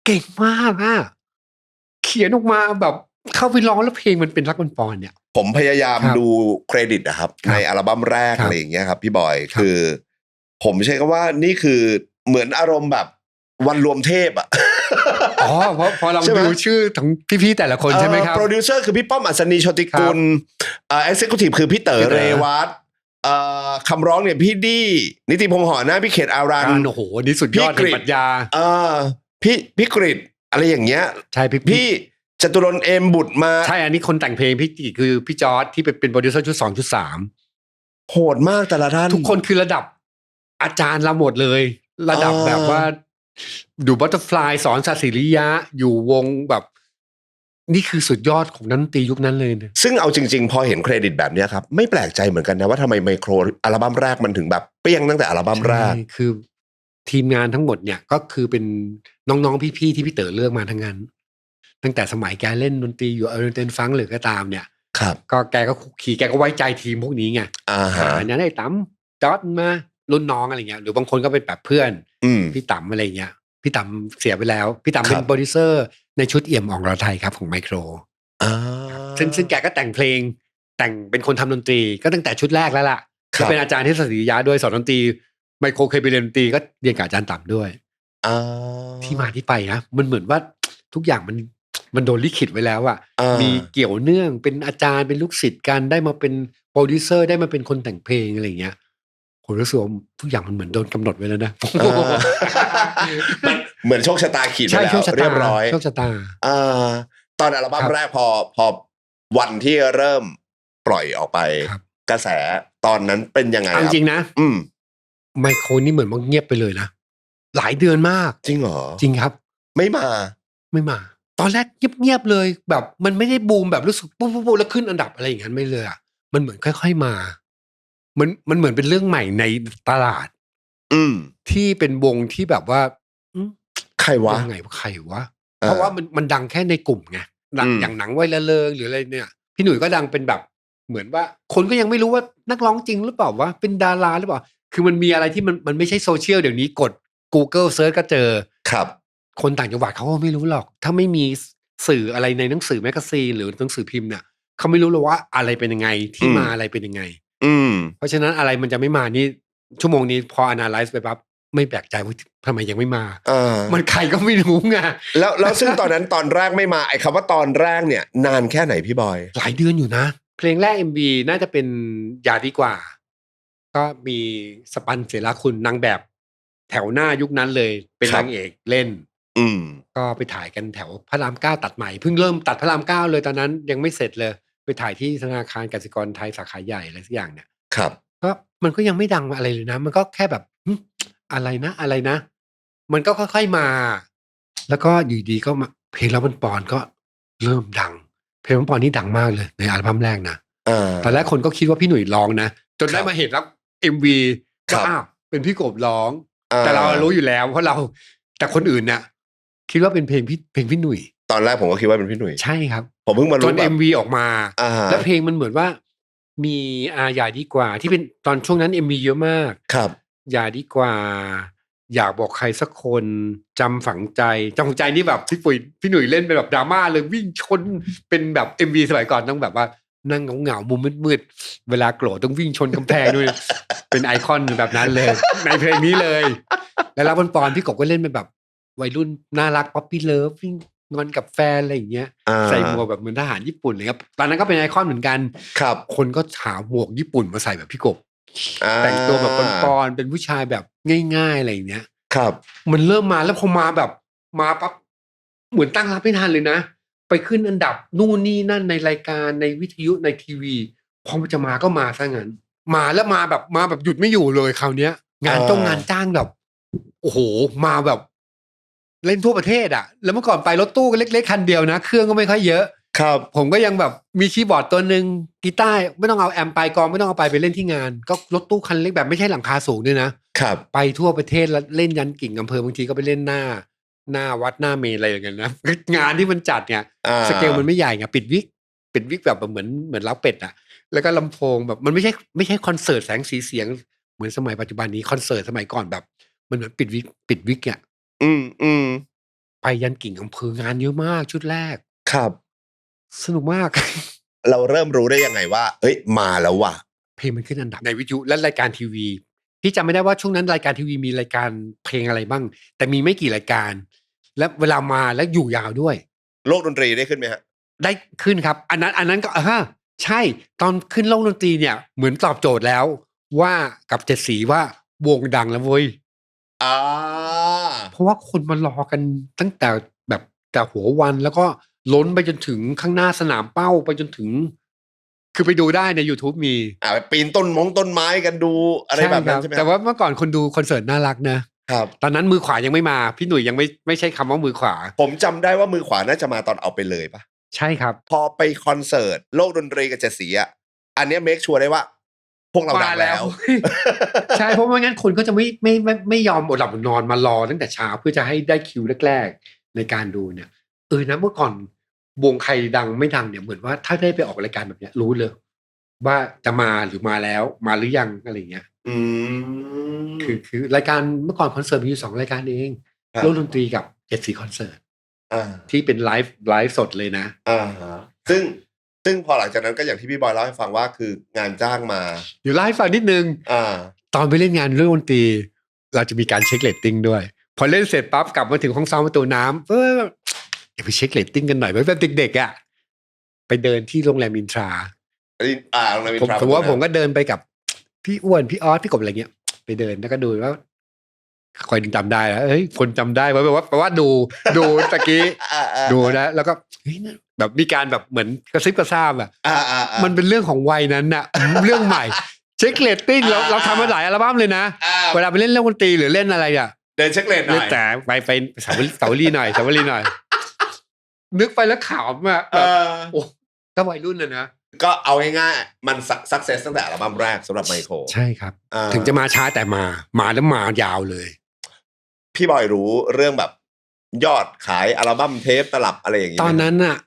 เก่งมากอะเขียนออกมาแบบเข้าไปร้องแล้วเพลงมันเป็นรักปอนๆเนี่ยผมพยายามดูเครดิตนะครับในอัลบั้มแรกอะไรอย่างเงี้ยครับพี่บอยคือผมใช้คำว่านี่คือเหมือนอารมณ์แบบวันรวมเทพอ่ะอ๋อพอเราดูชื่อของพี่ๆแต่ละคนใช่ไหมครับโปรดิวเซอร์คือพี่ป้อมอัศนีโชติกุลเอ็กเซคิวทีฟคือพี่เต๋อเรวัตคำร้องเนี่ยพี่ดีนิติพงษ์หอหน้าพี่เขตอารันโอ้โหนี่สุดยอดในปรัชญาพี่กฤษอะไรอย่างเงี้ยใช่พี่จตุรนต์เอมบุตรมาใช่อันนี้คนแต่งเพลงพี่คือพี่จอร์จที่เป็นโปรดิวเซอร์ชุด 2.3 โหดมากแต่ละท่านทุกคนคือระดับอาจารย์เราหมดเลยระดับแบบว่าดูบัตเตอร์ฟลายสอนศาสิริยะอยู่วงแบบนี่คือสุดยอดของนักดนตรียุคนั้นเลยนะซึ่งเอาจริงๆพอเห็นเครดิตแบบนี้ครับไม่แปลกใจเหมือนกันนะว่าทำไมไมโครอัลบั้มแรกมันถึงแบบเปี้ยงตั้งแต่อัลบั้มแรกคือทีมงานทั้งหมดเนี่ยก็คือเป็นน้องๆพี่ๆที่พี่เต๋อเลือกมาทั้งนั้นตั้งแต่สมัยแกเล่นดนตรีอยู่เต้นฟังหรือก็ตามเนี่ยครับก็แกก็ขี่แกก็ไว้ใจทีมพวกนี้ไงเนี่ยได้ตั้มจอร์จมารุ่นน้องอะไรเงี้ยหรือบางคนก็เป็นแบบเพื่อนพี่ตั้มอะไรเงี้ยพี่ตั้มเสียไปแล้วพี่ตั้มเป็นโปรดิวเซอร์ในชุดเอี่ยมอ่องเราไทยครับของไมโครซึ่งแกก็แต่งเพลงแต่งเป็นคนทำดนตรีก็ตั้งแต่ชุดแรกแล้วล่ะก็เป็นอาจารย์ที่ศาสิริยะด้วยสอนดนตรีไมโครเคยไปเรียนดนตรีก็เรียนกับอาจารย์ตั้มด้วยที่มาที่ไปนะมันเหมือนว่าทุกอย่างมันโดนลิขิตไว้แล้วอะมีเกี่ยวเนื่องเป็นอาจารย์เป็นลูกศิษย์กันได้มาเป็นโปรดิวเซอร์ได้มาเป็นคนแต่งเพลงอะไรอย่างเงี้ยผมรู้สึกว่าทุกอย่างมันเหมือนโดนกำหนดไว้แล้วนะเหมือนโชคชะตาขีดไว้แล้วเรียบร้อยโชคชะตาตอนอัลบั้มแรกพอวันที่เริ่มปล่อยออกไปกระแสตอนนั้นเป็นยังไงจริงนะไมโครนี่เหมือนมันเงียบไปเลยนะหลายเดือนมากจริงเหรอจริงครับไม่มาตอนแรกเงียบๆเลยแบบมันไม่ได้บูมแบบรู้สึกปุ๊บแล้วขึ้นอันดับอะไรอย่างนั้นไม่เลยอ่ะมันเหมือนค่อยๆมามันเหมือนเป็นเรื่องใหม่ในตลาดที่เป็นวงที่แบบว่าใครวะยังไงใครวะเพราะว่ามันดังแค่ในกลุ่มไงอย่างหนังวัยละเริงหรืออะไรเนี่ยพี่หนุ่ยก็ดังเป็นแบบเหมือนว่าคนก็ยังไม่รู้ว่านักร้องจริงหรือเปล่าวะเป็นดาราหรือเปล่าคือมันมีอะไรที่มันไม่ใช่โซเชียลเดี๋ยวนี้กด Google เซิร์ชก็เจอครับคนต่างจังหวัดเขาก็ไม่รู้หรอกถ้าไม่มีสื่ออะไรในหนังสือแมกกาซีนหรือหนังสือพิมพ์เนี่ยเขาไม่รู้หรอกว่าอะไรเป็นยังไงที่มาอะไรเป็นยังไงเพราะฉะนั้นอะไรมันจะไม่มานี่ชั่วโมงนี้พอ analyze ไปปั๊บไม่แปลกใจว่าทำไมยังไม่มามันใครก็ไม่รู้ไงแล้วซึ่งตอนนั้นตอนแรกไม่มาไอ้คำว่าตอนแรกเนี่ยนานแค่ไหนพี่บอยหลายเดือนอยู่นะเพลงแรก MV น่าจะเป็นอย่าดีกว่าก็มีสปันเสราคุณนางแบบแถวหน้ายุคนั้นเลยเป็นนางเอกเล่นก็ไปถ่ายกันแถวพระราม9ตัดใหม่เพิ่งเริ่มตัดพระราม9เลยตอนนั้นยังไม่เสร็จเลยไปถ่ายที่ธนาคารกสิกรไทยสาขาใหญ่อะไรสักอย่างเนี่ยครับก็มันก็ยังไม่ดังอะไรเลยนะมันก็แค่แบบอะไรนะมันก็ค่อยๆมาแล้วก็อยู่ดีก็มาเพลงแล้วมันปอนก็เริ่มดังเพลงมันปอนนี่ดังมากเลยในอัลบั้มแรกนะตอนแรกคนก็คิดว่าพี่หนุ่ยร้องนะจนได้มาเห็นแล้ว MV ก็อ้าวเป็นพี่กบร้องแต่เรารู้อยู่แล้วเพราะเราแต่คนอื่นเนี่ยคิดว่าเป็นเพลงพี่หนุ่ยตอนแรกผมก็คิดว่าเป็นพี่หนุ่ยใช่ครับผมเพิ่งมารู้จน MV ออกมาแล้วเพลงมันเหมือนว่ามีอย่าดีกว่าที่เป็นตอนช่วงนั้น MV เยอะมากครับอย่าดีกว่าอยากบอกใครสักคนจำฝังใจนี่แบบพี่หนุ่ยเล่นเป็นแบบดราม่าเลยวิ่งชนเป็นแบบ MV สมัยก่อนต้องแบบว่านั่งเหงามุมมืดๆเวลาโกรธต้องวิ่งชนกำแพงด้วยเป็นไอคอนแบบนั้นเลยในเพลงนี้เลยแล้วรับบนปอนพี่กบก็เล่นเป็นแบบวัยรุ่นน่ารักป๊อปปี้เลิฟวิ่งงอนกับแฟนอะไรอย่างเงี้ยใส่หมวกแบบเหมือนทหารญี่ปุ่นเลยครับตอนนั้นก็เป็นไอคอนเหมือนกันครับคนก็หาหมวกญี่ปุ่นมาใส่แบบพี่กบแต่งตัวแบบปอนๆเป็นผู้ชายแบบง่ายๆอะไรอย่างเงี้ยครับมันเริ่มมาแล้วพอมาแบบมาปั๊บเหมือนตั้งรับไม่ทันเลยนะไปขึ้นอันดับนู่นนี่นั่นในรายการในวิทยุในทีวีพอมันจะมาก็มาซะงั้นมาแล้วมาแบบหยุดไม่อยู่เลยคราวเนี้ยงานจ้างแบบโอ้โหมาแบบเล่นทั่วประเทศอ่ะแล้วเมื่อก่อนไปรถตู้ก็เล็กๆคันเดียวนะเครื่องก็ไม่ค่อยเยอะ ครับผมก็ยังแบบมีคีย์บอร์ดตัวนึงกีตาร์ไม่ต้องเอาแอมป์ไปกองไม่ต้องเอาไปเล่นที่งานก็รถตู้คันเล็กแบบไม่ใช่หลังคาสูงด้วยนะครับไปทั่วประเทศแล้วเล่นยันกิ่งอำเภอบางทีก็ไปเล่นหน้าวัดหน้าเมนอะไรอย่างเงี้ยนะงานที่มันจัดเนี่ยสเกลมันไม่ใหญ่ไงปิดวิกแบบเหมือนเล้าเป็ดอ่ะแล้วก็ลำโพงแบบมันไม่ใช่คอนเสิร์ตแสงสีเสียงเหมือนสมัยปัจจุบันนี้คอนเสิร์ตสมัยก่อนแบบมันเหมือนปิดวิกอ่ะไปยันกิ่งอำเภองานเยอะมากชุดแรกครับสนุกมาก เราเริ่มรู้ได้ยังไงว่าเอ้ยมาแล้วว่ะเพลงมันขึ้นอันดับในวิทยุและรายการทีวีพี่จำไม่ได้ว่าช่วงนั้นรายการทีวีมีรายการเพลงอะไรบ้างแต่มีไม่กี่รายการและเวลามาแล้วอยู่ยาวด้วยโลกดนตรีได้ขึ้นไหมฮะได้ขึ้นครับอันนั้นก็ใช่ตอนขึ้นโลกดนตรีเนี่ยเหมือนตอบโจทย์แล้วว่ากับเจ็ดสีว่าวงดังแล้วเว้ยเพราะว่าคนมารอกันตั้งแต่แบบแต่หัววันแล้วก็ล้นไปจนถึงข้างหน้าสนามเป้าไปจนถึงคือไปดูได้ใน YouTube มีปีนต้นไม้กันดูอะไรแบบนั้นใช่ไหมแต่ว่าเมื่อก่อนคนดูคอนเสิร์ตน่ารักนะครับตอนนั้นมือขวายังไม่มาพี่หนุ่ยยังไม่ใช่คำว่ามือขวาผมจำได้ว่ามือขวาน่าจะมาตอนเอาไปเลยปะใช่ครับพอไปคอนเสิร์ตโลกดนตรีกับเจ็ดสีอ่ะอันนี้เมคชัวร์ได้ว่าพวกเราดังแล้วใช่เพราะไม่งั้นคนก็จะไม่ยอมอดหลับอดนอนมารอตั้งแต่เช้าเพื่อจะให้ได้คิวแรกๆในการดูเนี่ยนะเมื่อก่อนวงใครดังไม่ดังเนี่ยเหมือนว่าถ้าได้ไปออกรายการแบบเนี้ยรู้เลยว่าจะมาหรือมาแล้วมาหรือยังอะไรเงี้ยคือรายการเมื่อก่อนคอนเสิร์ตมีอยู่2รายการเองโลกดนตรีกับเจ็ดสีคอนเสิร์ตที่เป็นไลฟ์สดเลยนะซึ่งพอหลังจากนั้นก็อย่างที่พี่บอยเล่าให้ฟังว่าคืองานจ้างมาเดี๋ยวไลฟ์ฟังนิดนึงตอนไปเล่นงานเรื่องดนตรีเราจะมีการเช็คเรตติ้งด้วยพอเล่นเสร็จปั๊บกลับมาถึงห้องซ้อมประตูน้ำอย่าไปเช็คเรตติ้งกันหน่อยแบบเด็กๆอ่ะไปเดินที่โรงแรมอินทราผมก็เดินไปกับพี่อ้วนพี่ออสพี่กบอะไรเงี้ยไปเดินแล้วก็ดูว่าคอยจำได้แล้วคนจำได้แปลว่าดูตะกี้ดูนะแล้วก็แบบมีการแบบเหมือนกระซิบกระซาบอ่ะมันเป็นเรื่องของวัยนั้นน่ะเรื่องใหม่เช็คเรตติ้งเราทำมาหลายอัลบั้มเลยนะเวลาไปเล่นเล่นดนตรีหรือเล่นอะไรอ่ะเดินเช็คเรตหน่อยแต่ไปสาวรีหน่อยนึกไปแล้วขำอ่ะโอ้ก็วัยรุ่นเลยนะก็เอาง่ายๆมันสักเซสตั้งแต่อัลบั้มแรกสำหรับไมโครใช่ครับถึงจะมาช้าแต่มาแล้วมายาวเลยพี่บอยรู้เรื่องแบบยอดขายอัลบั้มเทปตลับอะไรอย่างนี้ตอนนั้นน่ะ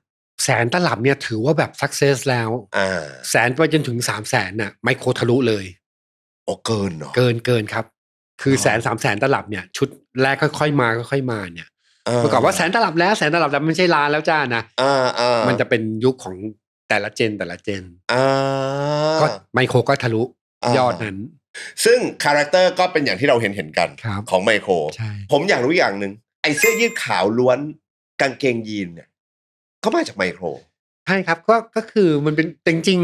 100,000 ตลับเนี่ยถือว่าแบบสักเซสแล้ว100,000 ไปจนถึง300,000น่ะไมโครทะลุเลยโอ้เกินเหรอเกินครับคือ100,000-300,000 ตลับเนี่ยชุดแรกค่อยๆมาเนี่ยเมื่อก่อนว่า100,000 ตลับแล้ว100,000 ตลับแล้วไม่ใช่ล้านแล้วจ้านะมันจะเป็นยุคของแต่ละเจนก็ไมโครก็ทะลุยอดนั้นซึ่งคาแรคเตอร์ก็เป็นอย่างที่เราเห็นกันของไมโครผมอยากรู้อย่างหนึ่งไอ้เสื้อยืดขาวล้วนกางเกงยีนเนี่ยก็มาจากไมโครใช่ครับก็คือมันเป็นจริง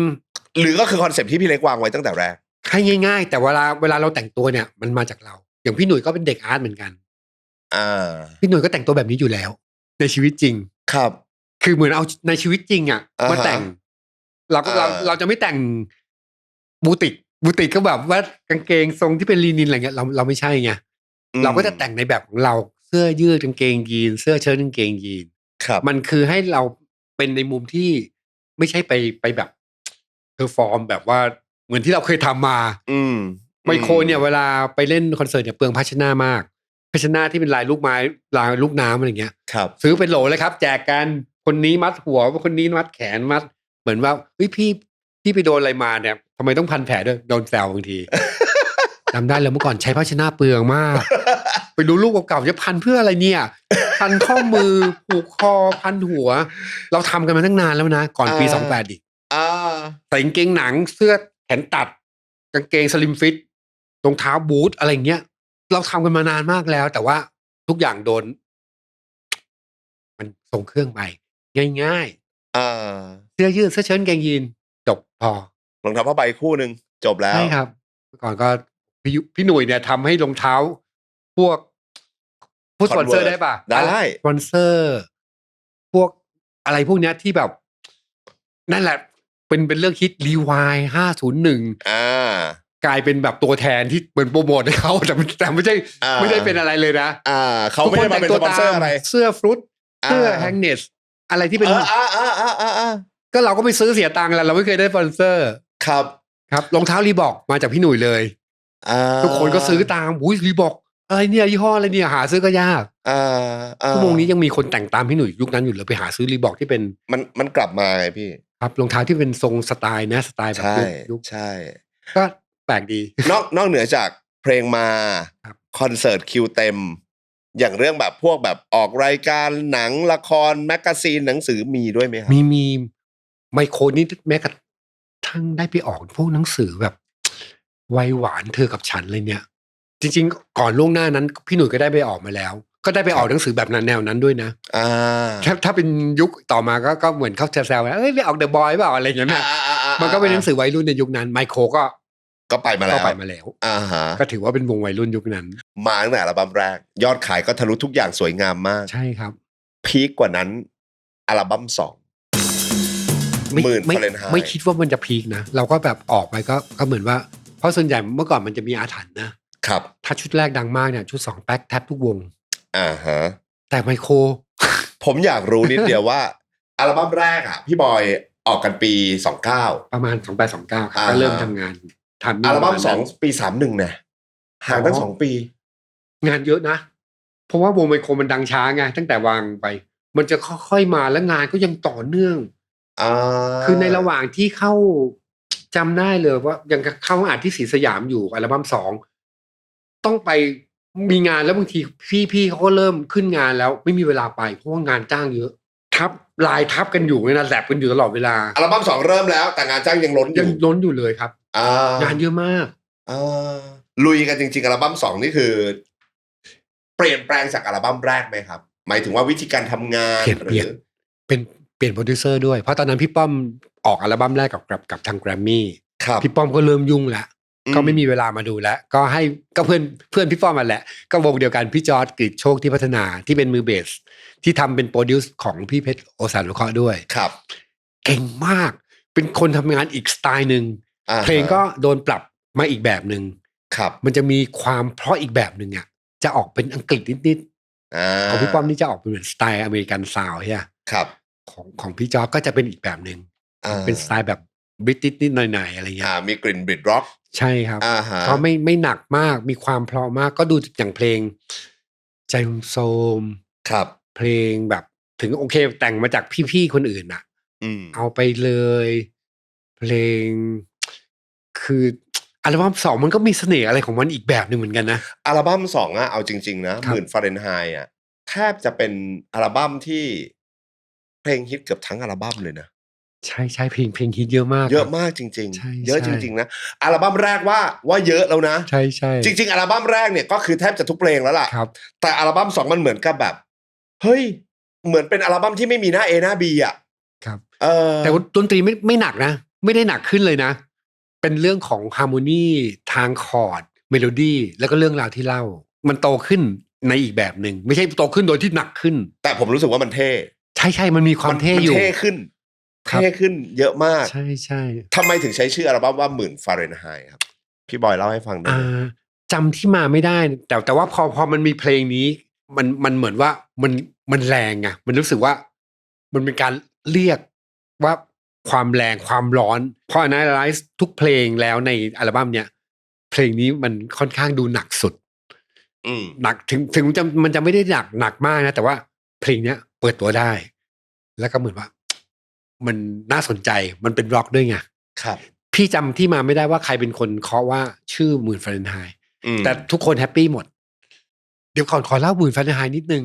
หรือก็คือคอนเซ็ปต์ที่พี่เล็กวางไว้ตั้งแต่แรกให้ง่ายๆแต่เวลาเราแต่งตัวเนี่ยมันมาจากเราอย่างพี่หนุ่ยก็เป็นเด็กอาร์ตเหมือนกันพี่หนุ่ยก็แต่งตัวแบบนี้อยู่แล้วในชีวิตจริงครับคือเหมือนเอาในชีวิตจริงอ่ะมาแต่งเราจะไม่แต่งบูติกก็แบบว่ากางเกงทรงที่เป็นลีนินอะไรเงี้ยเราไม่ใช่ไงเราก็จะแต่งในแบบของเราเสื้อยืดกางเกงยีนเสื้อเชิ้ตกางเกงยีนมันคือให้เราเป็นในมุมที่ไม่ใช่ไปแบบเพอร์ฟอร์มแบบว่าเหมือนที่เราเคยทำมาไมโครเนี่ยเวลาไปเล่นคอนเสิร์ตเนี่ยเปลืองภาชนะมากภาชนะที่เป็นลายลูกไม้ลายลูกน้ำอะไรเงี้ยซื้อเป็นโหลเลยครับแจกกันคนนี้มัดหัวคนนี้มัดแขนมัดเหมือนว่าเฮ้ยพี่ไปโดนอะไรมาเนี่ยทำไมต้องพันแผลด้วยโดนแซวบางที จำได้เลยเมื่อก่อนใช้ภาชนะเปลืองมากไปดูรูปเก่าๆจะพันเพื่ออะไรเนี่ยพันข้อมือผูกคอพันหัวเราทำกันมาตั้งนานแล้วนะก่อนปี28อีกใส่กางเกงหนังเสื้อแขนตัดกางเกงสลิมฟิตรองเท้าบูทอะไรเงี้ยเราทำกันมานานมากแล้วแต่ว่าทุกอย่างโดนมันส่งเครื่องไปง่ายๆเสื้อยืดเสื้อเชิ้ตกางเกงยีนจบพอรองเท้าผ้าใบคู่นึงจบแล้วใช่ครับก่อนก็พี่หนุ่ยเนี่ยทำให้รองเท้าพวกสปอนเซอร์ได้ป่ะได้สปอนเซอร์พวกอะไรพวกเนี้ยที่แบบนั่นแหละเป็นเรื่องคิดรีวาย501กลายเป็นแบบตัวแทนที่เหมือนโปรโมทให้เขาแต่ไม่ใช่เป็นอะไรเลยนะเขาไม่ได้มาเป็นสปอนเซอร์อะไรเสื้อฟรุตเสื้อแฮงเนส อะไรที่เป็นก็เราก็ไปซื้อเสียตังค์แล้วเราไม่เคยได้สปอนเซอร์ครับรองเท้ารีบอกมาจากพี่หนุ่ยเลยทุกคนก็ซื้อตามอุ้ยรีบอกอะไรเนี่ยยี่ห้ออะไรเนี่ยหาซื้อก็ยากชั่วโมงนี้ยังมีคนแต่งตามพี่หนุ่ยยุคนั้นอยู่เลยไปหาซื้อรีบอกที่เป็นมันกลับมาไงพี่ครับรองเท้าที่เป็นทรงสไตล์นะสไตล์แบบยุคใช่ก็แปลกดีนอกเหนือจากเพลงมาคอนเสิร์ตคิวเต็มอย่างเรื่องแบบพวกแบบออกรายการหนังละครแมกกาซีนหนังสือมีด้วยไหมครับมีไมโครนี่แม้กระทั่งได้ไปออกพวกหนังสือแบบวัยหวานเธอกับฉันเลยเนี่ยจริงๆก่อนล่วงหน้านั้นพี่หนุ่ยก็ได้ไปออกมาแล้วก็ได้ไปออกหนังสือแบบนั้นแนวนั้นด้วยนะถ้าเป็นยุคต่อมาก็เหมือนเขาแซวๆว่าเอ้ยไปออกเดอะบอยเปล่าอะไรอย่างเงี้ยมันก็เป็นหนังสือวัยรุ่นในยุคนั้นไมโครก็ไปมาแล้วก็ถือว่าเป็นวงวัยรุ่นยุคนั้นมาตั้งแต่อัลบั้มแรกยอดขายก็ทะลุทุกอย่างสวยงามมากใช่ครับพีคกว่านั้นอัลบั้ม2ไม่คิดว่ามันจะพีคนะเราก็แบบออกไปก็เหมือนว่าเพราะส่วนใหญ่เมื่อก่อนมันจะมีอาถรรพ์นะครับถ้าชุดแรกดังมากเนี่ยชุด2แพ็คแทบทุกวงแต่ไมโครผมอยากรู้นิดเดียวว่าอัลบั้มแรกอ่ะพี่บอยออกกันปี29ประมาณ28-29ครับก็เริ่มทำงานอัลบั้ม2ปี31เนี่ยห่างตั้ง2ปีงานเยอะนะเพราะว่าวงไมโครมันดังช้าไงตั้งแต่วางไปมันจะค่อยๆมาแล้วงานก็ยังต่อเนื่องคือในระหว่างที่เข้าจำได้เลยว่ายังเข้าอ่านที่ศรีสยามอยู่อัลบั้ม2ต้องไปมีงานแล้วบางทีพี่เขาก็เริ่มขึ้นงานแล้วไม่มีเวลาไปเพราะว่างานจ้างเยอะลายทับกันอยู่นะแลบกันอยู่ตลอดเวลาอัลบั้ม2เริ่มแล้วแต่งานจ้างยังล้นอยู่เลยครับงานเยอะมากลุยกันจริงๆอัลบั้ม2นี่คือเปลี่ยนแปลงจากอัลบั้มแรกไหมครับหมายถึงว่าวิธีการทำงานหรือเปลี่ยนโปรดิวเซอร์ด้วยเพราะตอนนั้นพี่ป้อมออกอัลบั้มแรกกับทางแกรมมี่พี่ป้อมก็เริ่มยุ่งแล้วก็ไม่มีเวลามาดูแล้วก็เพื่อนพี่ป้อมมาแหละก็วงเดียวกันพี่จอร์จกฤษโชคที่พัฒนาที่เป็นมือเบสที่ทำเป็นโปรดิวซ์ของพี่เพชรโอสานุเคราะห์ด้วยครับเก่งมากเป็นคนทำงานอีกสไตล์นึงเพลงก็โดนปรับมาอีกแบบนึงครับมันจะมีความเพราะอีกแบบนึงอ่ะจะออกเป็นอังกฤษนิดๆของพี่ป้อมนี่จะออกเป็นเหมือนสไตล์อเมริกันซาวด์ใช่ไหมครับของพี่จอร์จก็จะเป็นอีกแบบนึงเป็นสไตล์แบบบริติชนิดหน่อยๆอะไรเงี้ยมีกลิ่นบริตร็อกใช่ครับเพราะไม่หนักมากมีความเพราะมากก็ดูอย่างเพลงใจโซมครับเพลงแบบถึงโอเคแต่งมาจากพี่ๆคนอื่นน่ะเอาไปเลยเพลงคืออัลบั้ม2มันก็มีเสน่ห์อะไรของมันอีกแบบนึงเหมือนกันนะอัลบั้ม2อ่ะเอาจริงๆนะ10,000 ฟาเรนไฮต์อ่ะแทบจะเป็นอัลบั้มที่เพลงฮิตเกือบทั้งอัลบั้มเลยนะใช่เพลงฮิตเยอะมากจริงๆเยอะจริงๆนะอัลบั้มแรกว่าเยอะแล้วนะใช่จริงๆอัลบั้มแรกเนี่ยก็คือแทบจะทุกเพลงแล้วล่ะแต่อัลบั้ม2มันเหมือนกับแบบเฮ้ยเหมือนเป็นอัลบั้มที่ไม่มีหน้า A หน้า B อ่ะครับแต่ดนตรีไม่หนักนะไม่ได้หนักขึ้นเลยนะเป็นเรื่องของฮาร์โมนีทางคอร์ดเมโลดี้แล้วก็เรื่องราวที่เล่ามันโตขึ้นในอีกแบบนึงไม่ใช่โตขึ้นโดยที่หนักขึ้นแต่ผมรู้สึกว่ามันเท่ใช่มันมีความเท่อยู่เท่ขึ้นเยอะมากใช่ทำไมถึงใช้ชื่ออัลบั้มว่า10,000 ฟาเรนไฮต์ครับพี่บอยเล่าให้ฟังได้จำที่มาไม่ได้แต่ว่าพอมันมีเพลงนี้มันเหมือนว่ามันแรงไงมันรู้สึกว่ามันเป็นการเรียกว่าความแรงความร้อนพอanalyze ทุกเพลงแล้วในอัลบั้มเนี้ยเพลงนี้มันค่อนข้างดูหนักสุดหนักถึงมันจะไม่ได้หนักมากนะแต่ว่าเพลงเนี้ยเปิดตัวได้แล้วก็เหมือนว่ามันน่าสนใจมันเป็นร็อกด้วยไงครับพี่จำที่มาไม่ได้ว่าใครเป็นคนเคาะว่าชื่อ10,000 ฟาเรนไฮต์แต่ทุกคนแฮปปี้หมดเดี๋ยวขอเล่า10,000 ฟาเรนไฮต์นิดนึง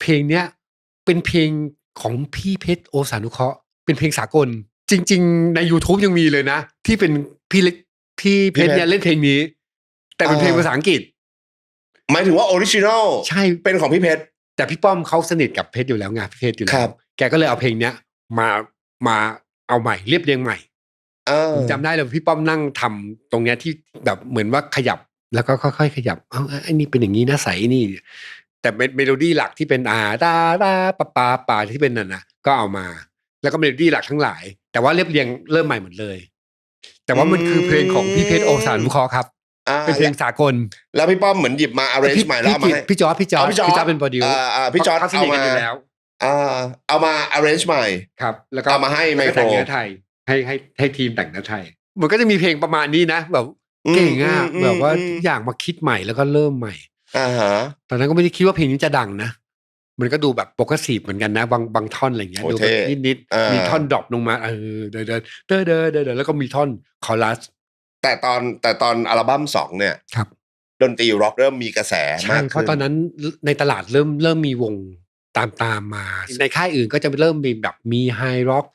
เพลงเนี้ยเป็นเพลงของพี่เพชรโอสานุเคราะห์เป็นเพลงสากลจริงๆใน YouTube ยังมีเลยนะที่เป็นพี่เพชรเนี่ยเล่นเพลงนี้แต่เป็นเพลงภาษาอังกฤษหมายถึงว่าออริจินอลใช่เป็นของพี่เพชรแต่พี่ป้อมเขาสนิทกับเพชรอยู่แล้วไงพี่เพชรอยู่แล้วแกก็เลยเอาเพลงเนี้ยมาเอาใหม่เรียบเรียงใหม่ผมจำได้เลยพี่ป้อมนั่งทำตรงเนี้ยที่แบบเหมือนว่าขยับแล้วก็ค่อยๆขยับไอ้นี่เป็นอย่างนี้นะใส่นี่แต่เมโลดี้หลักที่เป็นตาปาที่เป็นนั่นนะก็เอามาแล้วก็เมโลดี้หลักทั้งหลายแต่ว่าเรียบเรียงเริ่มใหม่หมดเลยแต่ว่ามันคือเพลงของพี่เพชรโอสานุเคราะห์ครับเป็นเพลงสากลแล้วพี่ป้อมเหมือนหยิบมา arrange ใหม่แล้วมาให้พี่จอร์จเป็นโปรดิวซ์พี่จอร์จเขาสนิทกันอยู่แล้ว เอามา arrange ใหม่ครับแล้วก็เอามาให้ไมโครแต่งเนื้อไทยให้ทีมแต่งเนื้อไทยมันก็จะมีเพลงประมาณนี้นะแบบเก่งอ่ะแบบว่าทุกอย่างมาคิดใหม่แล้วก็เริ่มใหม่ตอนนั้นก็ไม่ได้คิดว่าเพลงนี้จะดังนะมันก็ดูแบบโปรเกรสซีฟเหมือนกันนะบางท่อนอะไรเงี้ยดูแบบนิดมีท่อนดรอปลงมาเดินแล้วก็มีท่อนคอรัสแต่ตอนอัลบั้ม2เนี่ยครับดนตรีร็อกเริ่มมีกระแสมากขึ้นเพราะตอนนั้นในตลาดเริ่มมีวงตามมาในค่ายอื่นก็จะเริ่มมีแบบมีไฮร็อก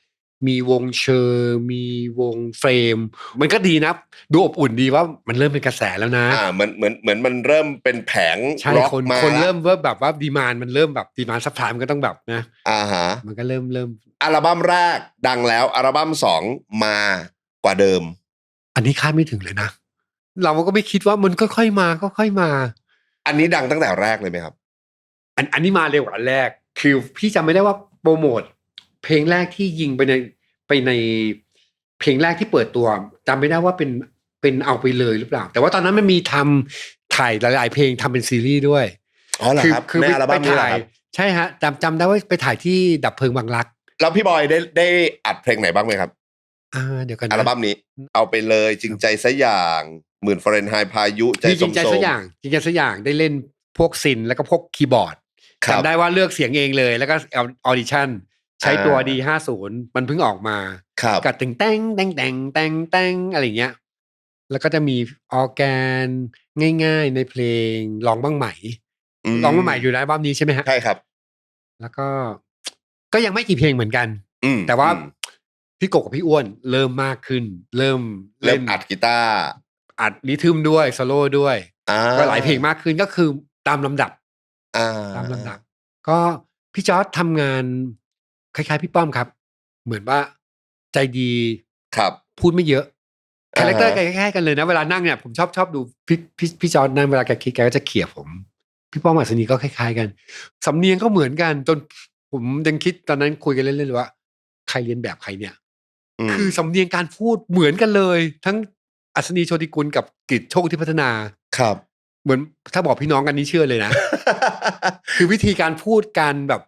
มีวงเชอร์มีวงเฟรมมันก็ดีนะดูอบอุ่นดีว่ามันเริ่มเป็นกระแสแล้วนะเหมือนมันเริ่มเป็นแผงร็อกมาคนเริ่มแบบว่าดีมานด์มันเริ่มแบบดีมานด์ซัพพลายมันก็ต้องแบบนะมันก็เริ่มอัลบั้มแรกดังแล้วอัลบั้ม2มากว่าเดิมอันนี้คาดไม่ถึงเลยนะเราก็ไม่คิดว่ามันค่อยๆมาอันนี้ดังตั้งแต่แรกเลยไหมครับอันนี้มาเร็วกว่าอันแรกคือพี่จำไม่ได้ว่าโปรโมทเพลงแรกที่ยิงไปในเพลงแรกที่เปิดตัวจำไม่ได้ว่าเป็นเอาไปเลยหรือเปล่าแต่ว่าตอนนั้นมันมีถ่ายหลายๆเพลงทำเป็นซีรีส์ด้วยอ๋อเหรอครับคือไปถ่ายใช่ฮะจำได้ว่าไปถ่ายที่ดับเพลิงบางรักแล้วพี่บอยได้อัดเพลงไหนบ้างไหมครับเดี๋ยวกันอัลบั้มนี้เอาไปเลยจริงใจซะอย่างหมื่นฟาเรนไฮต์พายุใจจริงใจซะอย่างได้เล่นพวกซินแล้วก็พวกคีย์บอร์ดจำได้ว่าเลือกเสียงเองเลยแล้วก็ออดิชั่นใช้ตัว D50 มันเพิ่งออกมากับตึงแต้งอะไรเงี้ยแล้วก็จะมีออร์แกนง่ายๆในเพลงร้องบ้างใหม่อยู่ในอัลบั้มนี้ใช่ไหมฮะใช่ครับแล้วก็ยังไม่กี่เพลงเหมือนกันแต่ว่าพี่กบกับพี่อ้วนเริ่มมากขึ้นเริ่มเล่นอัดกีตาร์อัดริทึมด้วยโซโล่ด้วยก็หลายเพลงมากขึ้นก็คือตามลำดับก็พี่จอร์จทำงานคล้ายๆพี่ป้อมครับเหมือนว่าใจดีครับพูดไม่เยอะคาแรคเตอร์คล้ายๆกันเลยนะเวลานั่งเนี่ยผมชอบดูพี่จอร์จนั่งเวลาแกคิดแกก็จะเขี่ยผมพี่ป้อมอัศนีก็คล้ายๆกันสำเนียงก็เหมือนกันจนผมยังคิดตอนนั้นคุยกันเล่นๆเลยว่าใครเรียนแบบใครเนี่ยคือสำเนียงการพูดเหมือนกันเลยทั้งอัศนีโชติกุลกับกฤษโชคที่พัฒนาครับเหมือนถ้าบอกพี่น้องกันนี่เชื่อเลยนะ คือวิธีการพูดการแบบ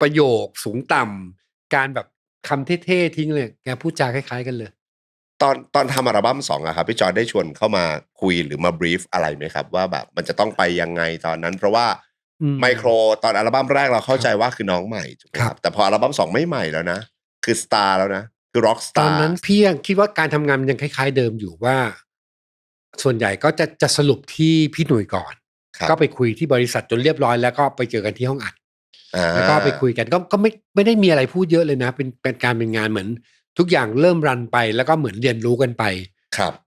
ประโยคสูงต่ำการแบบคำเท่ๆทิ้งเลยแกพูดจาคล้ายๆกันเลยตอนทำอัลบั้ม2อะครับพี่จอร์จได้ชวนเข้ามาคุยหรือมาบรีฟอะไรไหมครับว่าแบบมันจะต้องไปยังไงตอนนั้นเพราะว่าไมโครตอนอัลบั้มแรกเราเข้าใจว่าคือน้องใหม่ถูกไหมครับแต่พออัลบั้ม2ไม่ใหม่แล้วนะคือสตาร์แล้วนะคือร็อกสตาร์ตอนนั้นพี่ยังคิดว่าการทำงานมันยังคล้ายๆเดิมอยู่ว่าส่วนใหญ่ก็จะสรุปที่พี่หนุ่ยก่อนก็ไปคุยที่บริษัทจนเรียบร้อยแล้วก็ไปเจอกันที่ห้องอัดแล้วก็ไปคุยกันก็ไม่ได้มีอะไรพูดเยอะเลยนะเป็นการเป็นงานเหมือนทุกอย่างเริ่มรันไปแล้วก็เหมือนเรียนรู้กันไป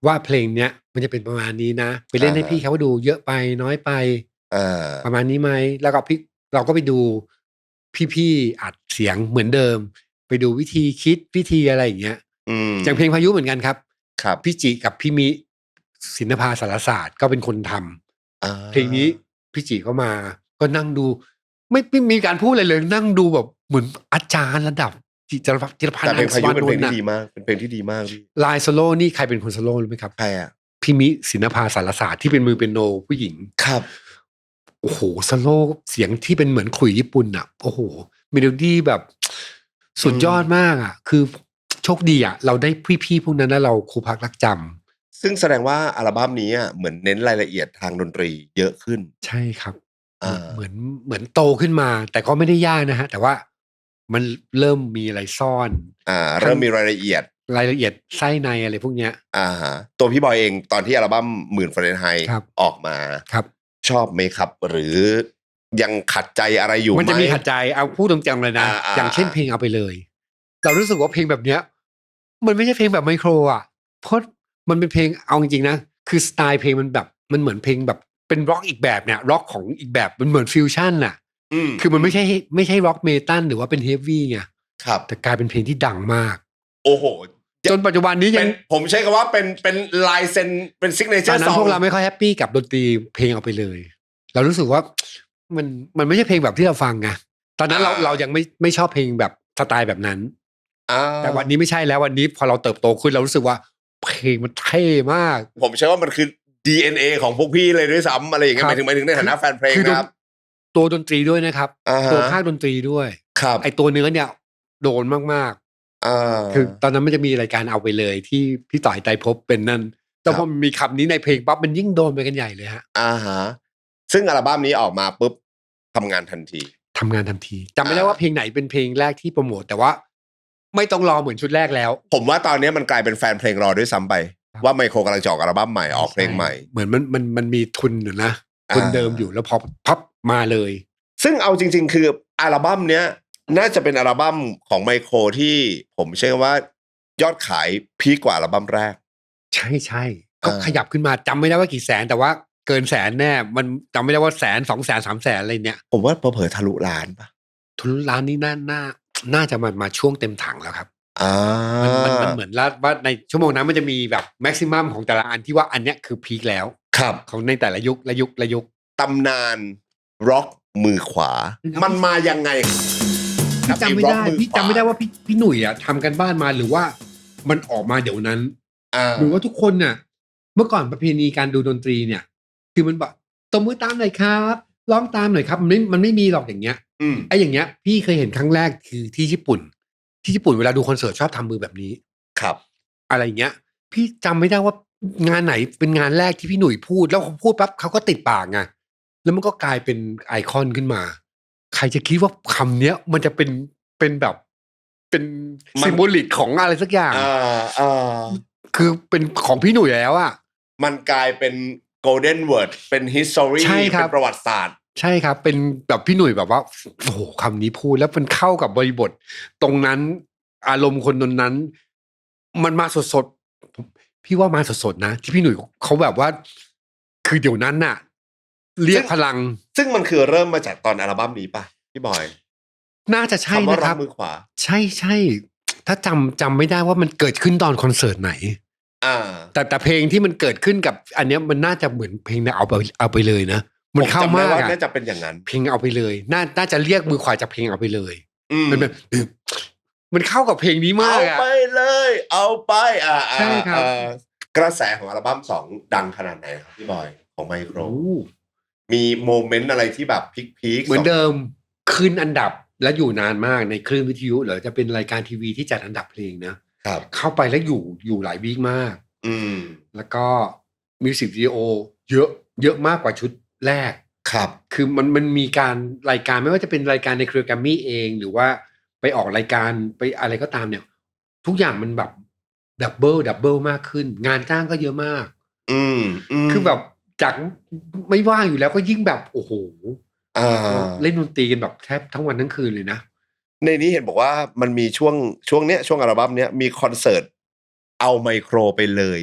ว่าเพลงเนี้ยมันจะเป็นประมาณนี้นะไปเล่นให้พี่เขาดูเยอะไปน้อยไปประมาณนี้ไหมแล้วก็เราก็ไปดูพี่อัดเสียงเหมือนเดิมไปดูวิธีคิดวิธีอะไรอย่างเงี้ยอย่างเพลงพายุเหมือนกันครับพี่จิกับพี่มิศิลภาสารศาสตร์ก็เป็นคนทำเพลงนี้พี่จิเข้ามาก็นั่งดูไม่มีการพูดอะไรเลยนั่งดูแบบเหมือนอาจารย์ระดับจิรพันธ์แต่เพลงพายุเป็นเพลงที่ดีมากเป็นเพลงที่ดีมากลายโซโล่นี่ใครเป็นคนโซโล่รู้ไหมครับใครอ่ะพี่มิศิลภาสารศาสตร์ที่เป็นมือเปียโนผู้หญิงครับโอ้โหโซโล่เสียงที่เป็นเหมือนขลุ่ยญี่ปุ่นอ่ะโอ้โหเมโลดี้แบบสุดยอดมากอ่ะคือโชคดีอ่ะเราได้พี่พวกนั้นแล้วเราครูพักรักจำซึ่งแสดงว่าอัลบั้มนี้เหมือนเน้นรายละเอียดทางดนตรีเยอะขึ้นใช่ครับเหมือนโตขึ้นมาแต่ก็ไม่ได้ยากนะฮะแต่ว่ามันเริ่มมีอะไรซ่อนเริ่มมีรายละเอียดไส้ในอะไรพวกเนี้ยตัวพี่บอยเองตอนที่อัลบั้มหมื่นฟาเรนไฮต์ออกมาครับชอบไหมครับหรือยังขัดใจอะไรอยู่ไหมมันจะมีขัดใจเอาพูดตรงๆเลยนะอย่างเช่นเพลงเอาไปเลยเรารู้สึกว่าเพลงแบบเนี้ยมันไม่ใช่เพลงแบบไมโครอ่ะเพราะมันเป็นเพลงเอาจริงๆนะคือสไตล์เพลงมันแบบมันเหมือนเพลงแบบเป็นร็อกอีกแบบเนี่ยร็อกของอีกแบบมันเหมือนฟิวชั่นน่ะคือมันไม่ใช่ร็อกเมทัลหรือว่าเป็นเฮฟวี่ไงครับแต่กลายเป็นเพลงที่ดังมากโอ้โหจนปัจจุบันนี้ยังผมใช้คำว่าเป็นลายเซ็นเป็นซิกเนเจอร์ซองพวกเราไม่ค่อยแฮปปี้กับดนตรีเพลงเอาไปเลยเรารู้สึกว่ามันไม่ใช่เพลงแบบที่เราฟังไงตอนนั้นเรายังไม่ชอบเพลงแบบสไตล์แบบนั้นแต่วันนี้ไม่ใช่แล้ววันนี้พอเราเติบโตขึ้นเรารู้สึกว่าเพลงมันเท่มากผมใช้ว่ามันคือ DNA ของพวกพี่เลยด้วยซ้ำอะไรอย่างเงี้ยหมายถึงในฐานะแฟนเพลงนะครับ ตัวดนตรีด้วยนะครับตัวภาคดนตรีด้วยครับไอตัวเนื้อเนี่ยโดนมากๆคือตอนนั้นมันจะมีรายการเอาไปเลยที่พี่ต่อยไตรภพเป็นนั่นแต่พอมีคำนี้ในเพลงปั๊บมันยิ่งโดนไปกันใหญ่เลยฮะซึ่งอัลบั้มนี้ออกมาปุ๊บทำงานทันทีจำไม่ได้ว่าเพลงไหนเป็นเพลงแรกที่โปรโมทแต่ว่าไม่ต้องรอเหมือนชุดแรกแล้วผมว่าตอนนี้มันกลายเป็นแฟนเพลงรอด้วยซ้ำไปว่าไมโครกำลังจะออกอัลบั้มใหม่ออกเพลงใหม่เหมือนมันมีทุนอยู่นะทุนเดิมอยู่แล้วพอพับมาเลยซึ่งเอาจริงๆคืออัลบั้มเนี้ยน่าจะเป็นอัลบั้มของไมโครที่ผมเชื่อว่ายอดขายพีคกว่าอัลบั้มแรกใช่ก็ขยับขึ้นมาจำไม่ได้ว่ากี่แสนแต่ว่าเกินแสนแน่มันจำไม่ได้ว่า100,000 200,000 300,000อะไรเนี่ยผมว่าเผลอๆทะลุล้านป่ะทะลุล้านนี่น่าจะมาช่วงเต็มถังแล้วครับมันเหมือนว่าในชั่วโมงนั้นมันจะมีแบบแม็กซิมัมของแต่ละอันที่ว่าอันเนี้ยคือพีคแล้วครับของในแต่ละยุคละยุคตำนานร็อกมือขวามันมายังไงพี่จำไม่ได้ว่าพี่หนุ่ยอ่ะทำกันบ้านมาหรือว่ามันออกมาเดี๋ยวนั้นหรือว่าทุกคนน่ะเมื่อก่อนประเพณีการดูดนตรีเนี่ยคือมันแบบตบมือตามหน่อยครับร้องตามหน่อยครับมันไม่มีหรอกอย่างเงี้ยไอ้อย่างเงี้ยพี่เคยเห็นครั้งแรกคือที่ญี่ปุ่นเวลาดูคอนเสิร์ตชอบทำมือแบบนี้ครับอะไรอย่างเงี้ยพี่จำไม่ได้ว่างานไหนเป็นงานแรกที่พี่หนุ่ยพูดแล้วเขาพูดปั๊บเขาก็ติดปากไงแล้วมันก็กลายเป็นไอคอนขึ้นมาใครจะคิดว่าคำเนี้ยมันจะเป็นแบบเป็นซิมโบลิกของอะไรสักอย่างคือเป็นของพี่หนุ่ยแล้วอ่ะมันกลายเป็น golden word เป็น history เป็นประวัติศาสตร์ใช่ครับเป็นแบบพี่หนุ่ยแบบว่าโอ้โหคำนี้พูดแล้วมันเข้ากับบริบทตรงนั้นอารมณ์คนนั้นมันมาสดๆพี่ว่ามาสดๆนะที่พี่หนุ่ยเขาแบบว่าคือเดี๋ยวนั้นน่ะเรียกพลังซึ่งมันคือเริ่มมาจากตอนอัลบั้มนี้ป่ะพี่บอยน่าจะใช่นะครับมือขวาใช่ถ้าจำไม่ได้ว่ามันเกิดขึ้นตอนคอนเสิร์ตไหนแต่เพลงที่มันเกิดขึ้นกับอันเนี้ยมันน่าจะเหมือนเพลงเอาไปเลยนะมันเข้ามากน่าจะเป็นอย่างนั้นเพลงเอาไปเลยน่าจะเรียกมือขวาจากเพลงเอาไปเลยมันเข้ากับเพลงนี้มากเอาไปเลยเอาไปใช่ครับกระแสของอัลบั้ม2ดังขนาดไหนครับพี่บอยของไมโครมีโมเมนต์อะไรที่แบบพีคเหมือนเดิมขึ้นอันดับและอยู่นานมากในคลื่นวิทยุหรือจะเป็นรายการทีวีที่จัดอันดับเพลงนะครับเข้าไปแล้วอยู่หลายวีคมากแล้วก็มิวสิกวิดีโอเยอะมากกว่าชุดแรกครับคือมันมีการรายการไม่ว่าจะเป็นรายการในเครือแกรมมี่เองหรือว่าไปออกรายการไปอะไรก็ตามเนี่ยทุกอย่างมันแบบดับเบิลมากขึ้นงานจ้างก็เยอะมากคือแบบจากไม่ว่างอยู่แล้วก็ยิ่งแบบโอ้โหเล่นดนตรีกันแบบแทบทั้งวันทั้งคืนเลยนะในนี้เห็นบอกว่ามันมีช่วงอัลบั้มเนี้ยมีคอนเสิร์ตเอาไมโครไปเลย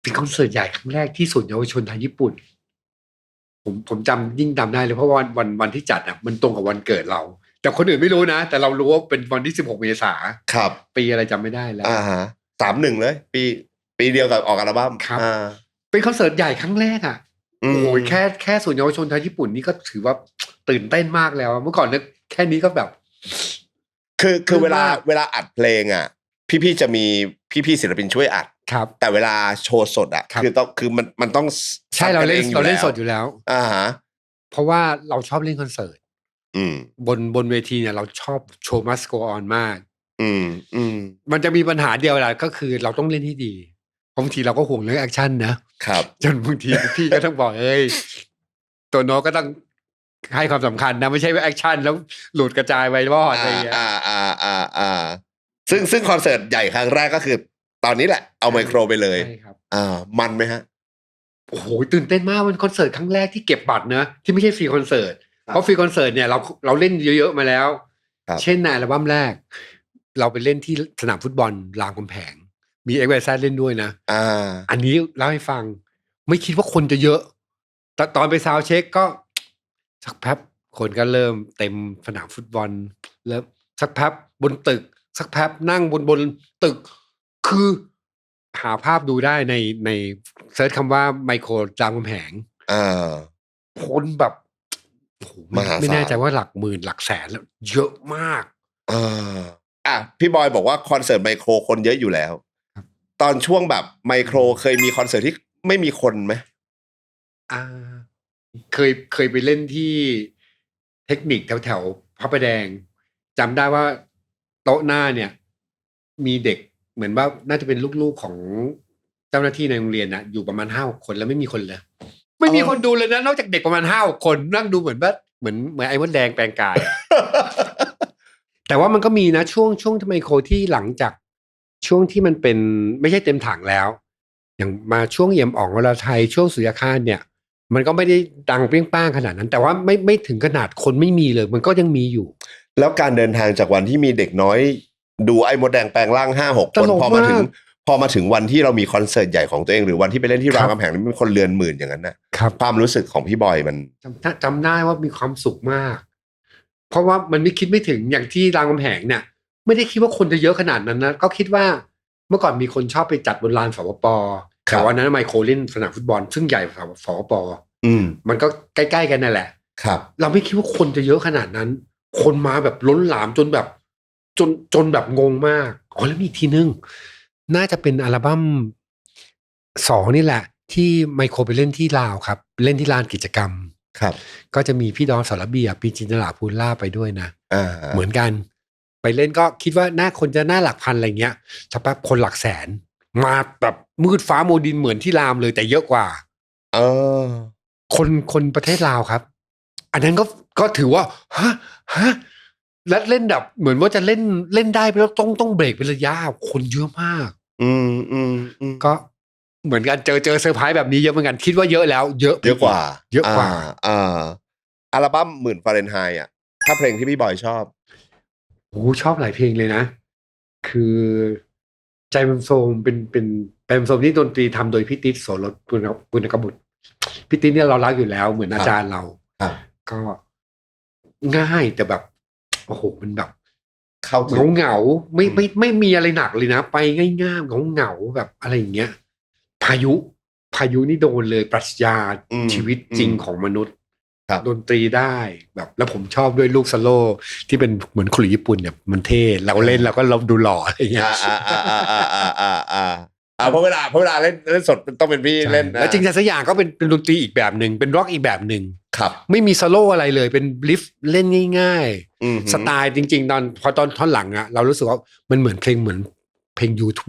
เป็นคอนเสิร์ตใหญ่ครั้งแรกที่ศูนย์เยาวชนไทยญี่ปุ่นผมยิ่งจำได้เลยเพราะวันที่จัดอ่ะมันตรงกับวันเกิดเราแต่คนอื่นไม่รู้นะแต่เรารู้ว่าเป็นวันที่16 เมษายนครับปีอะไรจำไม่ได้แล้ว31เลยปีเดียวกับออกอัลบั้มครับเป็นคอนเสิร์ตใหญ่ครั้งแรกอ่ะโอ้ยแค่ศูนย์เยาวชนไทยญี่ปุ่นนี่ก็ถือว่าตื่นเต้นมากแล้วเมื่อก่อนเนี่ยแค่นี้ก็แบบคือเวลาอัดเพลงอ่ะพี่จะมีพี่ศิลปินช่วยอัดครับแต่เวลาโชว์สดอ่ะคือมันต้องใช่เราเล่นสดอยู่แล้วเพราะว่าเราชอบเล่นคอนเสิร์ตบนเวทีเนี่ยเราชอบโชว์มัสโกออนมากมันจะมีปัญหาเดียวแหละก็คือเราต้องเล่นให้ดีบางทีเราก็ห่วงเรื่องแอคชั่นนะครับจนบางทีพี่ก็ต้องบอกตัวโน้ก็ต้องให้ความสำคัญนะไม่ใช่ว่าแอคชั่นแล้วหลุดกระจายไปวอดอะไรอย่างเงี้ยซึ่งคอนเสิร์ตใหญ่ครั้งแรกก็คือตอนนี้แหละเอาไมโครไปเลยใช่ครับมันไหมฮะโอ้โหตื่นเต้นมากมันคอนเสิร์ตครั้งแรกที่เก็บบัตรนะที่ไม่ใช่ฟรีคอนเสิร์ตเพราะฟรีคอนเสิร์ตเนี่ยเราเล่นเยอะๆมาแล้วเช่นในอัลบั้มแรกเราไปเล่นที่สนามฟุตบอลรามคำแหงมีเอ็กซ์ไวแซดเล่นด้วยนะอันนี้เล่าให้ฟังไม่คิดว่าคนจะเยอะแต่ตอนไปซาวด์เช็คก็สักแป๊บคนก็เริ่มเต็มสนามฟุตบอลแล้วสักแป๊บบนตึกสักแป๊บนั่งบนตึกคือหาภาพดูได้ในเซิร์ชคำว่าไมโครรามคำแหงคนแบบไม่แน่ใจว่าหลักหมื่นหลักแสนแล้วเยอะมากพี่บอยบอกว่าคอนเสิร์ตไมโครคนเยอะอยู่แล้วตอนช่วงแบบไมโครเคยมีคอนเสิร์ตที่ไม่มีคนไหมเคยไปเล่นที่ เทคนิคแถวพระประแดงจำได้ว่าโต๊ะหน้าเนี่ยมีเด็กเหมือนว่าน่าจะเป็นลูกๆของเจ้าหน้าที่ในโรงเรียนนะอยู่ประมาณ5-6 คนแล้วไม่มีคนเลยไม่มีคนดูเลยนะนอกจากเด็กประมาณ5-6 คนนั่งดูเหมือนว่าเหมือนไอ้มดแดงแปลงกาย แต่ว่ามันก็มีนะช่วงทำไมโคที่หลังจากช่วงที่มันเป็นไม่ใช่เต็มถังแล้วอย่างมาช่วงเอี่ยมอ่องวราไทยช่วงสุริยคารเนี่ยมันก็ไม่ได้ดังเปรี้ยงป้างขนาดนั้น แต่ว่าไม่ถึงขนาดคนไม่มีเลยมันก็ยังมีอยู่แล้วการเดินทางจากวันที่มีเด็กน้อยดูไอ้มดแดงแปลงร่าง 5-6 คนพอมาถึงวันที่เรามีคอนเสิร์ตใหญ่ของตัวเองหรือวันที่ไปเล่นที่รามคำแหงนี่เป็นคนเรือนหมื่นอย่างนั้นนะความรู้สึกของพี่บอยมันจำได้ว่ามีความสุขมากเพราะว่ามันไม่คิดไม่ถึงอย่างที่รามคำแหงเนี่ยไม่ได้คิดว่าคนจะเยอะขนาดนั้นนะก็คิดว่าเมื่อก่อนมีคนชอบไปจัดบนลานสปป.แต่วันนั้นไมโครเล่นสนามฟุตบอลซึ่งใหญ่กว่าสปป.มันก็ใกล้ๆกันนั่นแหละเราไม่คิดว่าคนจะเยอะขนาดนั้นคนมาแบบล้นหลามจนแบบจนแบบงงมากอ๋อแล้วมีทีนึงน่าจะเป็นอัลบั้ม2นี่แหละที่ไมโครไปเล่นที่ลาวครับเล่นที่ลานกิจกรรมครับก็จะมีพี่ดอนสรเบียพี่จินตลาภูลล่าไปด้วยนะเหมือนกันไปเล่นก็คิดว่าหน้าคนจะหน้าหลักพันอะไรเงี้ยสักแป๊บคนหลักแสนมาแบบมืดฟ้าโมดินเหมือนที่ลามเลยแต่เยอะกว่าคนประเทศลาวครับอันนั้นก็ถือว่าฮะแล้วเล่นแบบเหมือนว่าจะเล่นได้แล้วต้องเบรกเป็นระยะคนเยอะมากก็เหมือนกันเจอเซอร์ไพรส์แบบนี้เยอะเหมือนกันคิดว่าเยอะแล้วเยอะกว่าอัลบั้ม10,000 ฟาเรนไฮต์อ่ะถ้าเพลงที่พี่บอยชอบชอบหลายเพลงเลยนะคือใจมันโซมเป็นโซมที่ดนตรีทำโดยพี่ติ๊ดโสรสปุณกบุตรพี่ติ๊ดเนี่ยเรารักอยู่แล้วเหมือนอาจารย์เราก็ง่ายแต่แบบโอ้โหมันแบบเหงาไม่มีอะไรหนักเลยนะไปง่ายๆเหงาแบบอะไรอย่างเงี้ยพายุนี่โดนเลยปรัชญาชีวิตจริงของมนุษย์ดนตรีได้แบบแล้วผมชอบด้วยลูกสโลที่เป็นเหมือนคุยญี่ปุ่นเนี่ยมันเท่เราเล่นแล้วก็เราดูหล่ออะไรเงี้ยเพราะเวลาเล่นสดต้องเป็นพี่เล่นแล้วจริงๆสักอย่างก็เป็นดนตรีอีกแบบหนึ่งเป็นร็อกอีกแบบหนึ่งครับไม่มีสโลอะไรเลยเป็นลิฟเล่นง่ายๆสไตล์จริงๆพอตอนท่อนหลังอะเรารู้สึกว่ามันเหมือนเพลง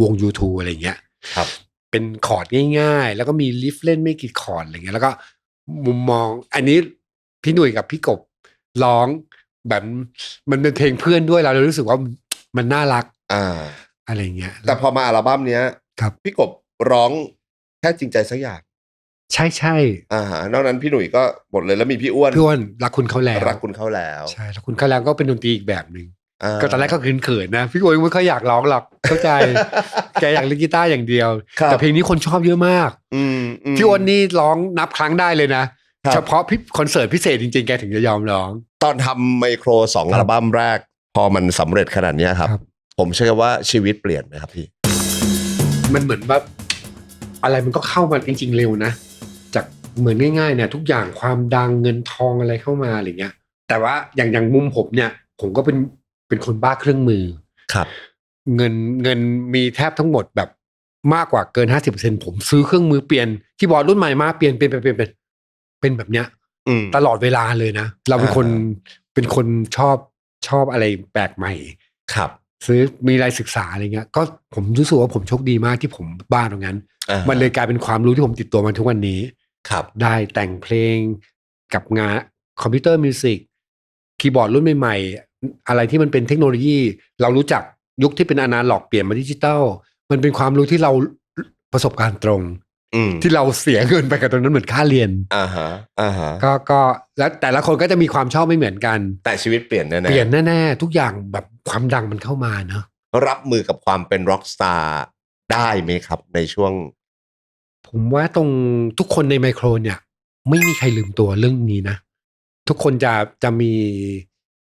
วง U2 อะไรเงี้ยครับเป็นคอร์ดง่ายๆแล้วก็มีลิฟเล่นไม่กี่คอร์ดอะไรเงี้ยแล้วก็มุมมองอันนี้พี่หนุ่ยกับพี่กบร้องแบบมันเป็นเพลงเพื่อนด้วยเรารู้สึกว่ามันน่ารักอะไรเงี้ยแต่พอมาอัลบั้มเนี้ยพี่กบร้องแค่จริงใจสักอย่างใช่นอกนั้นพี่หนุ่ยก็หมดเลยแล้วมีพี่อ้วนรักคุณเขาแล้วใช่รักคุณเขาแล้วก็เป็นดนตรีอีกแบบหนึ่งก็ตอนแรกก็เขินๆนะพี่อ้วนไม่ค่อยอยากร้องหรอกเข้าใจ แกอยากเล่นกีตาร์อย่างเดียวแต่เพลงนี้คนชอบเยอะมากพี่อ้วนนี่ร้องนับครั้งได้เลยนะเฉพาะคอนเสิร์ตพิเศษจริงๆแกถึงจะยอมร้องตอนทำไมโคร2อัลบั้มแรกพอมันสำเร็จขนาดนี้ครับผมเชื่อว่าชีวิตเปลี่ยนไหมครับพี่มันเหมือนแบบอะไรมันก็เข้ามาจริงๆเร็วนะจากเหมือนง่ายๆเนี่ยทุกอย่างความดังเงินทองอะไรเข้ามาอะไรเงี้ยแต่ว่าอย่างมุมผมเนี่ยผมก็เป็นคนบ้าเครื่องมือครับเงินมีแทบทั้งหมดแบบมากกว่าเกิน 50% ผมซื้อเครื่องมือเปลี่ยนคีย์บอร์ดรุ่นใหม่มาเปลี่ยนเป็นแบบเนี้ยตลอดเวลาเลยนะเราเป็นคนชอบอะไรแปลกใหม่ครับซื้อมีรายศึกษาอะไรเงี้ยก็ผมรู้สึกว่าผมโชคดีมากที่ผมบ้าตรงนั้นมันเลยกลายเป็นความรู้ที่ผมติดตัวมาทุกวันนี้ครับได้แต่งเพลงกับงานคอมพิวเตอร์มิวสิกคีย์บอร์ดรุ่นใหม่ๆอะไรที่มันเป็นเทคโนโลยีเรารู้จักยุคที่เป็นอนาล็อกเปลี่ยนมาดิจิตอลมันเป็นความรู้ที่เราประสบการณ์ตรงที่เราเสียเงินไปกับตรงนั้นเหมือนค่าเรียนก็แล้วแต่ละคนก็จะมีความชอบไม่เหมือนกันแต่ชีวิตเปลี่ยนแน่ๆทุกอย่างแบบความดังมันเข้ามาเนอะรับมือกับความเป็นร็อกสตาร์ได้ไหมครับในช่วงผมว่าตรงทุกคนในไมโครเนี่ยไม่มีใครลืมตัวเรื่องนี้นะทุกคนจ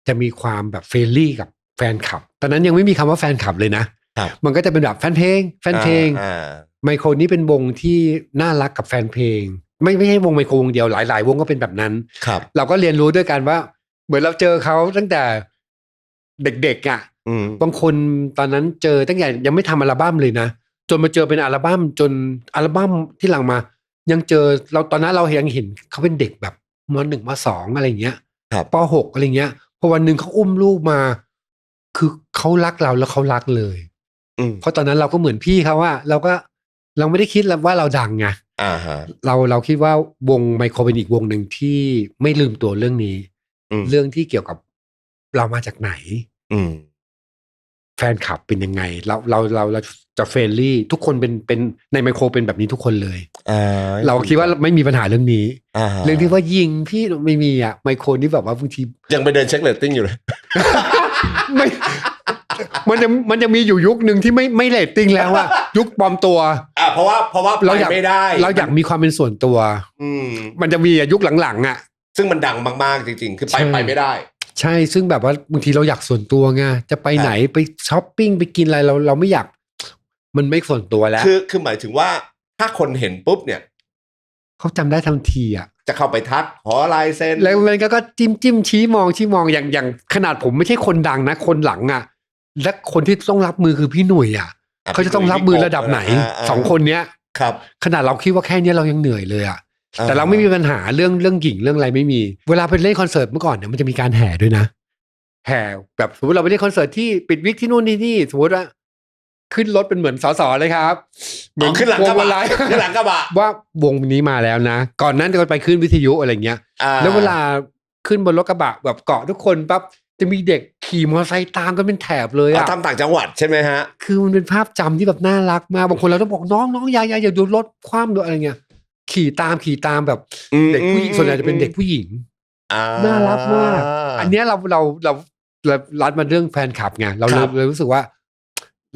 ะมีความแบบเฟรนลี่กับแฟนคลับตอนนั้นยังไม่มีคำว่าแฟนคลับเลยนะมันก็จะเป็นแบบแฟนเพลงไมโครนี้เป็นวงที่น่ารักกับแฟนเพลงไม่ใช่วงไมโครวงเดียวหลายๆวงก็เป็นแบบนั้นเราก็เรียนรู้ด้วยกันว่าเหมือนเราเจอเขาตั้งแต่เด็กๆอ่ะบางคนตอนนั้นเจอตั้งแต่ยังไม่ทำอัลบั้มเลยนะจนมาเจอเป็นอัลบั้มจนอัลบั้มที่หลังมายังเจอเราตอนนั้นเรายังเห็นเขาเป็นเด็กแบบม.1 ม.2อะไรอย่างเงี้ย ป.6 อะไรเงี้ยพอวันหนึ่งเขาอุ้มลูกมาคือเขารักเราแล้วเขารักเลยเพราะตอนนั้นเราก็เหมือนพี่เขาว่าเราไม่ได้คิดว่าเราดังไงเราคิดว่าวงไมโครเป็นอีกวงหนึ่งที่ไม่ลืมตัวเรื่องนี้เรื่องที่เกี่ยวกับเรามาจากไหนแฟนคลับเป็นยังไงเราจะเฟรนลี่ทุกคนเป็นในไมโครเป็นแบบนี้ทุกคนเลยเราคิดว่าไม่มีปัญหาเรื่องนี้เรื่องที่ว่ายิงพี่ไม่มีอ่ะไมโครนี่แบบว่าบางทียังไปเดินเช็คเรตติ้งอยู่เลย ไม่มันจะมีอยู่ยุคหนึ่งที่ไม่เรตติ้งแล้วอะยุคปลอมตัวเพราะว่าเราอยากไม่ได้เราอยากมีความเป็นส่วนตัวมันจะมียุคหลังๆอะซึ่งมันดังมากๆจริงๆคือไปไม่ได้ใช่ซึ่งแบบว่าบางทีเราอยากส่วนตัวไงจะไปไหนไปช้อปปิ้งไปกินอะไรเราไม่อยากมันไม่ส่วนตัวแล้วคือหมายถึงว่าถ้าคนเห็นปุ๊บเนี่ยเขาจำได้ทันทีอ่ะจะเข้าไปทักขอลายเซ็นแล้วมันก็จิ้มชี้มองอย่างขนาดผมไม่ใช่คนดังนะคนหลังอ่ะและคนที่ต้องรับมือคือพี่หนุ่ยอ่ะเขาจะต้องรับมือระดับไหน2 คนเนี้ยครับขนาดเราคิดว่าแค่นี้เรายังเหนื่อยเลยอ่ะแต่เราไม่มีปัญหาเรื่องหญิงเรื่องอะไรไม่มีเวลาไปเล่นคอนเสิร์ตเมื่อก่อนเนี่ยมันจะมีการแห่ด้วยนะแห่แบบสมมติเราไปเล่นคอนเสิร์ตที่ปิดวิกที่นู่นนี่สมมติว่าขึ้นรถเป็นเหมือนสสเลยครับเหมือนขึ้นหลังกระบะขึ้นหลังกระบะว่าวงนี้มาแล้วนะก่อนนั้นจะไปขึ้นวิทยุอะไรเงี้ยแล้วเวลาขึ้นบนรถกระบะแบบเกาะทุกคนปั๊บจะมีเด็กขี่มอเตอร์ไซค์ตามกันเป็นแถบเลยอะตามต่างจังหวัดใช่ไหมฮะคือมันเป็นภาพจำที่แบบน่ารักมากบางคนเราต้องบอกน้องอย่าดูรถคว่ำด้วยอะไรเงี้ยขี่ตามแบบเด็กผู้หญิงส่วนใหญ่จะเป็นเด็กผู้หญิงน่ารักมากอันเนี้ยเรารัดมาเรื่องแฟนคลับไงเราเลยรู้สึกว่า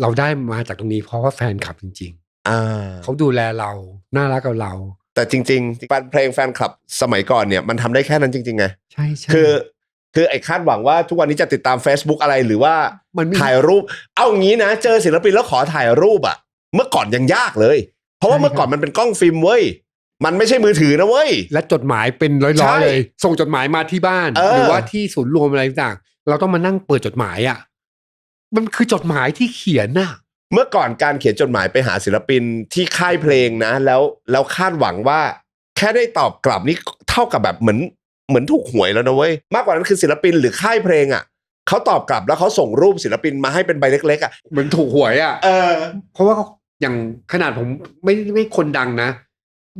เราได้มาจากตรงนี้เพราะว่าแฟนคลับจริงๆเขาดูแลเราน่ารักกับเราแต่จริงๆเพลงแฟนคลับสมัยก่อนเนี่ยมันทำได้แค่นั้นจริงๆไงใช่คือไอ้คาดหวังว่าทุกวันนี้จะติดตาม Facebook อะไรหรือว่าถ่ายรูปเอางี้นะเจอศิลปินแล้วขอถ่ายรูปอ่ะเมื่อก่อนยังยากเลยเพราะว่าเมื่อก่อนมันเป็นกล้องฟิล์มเว้ยมันไม่ใช่มือถือนะเว้ยและจดหมายเป็นร้อยๆเลยส่งจดหมายมาที่บ้านหรือว่าที่ศูนย์รวมอะไรต่างเราต้องมานั่งเปิดจดหมายอ่ะมันคือจดหมายที่เขียนน่ะเมื่อก่อนการเขียนจดหมายไปหาศิลปินที่ค่ายเพลงนะแล้วคาดหวังว่าแค่ได้ตอบกลับนี่เท่ากับแบบเหมือนถูกหวยแล้วนะเว้ยมากกว่านั้นคือศิลปินหรือค่ายเพลงอ่ะเขาตอบกลับแล้วเขาส่งรูปศิลปินมาให้เป็นใบเล็กๆอ่ะเหมือนถูกหวยอ่ะเพราะว่าอย่างขนาดผมไม่คนดังนะ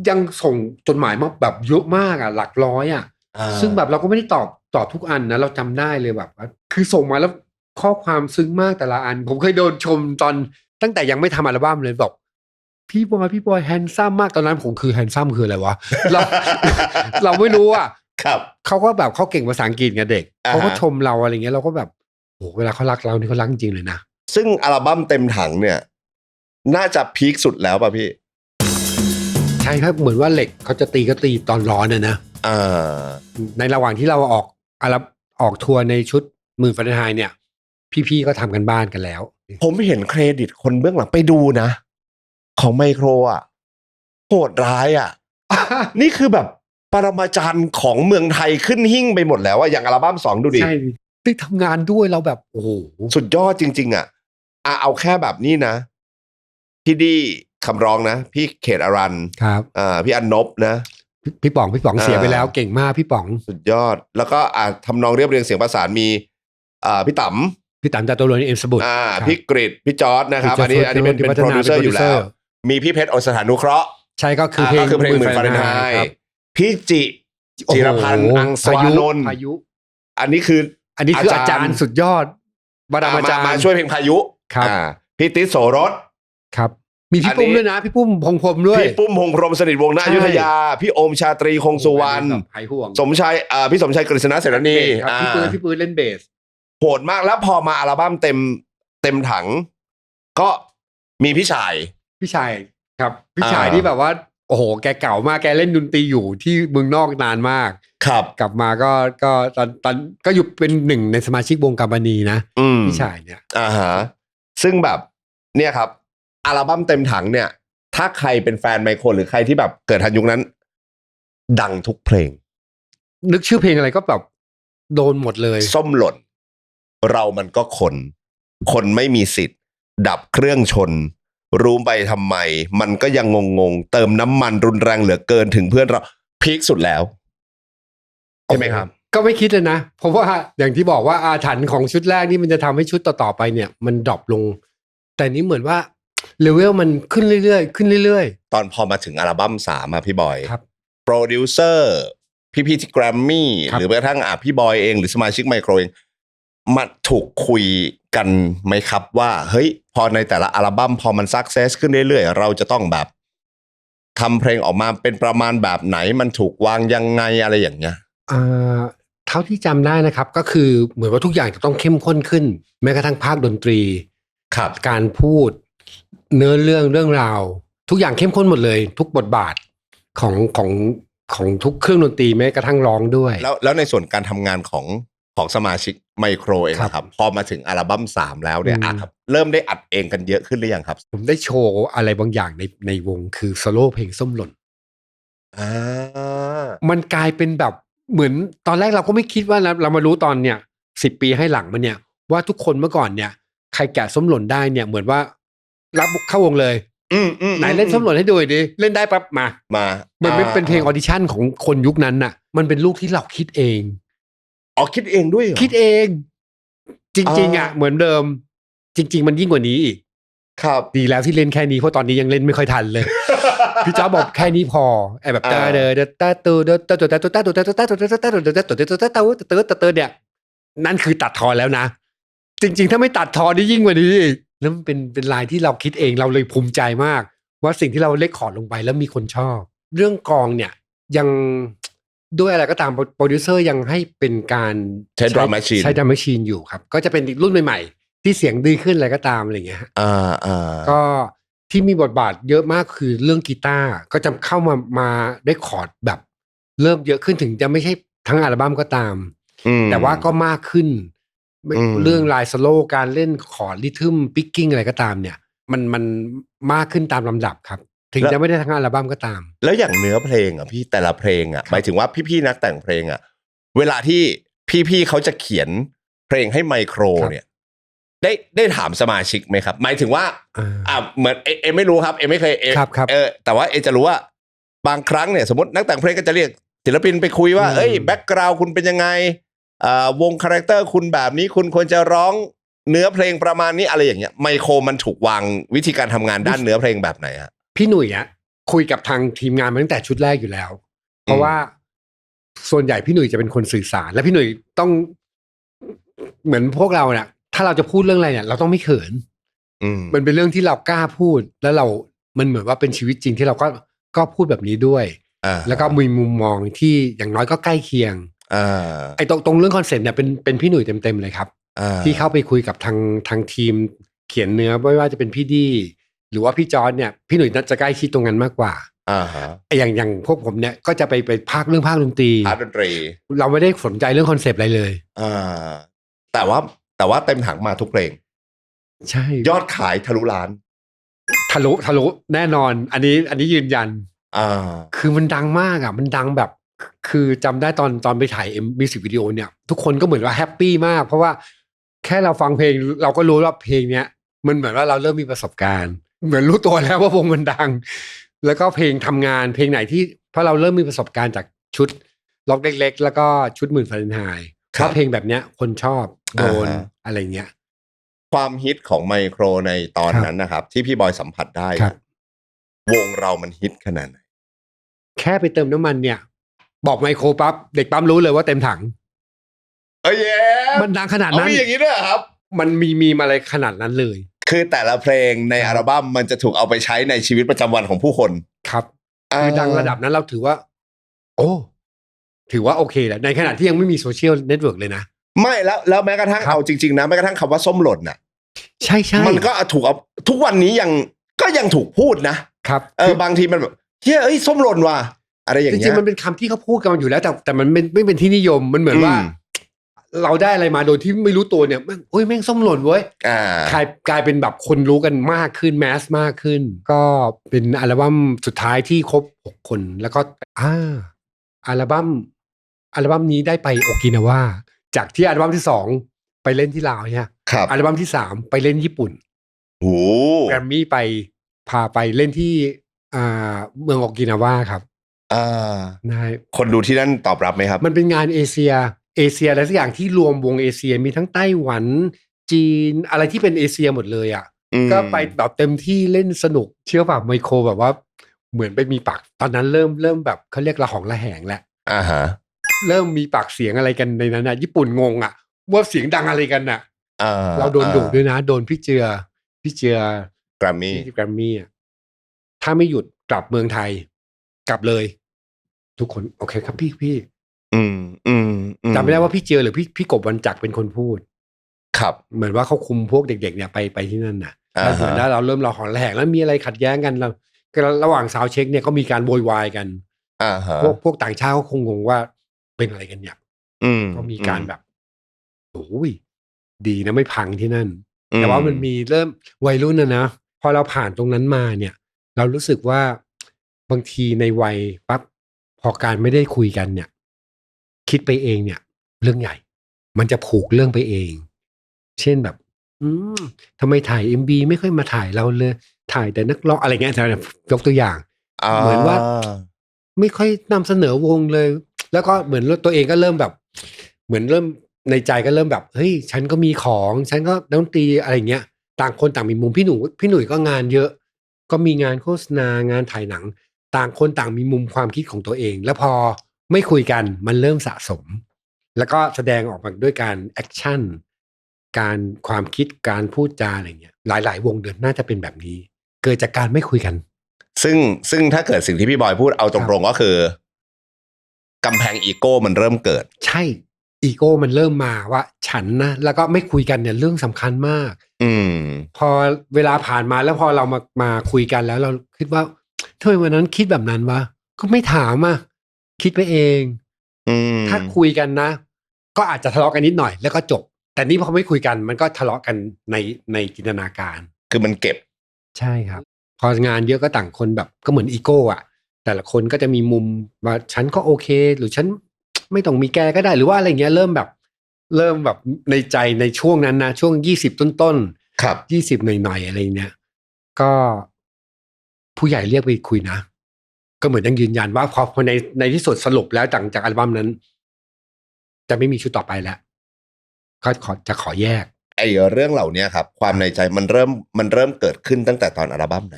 ยังส่งจดหมายมาแบบเยอะมากอ่ะหลักร้อยอ่ะซึ่งแบบเราก็ไม่ได้ตอบทุกอันนะเราจำได้เลยแบบคือส่งมาแล้วข้อความซึ้งมากแต่ละอันผมเคยโดนชมตอนตั้งแต่ยังไม่ทำอัลบั้มเลยบอกพี่บอยแฮนซัมมากตอนนั้นผมคือแฮนซัมคืออะไรวะเราไม่รู้อ่ะครับเขาก็แบบเขาเก่งภาษาอังกฤษไงเด็กเขาก็ชมเราอะไรเงี้ยเราก็แบบโหเวลาเขารักเรานี่เขารักจริงเลยนะซึ่งอัลบั้มเต็มถังเนี่ยน่าจะพีคสุดแล้วป่ะพี่ใช่ครับเหมือนว่าเหล็กเขาจะตีก็ตีตอนร้อนนะในระหว่างที่เราออกทัวร์ในชุดหมื่นฟาเรนไฮต์เนี่ยพี่ๆก็ทำกันบ้านกันแล้วผมเห็นเครดิตคนเบื้องหลังไปดูนะของไมโครอ่ะโหดร้ายอ่ะ นี่คือแบบปรมาจารย์ของเมืองไทยขึ้นหิ้งไปหมดแล้วอ่ะอย่างอัลบั้ม2ดูดิใช่ได้ทำงานด้วยเราแบบโอ้โหสุดยอดจริงๆอ่ะเอาแค่แบบนี้นะพี่ดีคำร้องนะพี่เขตอรัญครับพี่อันนบนะพี่ป๋องเสียไปแล้วเก่งมากพี่ป๋องสุดยอดแล้วก็ทำนองเรียบเรียงเสียงประสานมีพี่ต๋ำจากตัวรวยเอ็มสบุตรพี่กฤษพี่จอร์ดนะครับอันนี้เป็นโปรดิวเซอร์อยู่แล้วมีพี่เพชรอสถานุเคราะห์ใช่ก็คือเพลงหมื่นฟาเรนไฮต์พี่จิรพันธ์อังสวานนท์พายุอันนี้คืออาจารย์สุดยอดบรมาจารย์มาช่วยเพลงพายุครับพี่ติ๊ดโสรสครับมีพี่ปุ้มด้วยนะพี่ปุ้มพงพรมด้วยพี่ปุ้มพงพรมสนิทวงศ์ณอยุธยาพี่โอมชาตรีคงสุวรรณสมชายพี่สมชายกฤษณะเสรณีพี่ปืนเล่นเบสโหดมากแล้วพอมาอัลบั้มเต็มถังก็มีพี่ชายครับพี่ชายที่แบบว่าโอ้โหแกเก่ามากแกเล่นดนตรีอยู่ที่เมืองนอกนานมากครับกลับมาก็ตอนก็อยู่เป็นหนึ่งในสมาชิกวงกาบานีนะพี่ชายเนี่ยซึ่งแบบเนี่ยครับอัลบั้มเต็มถังเนี่ยถ้าใครเป็นแฟนไมโครหรือใครที่แบบเกิดทันยุคนั้นดังทุกเพลงนึกชื่อเพลงอะไรก็แบบโดนหมดเลยส้มหล่นเรามันก็คนไม่มีสิทธิ์ดับเครื่องชนรู้ไปทำไมมันก็ยังงงเติมน้ำมันรุนแรงเหลือเกินถึงเพื่อนเราพีคสุดแล้วใช่ไหมครับ ก็ไม่คิดเลยนะเพราะว่าอย่างที่บอกว่าอาถรรพ์ของชุดแรกนี่มันจะทำให้ชุดต่อๆไปเนี่ยมันดรอปลงแต่นี้เหมือนว่าเลเวลมันขึ้นเรื่อยๆขึ้นเรื่อยๆตอนพอมาถึงอัลบั้ม3พี่บอยครับโปรดิวเซอร์พี่ที่แกรมมี่หรือแม้กระทั่งพี่บอยเองหรือสมาชิกไมโครเองมาถูกคุยกันไหมครับว่าเฮ้ยพอในแต่ละอัลบั้มพอมันซักเซสขึ้นเรื่อยๆเราจะต้องแบบทำเพลงออกมาเป็นประมาณแบบไหนมันถูกวางยังไงอะไรอย่างเงี้ยเท่าที่จำได้นะครับก็คือเหมือนว่าทุกอย่างจะต้องเข้มข้นขึ้นแม้กระทั่งภาคดนตรีครับการพูดเนื้อเรื่องราวทุกอย่างเข้มข้นหมดเลยทุกบทบาทของทุกเครื่องดนตรีแม้กระทั่งร้องด้วยแล้วในส่วนการทำงานของสมาชิกไมโครเองครับพอมาถึงอัลบั้ม3แล้วเนี่ยครับเริ่มได้อัดเองกันเยอะขึ้นหรือยังครับผมได้โชว์อะไรบางอย่างในวงคือโซโล่เพลงส้มหล่นมันกลายเป็นแบบเหมือนตอนแรกเราก็ไม่คิดว่าเรามารู้ตอนเนี่ย10 ปีให้หลังมันเนี่ยว่าทุกคนเมื่อก่อนเนี่ยใครแกะส้มหล่นได้เนี่ยเหมือนว่ารับเข้าวงเลยไหนเล่นส้มหล่นให้ดูดิเล่นได้ปั๊บมามันเป็นเพลงออดิชั่นของคนยุคนั้นน่ะมันเป็นลูกที่เราคิดเองคิดเองด้วยเหรอคิดเองจริงๆอ่ะเหมือนเดิมจริงๆมันยิ่งกว่านี้อีกครับดีแล้วที่เล่นแค่นี้เพราะตอนนี้ยังเล่นไม่ค่อยทันเลยพี่จ๊อบบอกแค่นี้พอไอ้แบบเนี่ยนั่นคือตัดทอแล้วนะจริงๆถ้าไม่ตัดทอนี่ยิ่งกว่านี้อีกแล้วมันเป็นลายที่เราคิดเองเราเลยภูมิใจมากว่าสิ่งที่เราเรคคอร์ดลงไปแล้วมีคนชอบเรื่องกลองเนี่ยยังด้วยอะไรก็ตามโปรดิวเซอร์ยังให้เป็นการใช้ดรัมแมชชีนอยู่ครับก็จะเป็นรุ่นใหม่ๆที่เสียงดีขึ้นอะไรก็ตามอะไรอย่างเงี้ยก็ที่มีบทบาทเยอะมากคือเรื่องกีตาร์ก็จะเข้ามาได้คอร์ดแบบเริ่มเยอะขึ้นถึงจะไม่ใช่ทั้งอัลบั้มก็ตามแต่ว่าก็มากขึ้นเรื่องลายสโลว์การเล่นคอร์ดริทึมปิกกิ้งอะไรก็ตามเนี่ยมันมากขึ้นตามลำดับครับถึงจะไม่ได้ทั้งอัลบั้มก็ตามแล้วอย่างเนื้อเพลงอ่ะพี่แต่ละเพลงอ่ะหมายถึงว่าพี่ๆนักแต่งเพลงอ่ะเวลาที่พี่ๆเขาจะเขียนเพลงให้ไมโครเนี่ยได้ถามสมาชิกไหมครับหมายถึงว่าเหมือนเอไม่รู้ครับเอไม่เคยแต่ว่าเอจะรู้ว่าบางครั้งเนี่ยสมมตินักแต่งเพลงก็จะเรียกศิลปินไปคุยว่าเอ้ยแบ็คกราวด์คุณเป็นยังไงวงคาแรคเตอร์คุณแบบนี้คุณควรจะร้องเนื้อเพลงประมาณนี้อะไรอย่างเงี้ยไมโครมันถูกวางวิธีการทำงานด้านเนื้อเพลงแบบไหนฮะพี่หนุ่ยอ่ะคุยกับทางทีมงานมาตั้งแต่ชุดแรกอยู่แล้วเพราะว่าส่วนใหญ่พี่หนุ่ยจะเป็นคนสื่อสารและพี่หนุ่ยต้องเหมือนพวกเราเนี่ยถ้าเราจะพูดเรื่องอะไรเนี่ยเราต้องไม่เขินมันเป็นเรื่องที่เรากล้าพูดแล้วมันเหมือนว่าเป็นชีวิตจริงที่เราก็พูดแบบนี้ด้วยแล้วก็มีมุมมองที่อย่างน้อยก็ใกล้เคียงไอ้ตรงเรื่องคอนเซ็ปต์เนี่ยเป็นพี่หนุ่ยเต็มเลยครับที่เข้าไปคุยกับทางทีมเขียนเนื้อไม่ว่าจะเป็นพี่ดีหรือว่าพี่จอร์จเนี่ยพี่หนุ่ยน่าจะใกล้ชิดตรงนั้นมากกว่าอย่างพวกผมเนี่ยก็จะไปภาคดนตรีเราไม่ได้สนใจเรื่องคอนเซ็ปต์อะไรเลยแต่ว่าเต็มถังมาทุกเพลงใช่ยอดขายทะลุล้านทะลุแน่นอนอันนี้ยืนยันคือมันดังมากอ่ะมันดังแบบคือจำได้ตอนไปถ่ายมิวสิกวิดีโอเนี่ยทุกคนก็เหมือนว่าแฮปปี้มากเพราะว่าแค่เราฟังเพลงเราก็รู้ว่าเพลงเนี้ยมันเหมือนว่าเราเริ่มมีประสบการณ์เหมือนรู้ตัวแล้วว่าวงมันดังแล้วก็เพลงทำงานเพลงไหนที่เพราะเราเริ่มมีประสบการณ์จากชุดล็อกเล็กๆแล้วก็ชุดหมื่นฟาเรนไฮต์ถ้าเพลงแบบเนี้ยคนชอบโดนอะไรเงี้ยความฮิตของไมโครในตอนนั้นนะครับที่พี่บอยสัมผัสได้วงเรามันฮิตขนาดไหนแค่ไปเติมน้ำมันเนี่ยบอกไมโครปั๊บเด็กปั๊มรู้เลยว่าเต็มถังมันดังขนาดนั้นมีอย่างนี้ด้วยครับมันมีอะไรขนาดนั้นเลยคือแต่ละเพลงในอัลบั้มมันจะถูกเอาไปใช้ในชีวิตประจำวันของผู้คนครับคือดังระดับนั้นเราถือว่าถือว่าโอเคแหละในขณะที่ยังไม่มีโซเชียลเน็ตเวิร์กเลยนะไม่แล้วแม้กระทั่งเอาจริงๆนะแม้กระทั่งคำว่าส้มหล่นน่ะใช่มันก็ถูกเอาทุกวันนี้ยังถูกพูดนะครับบางทีมันแบบเฮ้ยส้มหล่นว่ะอะไรอย่างเงี้ยจริงๆมันเป็นคำที่เขาพูดกันอยู่แล้วแต่มันไม่เป็นที่นิยมมันเหมือนว่าเราได้อะไรมาโดยที่ไม่รู้ตัวเนี่ยแม่งส้มหล่นเว้ยกลายเป็นแบบคนรู้กันมากขึ้นแมสมากขึ้นก็เป็นอัลบั้มสุดท้ายที่ครบ6 คนแล้วก็อัลบั้มนี้ได้ไปโอกินาวาจากที่อัลบั้มที่2ไปเล่นที่ลาวเนี่ยอัลบั้มที่3ไปเล่นญี่ปุ่นแกรมมี่พาไปเล่นที่เมืองโอกินาวาครับคนดูที่นั่นตอบรับไหมครับมันเป็นงานเอเชีย เอเชียอะไรสักอย่างที่รวมวงเอเชียมีทั้งไต้หวันจีนอะไรที่เป็นเอเชียหมดเลยอ่ะก็ไปแบบเต็มที่เล่นสนุกเชื่อป่ะไมโครแบบว่าเหมือนไปมีปากตอนนั้นเริ่มแบบเขาเรียกระหองระแหงแล้วเริ่มมีปากเสียงอะไรกันในนั้นนะญี่ปุ่นงงอ่ะว่าเสียงดังอะไรกันน่ะเราโดนดุด้วยนะโดนพี่เจือแกรมมี่ถ้าไม่หยุดกลับเมืองไทยกลับเลยทุกคนโอเคครับพี่จำไม่ได้ว่าพี่เจือหรือพี่กบวันจักรเป็นคนพูดครับเหมือนว่าเขาคุมพวกเด็กๆเนี่ยไปที่นั่นน่ะแล้วเหมือนว่าเราเริ่มรอของแหลกแล้วมีอะไรขัดแย้งกันเราระหว่างซาวเช็คเนี่ยก็มีการโวยวายกันพวกต่างชาติก็คงงงว่าเป็นอะไรกันเนี่ยก็มีการแบบโอ้ยดีนะไม่พังที่นั่นแต่ว่ามันมีเริ่มวัยรุ่นนะพอเราผ่านตรงนั้นมาเนี่ยเรารู้สึกว่าบางทีในวัยปั๊บพอการไม่ได้คุยกันเนี่ยคิดไปเองเนี่ยเรื่องใหญ่มันจะผูกเรื่องไปเองเช่นแบบทำไมถ่าย MV ไม่ค่อยมาถ่ายเราเลยถ่ายแต่นักร้องอะไรเงี้ยยกตัวอย่างเหมือนว่าไม่ค่อยนำเสนอวงเลยแล้วก็เหมือนตัวเองก็เริ่มแบบเหมือนเริ่มในใจก็เริ่มแบบเฮ้ยฉันก็มีของฉันก็ดนตรีอะไรเงี้ยต่างคนต่างมีมุมพี่หนุ่ยก็งานเยอะก็มีงานโฆษณางานถ่ายหนังต่างคนต่างมีมุมความคิดของตัวเองแล้วพอไม่คุยกันมันเริ่มสะสมแล้วก็แสดงออกมาด้วยการแอคชั่นการความคิดการพูดจาอะไรเงี้ยหลายๆวงเดินน่าจะเป็นแบบนี้เกิดจากการไม่คุยกันซึ่งถ้าเกิดสิ่งที่พี่บอยพูดเอาตรงๆก็คือกำแพงอีโก้มันเริ่มเกิดใช่อีโก้มันเริ่มมาว่าฉันนะแล้วก็ไม่คุยกันเนี่ยเรื่องสำคัญมากพอเวลาผ่านมาแล้วพอเรามาคุยกันแล้วเราคิดว่าทำไมวันนั้นคิดแบบนั้นวะก็ไม่ถามอ่ะคิดไปเองถ้าคุยกันนะก็อาจจะทะเลาะกันนิดหน่อยแล้วก็จบแต่นี่พอไม่คุยกันมันก็ทะเลาะกันในจินตนาการคือมันเก็บใช่ครับพองานเยอะก็ต่างคนแบบก็เหมือนอีโก้อะแต่ละคนก็จะมีมุมว่าฉันก็โอเคหรือฉันไม่ต้องมีแกก็ได้หรือว่าอะไรเงี้ยเริ่มแบบในใจในช่วงนั้นนะช่วง20ต้นครับ20หน่อยๆอะไรเนี้ยก็ผู้ใหญ่เรียกไปคุยนะก็เหมือนยังยืนยันว่าพอในที่สุดสรุปแล้วจากอัลบั้มนั้นจะไม่มีชุดต่อไปแล้วก็ขอแยกไอ้เรื่องเหล่านี้ครับความในใจมันเริ่มเกิดขึ้นตั้งแต่ตอนอัลบั้มไหน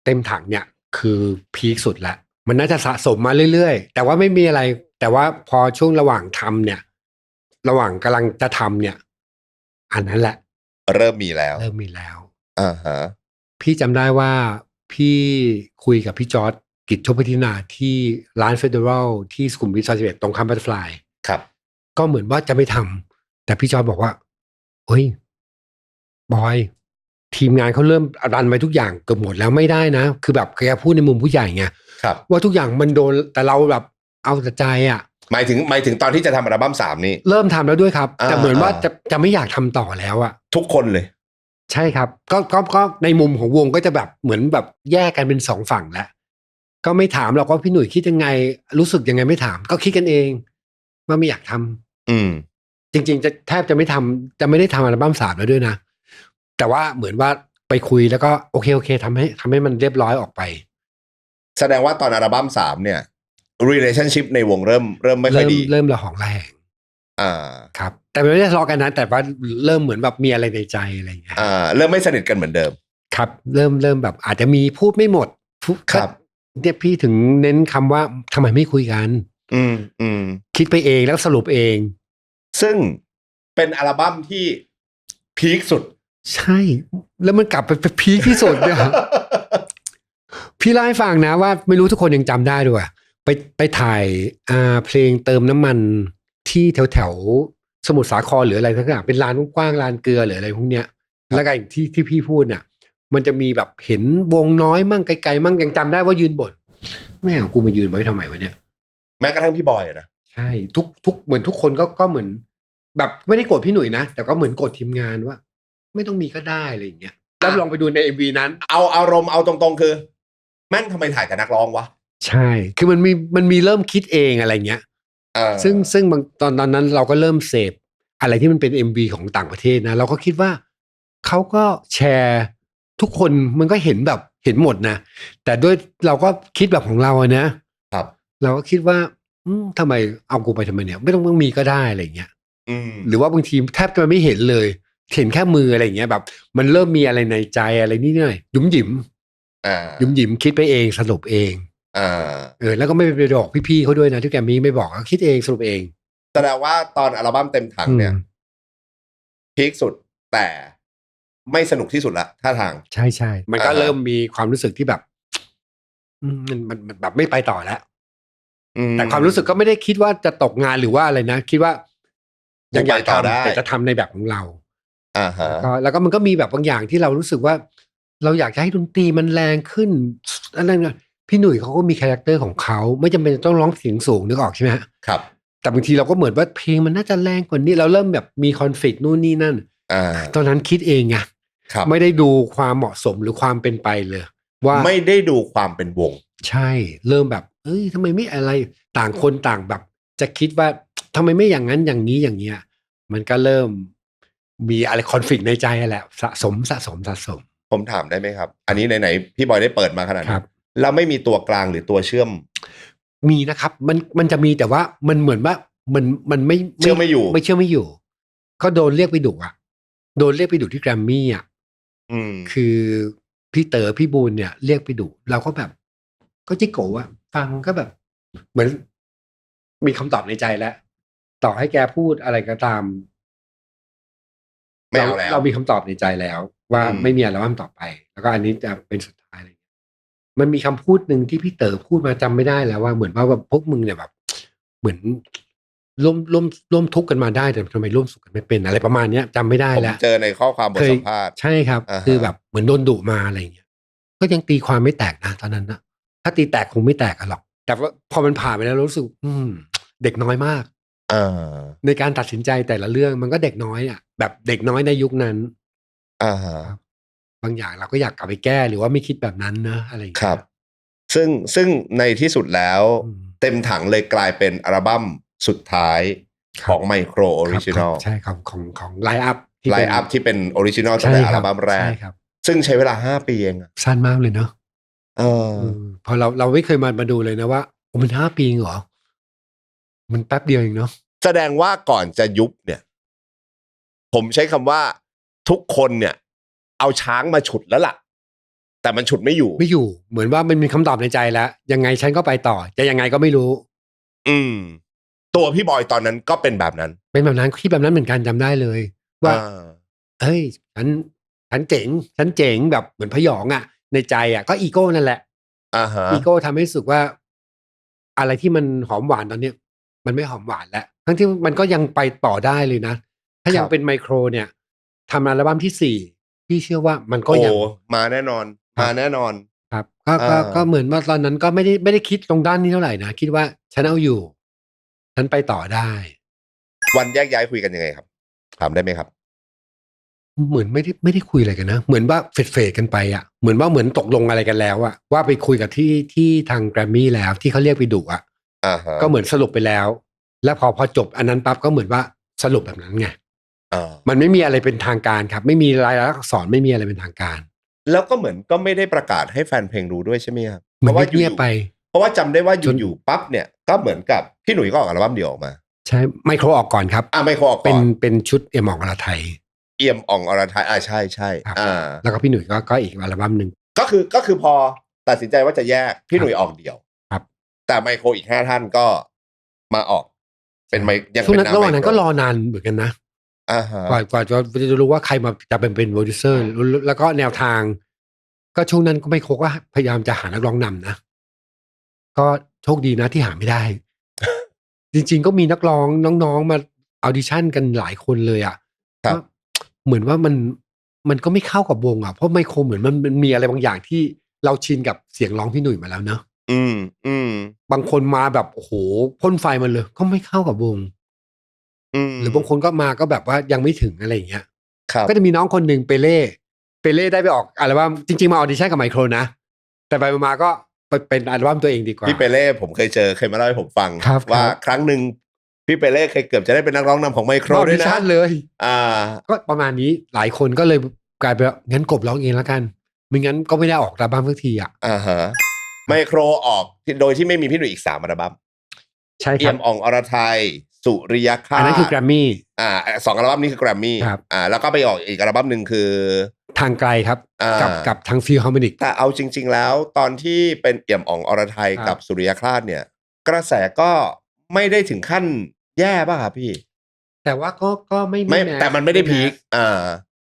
เต็มถังเนี่ยคือพีคสุดละมันน่าจะสะสมมาเรื่อยๆแต่ว่าไม่มีอะไรแต่ว่าพอช่วงระหว่างทำเนี่ยระหว่างกำลังจะทำเนี่ยอันนั้นแหละเริ่มมีแล้วฮะพี่จำได้ว่าพี่คุยกับพี่จอร์จกิจชพัฒนาที่ร้านเฟเดอรัลที่สุขุมวิท31ตรงข้ามบัตเตอร์ฟลายครับก็เหมือนว่าจะไม่ทำแต่พี่จอร์จบอกว่าเฮ้ยบอยทีมงานเขาเริ่มรันไปทุกอย่างเกือบหมดแล้วไม่ได้นะคือแบบแกพูดในมุมผู้ใหญ่ไงว่าทุกอย่างมันโดนแต่เราแบบเอาแต่ใจอ่ะหมายถึงตอนที่จะทำอัลบั้ม3นี่เริ่มทำแล้วด้วยครับแต่เหมือนว่าจะไม่อยากทำต่อแล้วอ่ะทุกคนเลยใช่ครับก็ในมุมของวงก็จะแบบเหมือนแบบแยกกันเป็น2ฝั่งแล้วก็ไม่ถามหรอกว่าพี่หนุ่ยคิดยังไงรู้สึกยังไงไม่ถามก็คิดกันเองว่าไม่อยากทำจริงๆจะแทบจะไม่ได้ทำอัลบั้ม3แล้วด้วยนะแต่ว่าเหมือนว่าไปคุยแล้วก็โอเคทำให้มันเรียบร้อยออกไปแสดงว่าตอนอัลบั้ม3เนี่ย relationship ในวงเริ่มไม่ค่อยดีเริ่มระหองระแหงครับแต่ไม่ได้ทะเลาะกันนะแต่ว่าเริ่มเหมือนแบบมีอะไรในใจอะไรอย่างเงี้ยเริ่มไม่สนิทกันเหมือนเดิมครับเริ่มแบบอาจจะมีพูดไม่หมดครับเนี่ยพี่ถึงเน้นคำว่าทำไมไม่คุยกันคิดไปเองแล้วสรุปเองซึ่งเป็นอัลบั้มที่พีคสุดใช่แล้วมันกลับไปพีคที่สุดเนี่ยพี่เล่าให้ฟังนะว่าไม่รู้ทุกคนยังจำได้ด้วยไปถ่ายเพลงเติมน้ำมันที่แถวสมุทรสาครหรืออะไรทั้งอย่างเป็นลานกว้างลานเกลือหรืออะไรพวกเนี้ยแล้วก็ที่พี่พูดเนี่ยมันจะมีแบบเห็นวงน้อยมั่งไกลๆมั่งยังจำได้ว่ายืนบ่นแม่กูมายืนไว้ทำไมวะเนี่ยแม้กระทั่งพี่บอยนะใช่ทุกเหมือนทุกคนก็เหมือนแบบไม่ได้โกรธพี่หนุ่ยนะแต่ก็เหมือนโกรธทีมงานว่าไม่ต้องมีก็ได้อะไรอย่างเงี้ยแล้วลองไปดูใน MV นั้นเอาอารมณ์เอาตรงๆคือแม่งทำไมถ่ายกับนักร้องวะใช่คือมันมีเริ่มคิดเองอะไรเงี้ยซึ่งบางตอนนั้นเราก็เริ่มเสพอะไรที่มันเป็น MV ของต่างประเทศนะเราก็คิดว่าเขาก็แชร์ทุกคนมันก็เห็นแบบเห็นหมดนะแต่ด้วยเราก็คิดแบบของเราอะนะครับเราก็คิดว่า ทำไมเอากูไปทำไมเนี่ยไม่ต้องมีก็ได้อะไรเงี้ย ม หรือว่าบางทีแทบจะไม่เห็นเลยเห็นแค่มืออะไรเงี้ยแบบ มันเริ่มมีอะไรในใจอะไรนิดหน่อยยุ่มหยิมยุ่มหยิมคิดไปเองสรุปเองแล้วก็ไม่ไปบอกพี่ๆเขาด้วยนะที่แกมี่ไม่บอกคิดเองสรุปเองแสดงว่าตอนอัลบั้มเต็มถังเนี่ยพีคสุดแต่ไม่สนุกที่สุดละท่าทางใช่ใช่มันก็เริ่มมีความรู้สึกที่แบบมันแบบไม่ไปต่อแล้วแต่ความรู้สึกก็ไม่ได้คิดว่าจะตกงานหรือว่าอะไรนะคิดว่ายังอยากทำแต่จะทำในแบบของเราแล้วก็มันก็มีแบบบางอย่างที่เรารู้สึกว่าเราอยากจะให้ดนตรีมันแรงขึ้นอะไรเงี้ยพี่หนุ่ยเขาก็มีคาแรคเตอร์ของเขาไม่จำเป็นต้องร้องเสียงสูงนึกออกใช่ไหมครับแต่บางทีเราก็เหมือนว่าเพลงมันน่าจะแรงกว่านี้เราเริ่มแบบมีคอนฟลิกต์นู่นนี่นั่นตอนนั้นคิดเองไงไม่ได้ดูความเหมาะสมหรือความเป็นไปเลยว่าไม่ได้ดูความเป็นวงใช่เริ่มแบบทำไมไม่อะไรต่างคนต่างแบบจะคิดว่าทำไมไม่อย่างนั้นอย่างนี้อย่างเงี้ยมันก็เริ่มมีอะไรคอนฟลิกต์ในใจแหละสะสมผมถามได้ไหมครับอันนี้ไหนๆพี่บอยได้เปิดมาขนาดนี้แล้วไม่มีตัวกลางหรือตัวเชื่อมมีนะครับมันจะมีแต่ว่ามันเหมือนว่ามันไม่เชื่อไม่อยู่ก็โดนเรียกไปดุอ่ะโดนเรียกไปดุที่แกรมมี่อ่ะคือพี่เต๋อพี่บูลเนี่ยเรียกไปดุเราก็แบบก็จิโกะฟังก็แบบเหมือนมีคำตอบในใจแล้วต่อให้แกพูดอะไรก็ตามไม่เอาแล้วเรามีคำตอบในใจแล้วว่าไม่มีอะไรว่าต่อไปแล้วก็อันนี้จะเป็นสุดท้ายอะไรมันมีคำพูดหนึ่งที่พี่เต๋อพูดมาจำไม่ได้แล้วว่าเหมือนว่าพวกมึงเนี่ยแบบเหมือนร่วมทุกข์กันมาได้แต่ทำไมร่วมสุขกันไม่เป็นอะไรประมาณเนี้ยจำไม่ได้แล้วผมเจอในข้อความบทสัมภาษณ์ใช่ครับคือแบบเหมือนโดนดุมาอะไรอย่างเงี้ยก็ยังตีความไม่แตกนะตอนนั้นนะถ้าตีแตกคงไม่แตกกันหรอกแต่ว่าพอมันผ่านไปแล้วรู้สึกเด็กน้อยมากในการตัดสินใจแต่ละเรื่องมันก็เด็กน้อยอ่ะแบบเด็กน้อยในยุคนั้นบางอย่างเราก็อยากกลับไปแก้หรือว่าไม่คิดแบบนั้นนะอะไรอย่างเงี้ยครับซึ่งในที่สุดแล้วเต็มถังเลยกลายเป็นอัลบั้มสุดท้ายของไมโครออริจินอลใช่ครับของไลน์อัพที่เป็นออริจินอลตั้งแต่อัลบั้มแรกซึ่งใช้เวลา5 ปีเองสั้นมากเลยเนาะพอเราไม่เคยมาดูเลยนะว่ามัน5 ปีเหรอมันแป๊บเดียวเองเนาะแสดงว่าก่อนจะยุบเนี่ยผมใช้คำว่าทุกคนเนี่ยเอาช้างมาฉุดแล้วล่ะแต่มันฉุดไม่อยู่เหมือนว่ามันมีคำตอบในใจแล้วยังไงฉันก็ไปต่อจะยังไงก็ไม่รู้ตัวพี่บอยตอนนั้นก็เป็นแบบนั้นคิดแบบนั้นเหมือนกันจำได้เลยว่าเฮ้ยฉันเจ๋งแบบเหมือนพยองอ่ะในใจอ่ะก็อีโก้นั่นแหละอีโก้ทำให้รู้สึกว่าอะไรที่มันหอมหวานตอนนี้มันไม่หอมหวานแล้วทั้งที่มันก็ยังไปต่อได้เลยนะถ้ายังเป็นไมโครเนี่ยทำอัลบั้มที่4พี่เชื่อว่ามันก็ยังมาแน่นอนครับก็เหมือนว่าตอนนั้นก็ไม่ได้คิดตรงด้านนี้เท่าไหร่นะคิดว่าฉันเอาอยู่ฉันไปต่อได้วันแยกย้ายคุยกันยังไงครับถามได้ไหมครับเหมือนไม่ได้คุยอะไรกันนะเหมือนว่าเฟดกันไปอ่ะเหมือนตกลงอะไรกันแล้วอ่ะว่าไปคุยกับที่ทางแกรมมี่แล้วที่เขาเรียกไปดุอ่ะก็เหมือนสรุปไปแล้วแล้วพอจบอันนั้นปั๊บก็เหมือนว่าสรุปแบบนั้นไงมันไม่มีอะไรเป็นทางการครับไม่มีรายลักษณ์อักษรไม่มีอะไรเป็นทางการแล้วก็เหมือนก็ไม่ได้ประกาศให้แฟนเพลงรู้ด้วยใช่ไหมครับเพราะว่าเงียบไปเพราะว่าจำได้ว่าอยู่ปั๊บเนี่ยก็เหมือนกับพี่หนุ่ยก็ออกอัลบั้มเดี่ยวออกมาใช่ไมโครออกก่อนครับไมโครออกก่อนเป็นชุดเอี่ยมอ่องอรไทยใช่แล้วก็พี่หนุ่ยก็อีกอัลบั้มนึงก็คือพอตัดสินใจว่าจะแยกพี่หนุ่ยออกเดี่ยวครับแต่ไมโครอีก5 ท่านก็มาออกเป็นยังเป็นระหว่างนั้นก็รอนานเหมือนกันนะกว่าจะรู้ว่าใครมาจะเป็นโปรดิวเซอร์แล้วก็แนวทางก็ช่วงนั้นก็ไมโครก็พยายามจะหานักร้องนำนะก็โชคดีนะที่หาไม่ได้ จริงๆก็มีนักร้องน้องๆมาออดิชั่นกันหลายคนเลยอ่ะเหมือนว่ามันก็ไม่เข้ากับวงอ่ะเพราะไมโครเหมือนมันมีอะไรบางอย่างที่เราชินกับเสียงร้องพี่หนุ่ยมาแล้วเนอะบางคนมาแบบโอ้โหพ่นไฟมันเลยก็ไม่เข้ากับวงหรือบางคนก็มาก็แบบว่ายังไม่ถึงอะไรอย่างเงี้ยก็จะมีน้องคนหนึ่งเปเล่ได้ไปออกอัลบั้มจริงๆมาออดิชั่นกับไมโครนะแต่ไปมาก็ไปเป็นอัลบั้มตัวเองดีกว่าพี่เปเล่ผมเคยมาเล่าให้ผมฟังว่าครั้งหนึ่งพี่เปเล่เคยเกือบจะได้เป็นนักร้องนำของไมโครด้วยนะเลยก็ประมาณนี้หลายคนก็เลยกลายเป็นงั้นกบร้องเองแล้วกันไม่งั้นก็ไม่ได้ออกอัลบั้มสักทีอ่ะไมโครออกโดยที่ไม่มีพี่หนุ่ยอีก3 อัลบั้ม ใช่ครับเอี่ยมอ่องอรไทยสุริยคา อันนั้นคือแกรมมี่2อัลบั้มนี้คือแกรมมี่แล้วก็ไปออกอีกอัลบั้มหนึ่งคือทางไกลครับกับทางฟิลฮาร์โมนิกแต่เอาจริงๆแล้วตอนที่เป็นเอี่ยมอ่องอรไทยกับสุริยคาเนี่ยกระแสก็ไม่ได้ถึงขั้นแย่ป่ะครับพี่แต่ว่าก็ไม่แต่มันไม่ได้พีค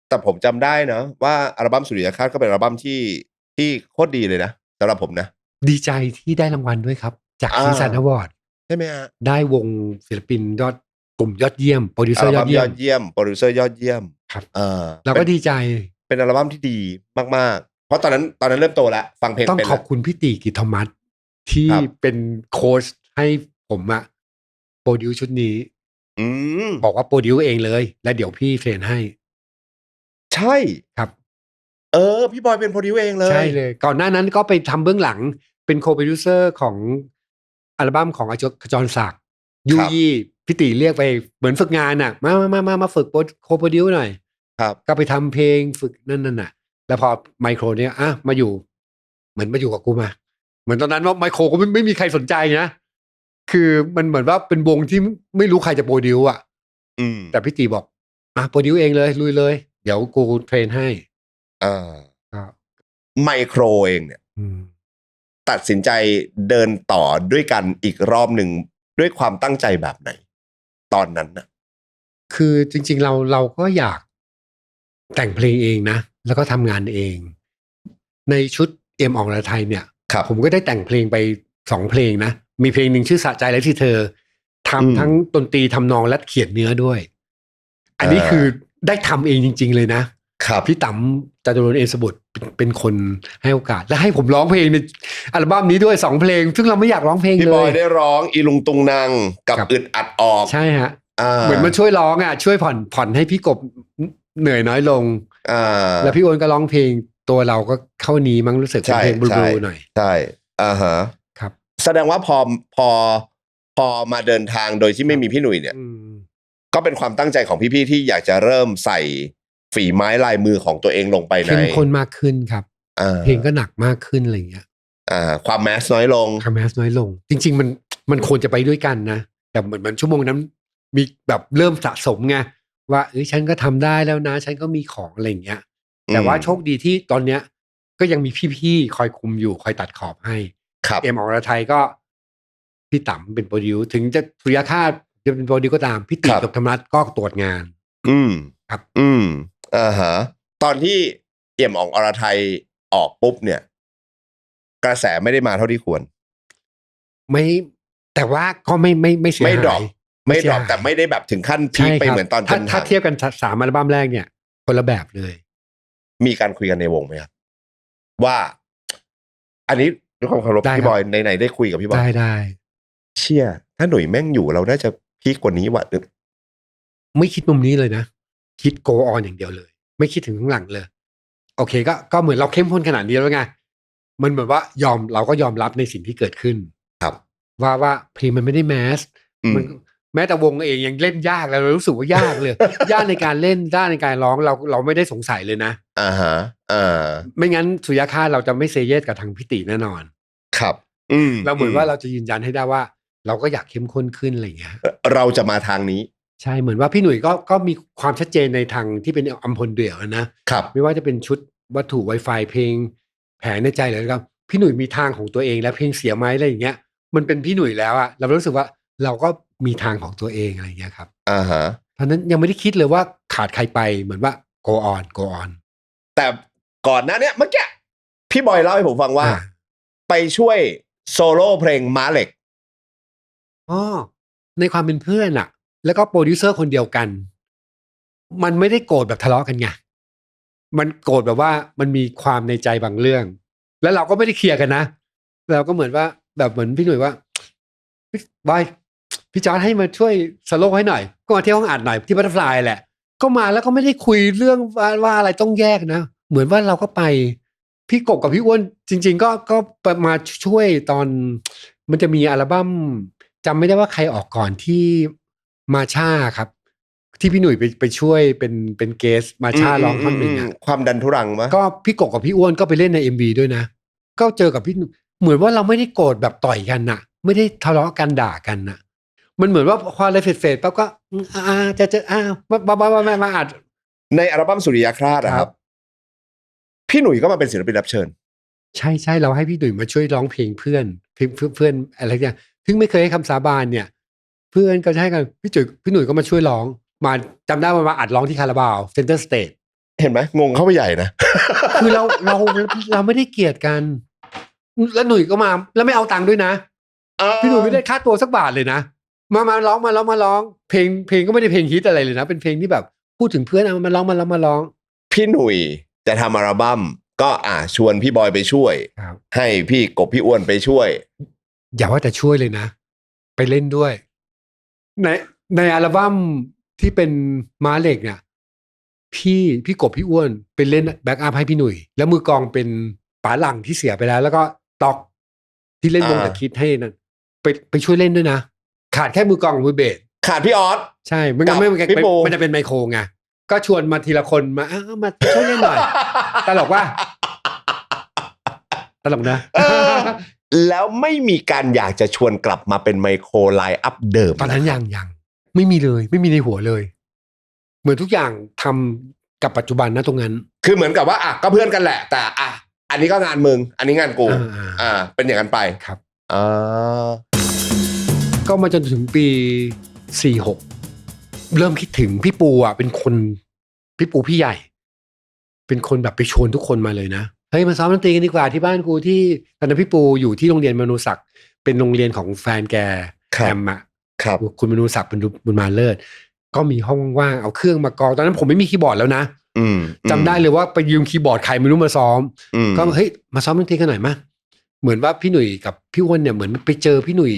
แต่ผมจำได้เนาะว่าอัลบั้มสุริยคาก็เป็นอัลบั้มที่โคตรดีเลยนะสำหรับผมนะดีใจที่ได้รางวัลด้วยครับจากซีซันอวอร์ดใช่ไหมฮะได้วงศิลปินกลุ่มยอดเยี่ยมโปรดิวเซอร์ยอดเยี่ยมโปรดิวเซอร์ยอดเยี่ยมครับเราก็ดีใจเป็นอัลบั้มที่ดีมากๆเพราะตอนนั้นเริ่มโตแล้วฟังเพลงต้องขอบคุณพี่ตีกิตทอมัสที่เป็นโค้ชให้ผมอะโปรดิวชุดนี้บอกว่าโปรดิวเองเลยแล้วเดี๋ยวพี่เทรนให้ใช่ครับพี่บอยเป็นโปรดิวเองเลยใช่เลยก่อนหน้านั้นก็ไปทำเบื้องหลังเป็นโคโปรดิวเซอร์ของอัลบั้มของขจรศักดิ์ยูยี่พี่ตีเรียกไปเหมือนฝึกงานน่ะมาฝึกโคโปรดิวหน่อยครับก็ไปทำเพลงฝึกนั่นน่ะแล้วพอไมโครเนี่ยมาอยู่เหมือนมาอยู่กับกูมาเหมือนตอนนั้นว่าไมโครก็ไม่มีใครสนใจนะคือมันเหมือนว่าเป็นวงที่ไม่รู้ใครจะโปรดิวอ่ะแต่พี่ตีบอกโปรดิวเองเลยลุยเลยเดี๋ยวกูเทรนให้ไมโครเองเนี่ยตัดสินใจเดินต่อด้วยกันอีกรอบหนึ่งด้วยความตั้งใจแบบไหนตอนนั้นนะคือจริงๆเราก็อยากแต่งเพลงเองนะแล้วก็ทำงานเองในชุดเอ็มออกไทยเนี่ยผมก็ได้แต่งเพลงไป2เพลงนะมีเพลงหนึ่งชื่อสะใจและที่เธอทำทั้งดนตรีทำนองและเขียนเนื้อด้วยอันนี้คือได้ทำเองจริงๆเลยนะพี่ต๋ำจตุรนต์เอสบุตรเป็นคนให้โอกาสและให้ผมร้องเพลงในอัลบั้มนี้ด้วย2เพลงซึ่งเราไม่อยากร้องเพลงเลยพี่บอยได้ร้องอีลุงตุงนางกับอึดอัดออกใช่ฮะเหมือนมันช่วยร้องช่วยผ่อนให้พี่กบเหนื่อยน้อยลงแล้วพี่โอนก็ร้องเพลงตัวเราก็เข้านี้มั้งรู้สึกเป็นเพลงบลูหน่อยใช่ครับแสดงว่าพอมาเดินทางโดยที่ไม่มีพี่หนุ่ยเนี่ยก็เป็นความตั้งใจของพี่ๆที่อยากจะเริ่มใส่ฝีไม้ลายมือของตัวเองลงไปในเข้มข้นมากขึ้นครับเพลงก็หนักมากขึ้นอะไรเงี้ยความแมสน้อยลงจริงๆมันควรจะไปด้วยกันนะแต่เหมือนชั่วโมงนั้นมีแบบเริ่มสะสมไงว่าฉันก็ทำได้แล้วนะฉันก็มีของอะไรเงี้ยแต่ว่าโชคดีที่ตอนเนี้ยก็ยังมีพี่ๆคอยคุมอยู่คอยตัดขอบให้เอ็มอรไทยก็พี่ต๋ำเป็นโปรดิวถึงจะสุริยคาจะเป็นโปรดิวก็ตามพี่ตีกับธรรมรัตน์ก็ตรวจงานครับตอนที่เอี่ยมอ่องอรไทยออกปุ๊บเนี่ยกระแสไม่ได้มาเท่าที่ควรไม่แต่ว่าก็ไม่เสียหายไม่ดรอปแต่ไม่ได้แบบถึงขั้นพีคไปเหมือนตอนถ้าเทียบกัน3อัลบั้มแรกเนี่ยคนละแบบเลยมีการคุยกันในวงไหมครับว่าอันนี้ด้วยความเคารพพี่บอยไหนได้คุยกับพี่บอยได้เชี่ยถ้าหนุ่ยแม่งอยู่เราน่าจะพีคกว่านี้ว่ะไม่คิดมุมนี้เลยนะคิด go on อย่างเดียวเลยไม่คิดถึงข้างหลังเลยโอเคก็เหมือนเราเข้มข้นขนาดนี้แล้วไงมันเหมือนว่าเราก็ยอมรับในสิ่งที่เกิดขึ้นครับว่าเพลงมันไม่ได้แมสมันแม้แต่วงเองยังเล่นยากแล้วเรารู้สึกว่ายากเลย ยากในการเล่นยากในการร้องเราไม่ได้สงสัยเลยนะไม่งั้นสุริยคาเราจะไม่เซเยสกับทางพิติแน่นอนครับเราเหมือนว่าเราจะยืนยันให้ได้ว่าเราก็อยากเข้มข้นขึ้นอะไรอย่างเงี้ยเราจะมาทางนี้ใช่เหมือนว่าพี่หนุ่ยก็มีความชัดเจนในทางที่เป็นอัมพลเดี่ยวนะครับไม่ว่าจะเป็นชุดวัตถุ Wi-Fi เพลงแผนในใจเลยครับพี่หนุ่ยมีทางของตัวเองแล้วเพลงเสียไหมอะไรอย่างเงี้ยมันเป็นพี่หนุ่ยแล้วอะเรารู้สึกว่าเราก็มีทางของตัวเองอะไรอย่างเงี้ยครับเพราะนั้นยังไม่ได้คิดเลยว่าขาดใครไปเหมือนว่า go on แต่ก่อนหน้านี้เมื่อกี้พี่บอยเล่าให้ผมฟังว่าไปช่วยโซโล่เพลงม้าเหล็กในความเป็นเพื่อนอะแล้วก็โปรดิวเซอร์คนเดียวกันมันไม่ได้โกรธแบบทะเลาะกันไงมันโกรธแบบว่ามันมีความในใจบางเรื่องแล้วเราก็ไม่ได้เคลียร์กันนะเราก็เหมือนว่าแบบเหมือนพี่หนุ่ยว่าบอยพี่จอร์จให้มาช่วยสโลว์ให้หน่อยก็มาที่ห้องอัดหน่อยที่บัตเตอร์ฟลายแหละก็มาแล้วก็ไม่ได้คุยเรื่องว่าอะไรต้องแยกนะเหมือนว่าเราก็ไปพี่กบกับพี่อ้วนจริงๆก็มาช่วยตอนมันจะมีอัลบั้มจำไม่ได้ว่าใครออกก่อนที่มาช่าครับที่พี่หนุ่ยไปช่วยเป็นเกสมาช่าร้องท่อนหนึ่งความดันทุรังมั้ยก็พี่กบกับพี่อ้วนก็ไปเล่นใน MV ด้วยนะก็เจอกับพี่เหมือนว่าเราไม่ได้โกรธแบบต่อยกันน่ะ ไม่ได้ทะเลาะกันด่ากันนะมันเหมือนว่าพออะไรเฟดๆปั๊บก็จะมาอัดในอัลบั้มสุริยคราสครับพี่หนุ่ยก็มาเป็นศิลปินรับเชิญใช่เราให้พี่หนุ่ยมาช่วยร้องเพลงเพื่อนอะไรอย่างซึ่งไม่เคยให้คำสาบานเนี่ยเพื่อนก็ให้กันพี่หนุ่ยก็มาช่วยร้องมาจำได้มาอัดร้องที่คาราบาวเซ็นเตอร์สเตจเห็นไหมงงเข้าไปใหญ่นะ คือเราไม่ได้เกลียดกันแล้วหนุ่ยก็มาแล้วไม่เอาตังค์ด้วยนะพี่หนุ่ยไม่ได้ค่าตัวสักบาทเลยนะมาร้องเพลงก็ไม่ได้เพลงฮิตอะไรเลยนะเป็นเพลงที่แบบพูดถึงเพื่อนเอามาร้องพี่หนุ่ยจะทำอัลบั้มก็ชวนพี่บอยไปช่วยให้พี่กบพี่อ้วนไปช่วยอย่าว่าแต่ช่วยเลยนะไปเล่นด้วยในอัลบั้มที่เป็นม้าเหล็กเนี่ยพี่กบพี่อ้วนไปเล่นแบ็กอัพให้พี่หนุ่ยแล้วมือกลองเป็นป๋าหลังที่เสียไปแล้วก็ตอกที่เล่นวงตะคิดให้นั่นไปช่วยเล่นด้วยนะขาดแค่มือกลองกับมือเบสขาดพี่ออสใช่ไม่งั้นมันจะเป็นไมโครไงก็ชวนมาทีละคนมาช่วยเล่นหน่อยตลกว่าตลกนะแล้วไม่มีการอยากจะชวนกลับมาเป็นไมโครไลน์อัพเดิมตอนนั้นยังไม่มีเลยไม่มีในหัวเลยเหมือนทุกอย่างทำกับปัจจุบันนะตรงนั้นคือเหมือนกับว่าก็เพื่อนกันแหละแต่อันนี้ก็งานมึงอันนี้งานกูเป็นอย่างนั้นไปครับก็มาจนถึงปี46เริ่มคิดถึงพี่ปูเป็นคนพี่ปูพี่ใหญ่เป็นคนแบบไปชวนทุกคนมาเลยนะเฮ้ยมาซ้อมดนตรีกันดีกว่าที่บ้านกูที่ตอนนั้นพี่ปูอยู่ที่โรงเรียนมนูศักดิ์เป็นโรงเรียนของแฟนแกแอมคุณมนูศักดิ์เป็นบุญมาเลิศก็มีห้องว่างเอาเครื่องมากองตอนนั้นผมไม่มีคีย์บอร์ดแล้วนะจำได้เลยว่าไปยืมคีย์บอร์ดใครไม่รู้มาซ้อมก็เฮ้ยมาซ้อมดนตรีกันหน่อยมั้ยเหมือนว่าพี่หนุ่ยกับพี่อ้วนเนี่ยเหมือนไปเจอพี่หนุ่ย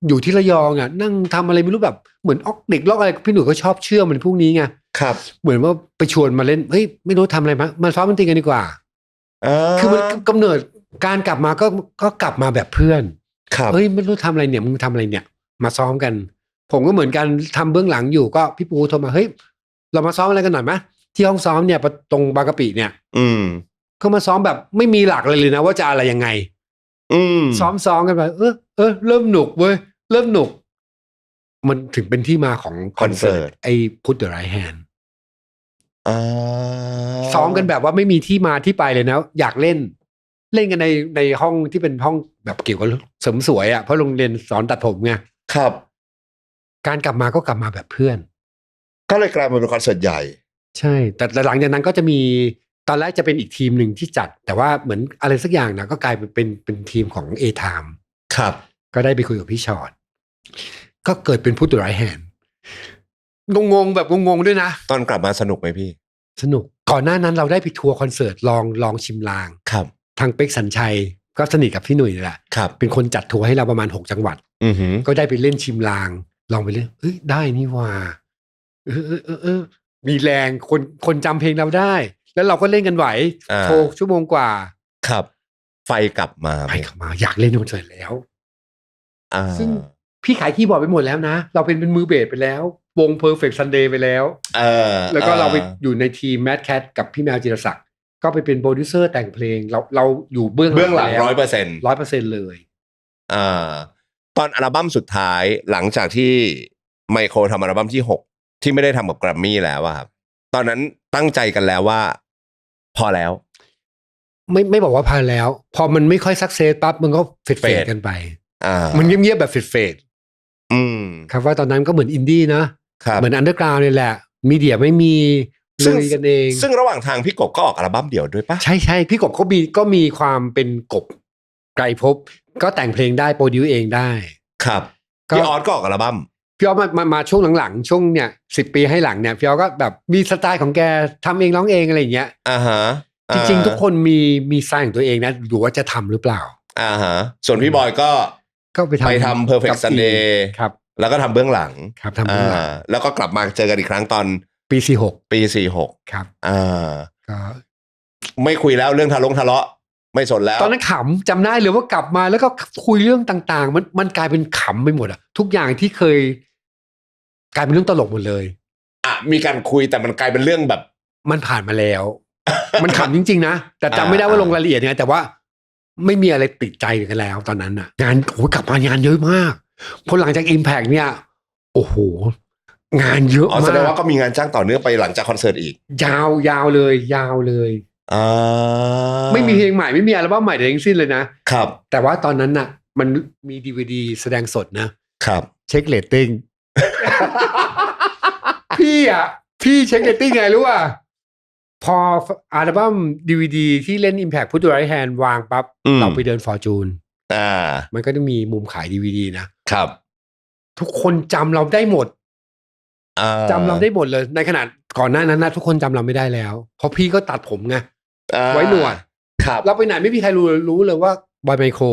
อยู่ที่ระยองนั่งทำอะไรไม่รู้แบบเหมือนเด็กลอกอะไรพี่หนุ่ยก็ชอบเชื่อมันพวกนี้ไงครับเหมือนว่าไปชวนมาเล่นเฮ้ยไม่รู้ทำอะไรมาซ้อมดนตรีกันดีกว่าคือมันกำเนิดการกลับมาก็กลับมาแบบเพื่อนเฮ้ยไม่รู้ทำอะไรเนี่ยมึงทำอะไรเนี่ยมาซ้อมกันผมก็เหมือนกันทำเบื้องหลังอยู่ก็พี่ปูโทรมาเฮ้ยเรามาซ้อมอะไรกันหน่อยไหมที่ห้องซ้อมเนี่ยตรงบางกะปิเนี่ยก็มาซ้อมแบบไม่มีหลักเลยนะว่าจะอะไรยังไงซ้อมกันไปเริ่มหนุกเว้ยเริ่มหนุกมันถึงเป็นที่มาของคอนเสิร์ตไอ้ Put the Right Hand ซ้อมกันแบบว่าไม่มีที่มาที่ไปเลยนะอยากเล่นกันในห้องที่เป็นห้องแบบเกี่ยวกับเสริมสวยเพราะโรงเรียนสอนตัดผมไงครับการกลับมาก็กลับมาแบบเพื่อนก็เลยกลายมาเป็นคอนเสิร์ตใหญ่ใช่แต่หลังจากนั้นก็จะมีตอนแรกจะเป็นอีกทีมหนึ่งที่จัดแต่ว่าเหมือนอะไรสักอย่างนะก็กลายเป็นทีมของ A-Time ครับก็ได้ไปคุยกับพี่ชอตก็เกิดเป็น Put the Right Hand งงแบบงงด้วยนะตอนกลับมาสนุกไหมพี่สนุกก่อนหน้านั้นเราได้ไปทัวร์คอนเสิร์ตลองชิมลางครับทางเป็กสัญชัยก็สนิทกับพี่หนุ่ยแหละเป็นคนจัดทัวร์ให้เราประมาณ6จังหวัดก็ได้ไปเล่นชิมลางลองไปเล่นได้นี่ว่ามีแรงคนจำเพลงเราได้แล้วเราก็เล่นกันไหวโชว์ชั่วโมงกว่าครับไฟกลับมาอยากเล่นคอนเสิร์ตแล้วซึ่งพี่ขายคีย์บอร์ดไปหมดแล้วนะเราเป็นมือเบสไปแล้ววง Perfect Sunday ไปแล้วแล้วก็เราไปอยู่ในทีม Mad Cat กับพี่แมวจิรศักดิ์ก็ไปเป็นโปรดิวเซอร์แต่งเพลงเราอยู่เบื้องหลัง 100% เลยตอนอัลบั้มสุดท้ายหลังจากที่ไมโครทำอัลบั้มที่6ที่ไม่ได้ทำกับแกรมมี่แล้วครับตอนนั้นตั้งใจกันแล้วว่าพอแล้วไม่บอกว่าพอแล้วพอมันไม่ค่อยซักเซสปั๊บมันก็เฟดกันไปมันเงียบๆแบบเฟดครับว่าตอนนั้นก็เหมือนอินดี้นะเหมือนอันเดอร์กราวด์นี่แหละมีเดียไม่มีลุยกันเองซึ่งระหว่างทางพี่กบก็ออกอัลบั้มเดี่ยวด้วยปะใช่พี่กบก็มีความเป็นกบไกลภพก็แต่งเพลงได้โปรดิวเองได้ครับพี่ออสก็ออกอัลบั้มพี่ออสมาช่วงหลังๆช่วงเนี่ย10 ปีให้หลังเนี่ยพี่ออสก็แบบมีสไตล์ของแกทำเองร้องเองอะไรอย่างเงี้ยจริงๆทุกคนมีสไตล์ของตัวเองนะดูว่าจะทำหรือเปล่าส่วนพี่บอยก็ไปทำ Perfect Sunday ครับแล้วก็ทำเบื้องหลังครับทำเบื้องหลังแล้วก็กลับมาเจอกันอีกครั้งตอนปี46ครับก็ไม่คุยแล้วเรื่องทะเลาะไม่สนแล้วตอนนั้นขำจำได้เลยว่ากลับมาแล้วก็คุยเรื่องต่างๆมันกลายเป็นขำไปหมดทุกอย่างที่เคยกลายเป็นเรื่องตลกหมดเลยมีการคุยแต่มันกลายเป็นเรื่องแบบมันผ่านมาแล้ว มันขำจริงๆนะแต่จำไม่ได้ว่าลงรายละเอียดไงแต่ว่า ไม่มีอะไรติดใจกันแล้วตอนนั้นน่ะงานโอ้กลับมางานเยอะมากพอหลังจาก Impact เนี่ยโอ้โหงานเยอะมากแสดงว่าก็มีงานจ้างต่อเนื่องไปหลังจากคอนเสิร์ตอีกยาวเลยไม่มีเพลงใหม่ไม่มีอัลบั้มใหม่ใดทั้งสิ้นเลยนะครับแต่ว่าตอนนั้นน่ะมันมี DVD แสดงสดนะครับเช็คเรตติ้ง พี่เช็คเรตติ้งไงรู้ป่ะพออัลบั้ม DVD ที่เล่น Impact Put the Right Hand วางปั๊บเราไปเดิน Fortune มันก็จะมีมุมขาย DVD นะครับทุกคนจำเราได้หมดจำเราได้หมดเลยในขณะก่อนหน้านั้นนะทุกคนจำเราไม่ได้แล้วเพราะพี่ก็ตัดผมไงไว้หนวดเราไปไหนไม่มีใครรู้เลยว่าบอยไมโคร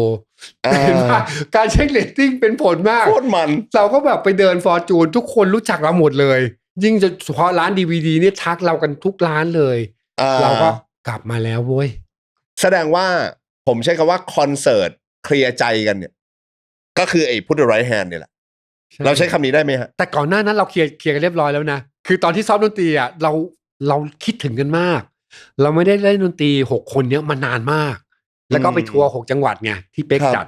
เห็นว่าการเช็คเรตติ้งเป็นผลมากโคตรมันเราก็แบบไปเดิน Fortune ทุกคนรู้จักเราหมดเลยยิ่งเฉพาะร้าน DVD นี่ทักเรากันทุกร้านเลยเราก็กลับมาแล้วเว้ยแสดงว่าผมใช้คำว่าคอนเสิร์ตเคลียร์ใจกันเนี่ยก็คือไอ้ Put the Right Hand เนี่ยแหละเราใช้คำนี้ได้ไหมฮะแต่ก่อนหน้านั้นเราเคลียร์กันเรียบร้อยแล้วนะคือตอนที่ซ้อมดนตรีอ่ะเราคิดถึงกันมากเราไม่ได้เล่นดนตรี6คนเนี้ยมานานมากแล้วก็ไปทัวร์6จังหวัดไงที่เป๊กจัด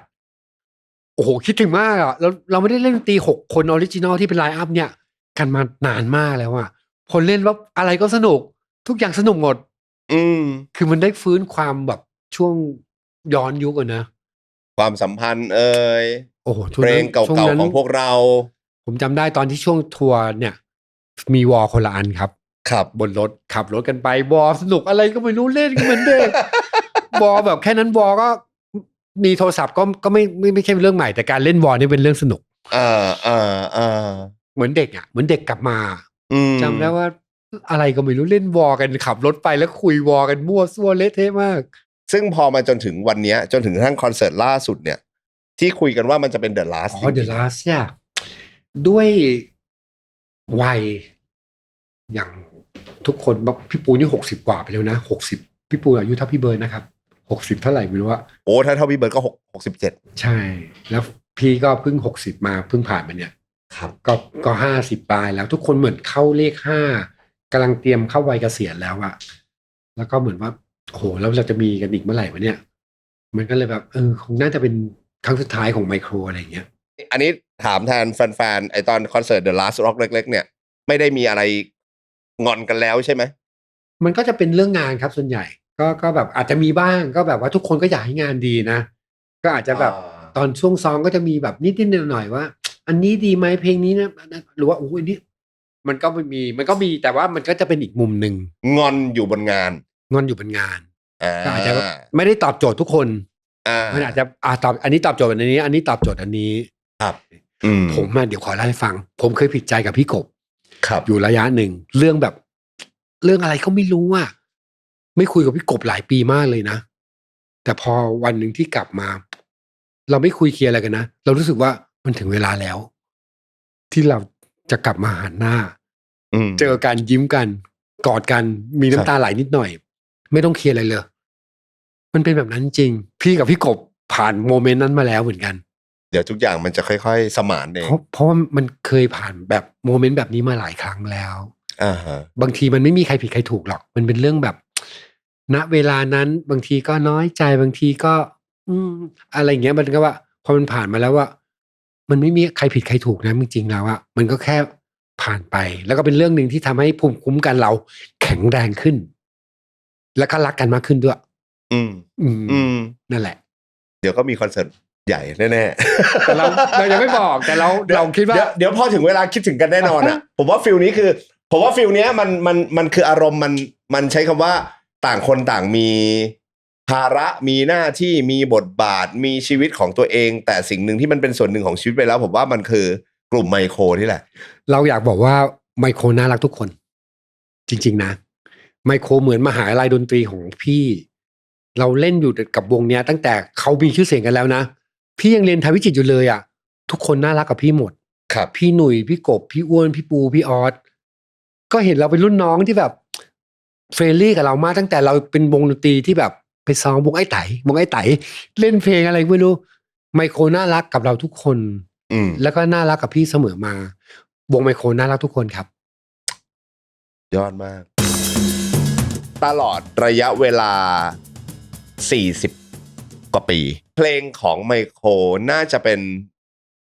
โอ้โหคิดถึงมากอ่ะเราไม่ได้เล่นดนตรี6คนออริจินอลที่เป็นไลน์อัพเนี่ยกันมานานมากแล้วอ่ะคนเล่นว่าอะไรก็สนุกทุกอย่างสนุกหมดคือมันได้ฟื้นความแบบช่วงย้อนยุคอะนะความสัมพันธ์โอ้โหเพลงเก่าๆของพวกเราผมจำได้ตอนที่ช่วงทัวร์เนี่ยมีวอลคนละอันครับบนรถขับรถกันไปวอลสนุกอะไรก็ไม่รู้เล่นก็เหมือนเด็กวอลแบบแค่นั้นวอลก็มีโทรศัพท์ก็ไม่ใช่เรื่องใหม่แต่การเล่นวอลนี่เป็นเรื่องสนุกเหมือนเด็กอ่ะเหมือนเด็กกลับมาจำได้ว่าอะไรก็ไม่รู้เล่นวอลกันขับรถไปแล้วคุยวอลกันมั่วซั่วเละเทะมากซึ่งพอมาจนถึงวันนี้จนถึงทั้งคอนเสิร์ตล่าสุดเนี่ยที่คุยกันว่ามันจะเป็น The Last The Last เนี่ยด้วยวัยอย่างทุกคนพี่ปูนี่60กว่าไปแล้วนะ60พี่ปูอายุเท่าพี่เบิร์ดนะครับ60เท่าไหร่ไม่รู้ว่าโอ้ถ้าเท่าพี่เบิร์ดก็67ใช่แล้วพี่ก็เพิ่ง60มาเพิ่งผ่านมาเนี่ยครับก็50ปลายแล้วทุกคนเหมือนเข้าเลข5กำลังเตรียมเข้าวัยเกษียณแล้วอะแล้วก็เหมือนว่าโหแล้วเราจะมีกันอีกเมื่อไหร่วะเนี่ยมันก็เลยแบบคงน่าจะเป็นครั้งสุดท้ายของไมโครอะไรอย่างเงี้ยอันนี้ถามแทนแฟนๆไอตอนคอนเสิร์ต The Last Rock เล็กๆเนี่ยไม่ได้มีอะไรงอนกันแล้วใช่ไหมมันก็จะเป็นเรื่องงานครับส่วนใหญ่ก็แบบอาจจะมีบ้างก็แบบว่าทุกคนก็อยากให้งานดีนะก็อาจจะแบบตอนช่วงซ้อมก็จะมีแบบนิดๆหน่อยๆว่าอันนี้ดีไหมเพลงนี้นะหรือว่าโอ้ยนี่มันก็มีแต่ว่ามันก็จะเป็นอีกมุมหนึ่งงอนอยู่บนงานอาจจะไม่ได้ตอบโจทย์ทุกคนมันอาจจะตอบอันนี้ตอบโจทย์อันนี้อันนี้ตอบโจทย์อันนี้ครับผมเดี๋ยวขอเล่าให้ฟังผมเคยผิดใจกับพี่กบ ครับอยู่ระยะหนึ่งเรื่องอะไรก็ไม่รู้อ่ะไม่คุยกับพี่กบหลายปีมากเลยนะแต่พอวันหนึ่งที่กลับมาเราไม่คุยเคลียร์อะไรกันนะเรารู้สึกว่ามันถึงเวลาแล้วที่เราจะกลับมาหันหน้าเจอกันยิ้มกันกอดกันมีน้ำตาไหลนิดหน่อยไม่ต้องเคลียร์อะไรเลยมันเป็นแบบนั้นจริงพี่กับพี่กบผ่านโมเมนต์นั้นมาแล้วเหมือนกันเดี๋ยวทุกอย่างมันจะค่อยๆสมานเองเพราะว่ามันเคยผ่านแบบโมเมนต์แบบนี้มาหลายครั้งแล้วบางทีมันไม่มีใครผิดใครถูกหรอกมันเป็นเรื่องแบบณเวลานั้นบางทีก็น้อยใจบางทีก็อะไรอย่างเงี้ยมันก็ว่าพอมันผ่านมาแล้วว่ามันไม่มีใครผิดใครถูกนะจริงๆแล้วอะมันก็แค่ผ่านไปแล้วก็เป็นเรื่องหนึ่งที่ทำให้ภูมิคุ้มกันเราแข็งแรงขึ้นแล้วก็รักกันมากขึ้นด้วยนั่นแหละเดี๋ยวก็มีคอนเสิร์ตใหญ่แน่ๆแต่เรายังไม่บอกแต่เราคิดว่าเดี๋ยวพอถึงเวลาคิดถึงกันแน่นอนอ่ะผมว่าฟิลนี้คือผมว่าฟิลนี้มันคืออารมณ์มันใช้คำว่าต่างคนต่างมีภาระมีหน้าที่มีบทบาทมีชีวิตของตัวเองแต่สิ่งหนึ่งที่มันเป็นส่วนหนึ่งของชีวิตไปแล้วผมว่ามันคือกลุ่มไมโครนี่แหละเราอยากบอกว่าไมโครน่ารักทุกคนจริงๆนะไมโครเหมือนมหาลัยดนตรีของพี่เราเล่นอยู่กับวงเนี้ยตั้งแต่เขามีชื่อเสียงกันแล้วนะพี่ยังเรียนไทยวิจิตรอยู่เลยอ่ะทุกคนน่ารักกับพี่หมดครับพี่หนุ่ยพี่กบพี่อ้วนพี่ปูพี่ออสก็เห็นเราเป็นรุ่นน้องที่แบบเฟรนลี่กับเรามากตั้งแต่เราเป็นวงดนตรีที่แบบไปซ้อมวงไอ้ไต่เล่นเพลงอะไรไม่รู้ไมโครน่ารักกับเราทุกคนแล้วก็น่ารักกับพี่เสมอมาวงไมโครน่ารักทุกคนครับยอดมากตลอดระยะเวลา40 กว่าปีเพลงของไมโครน่าจะเป็น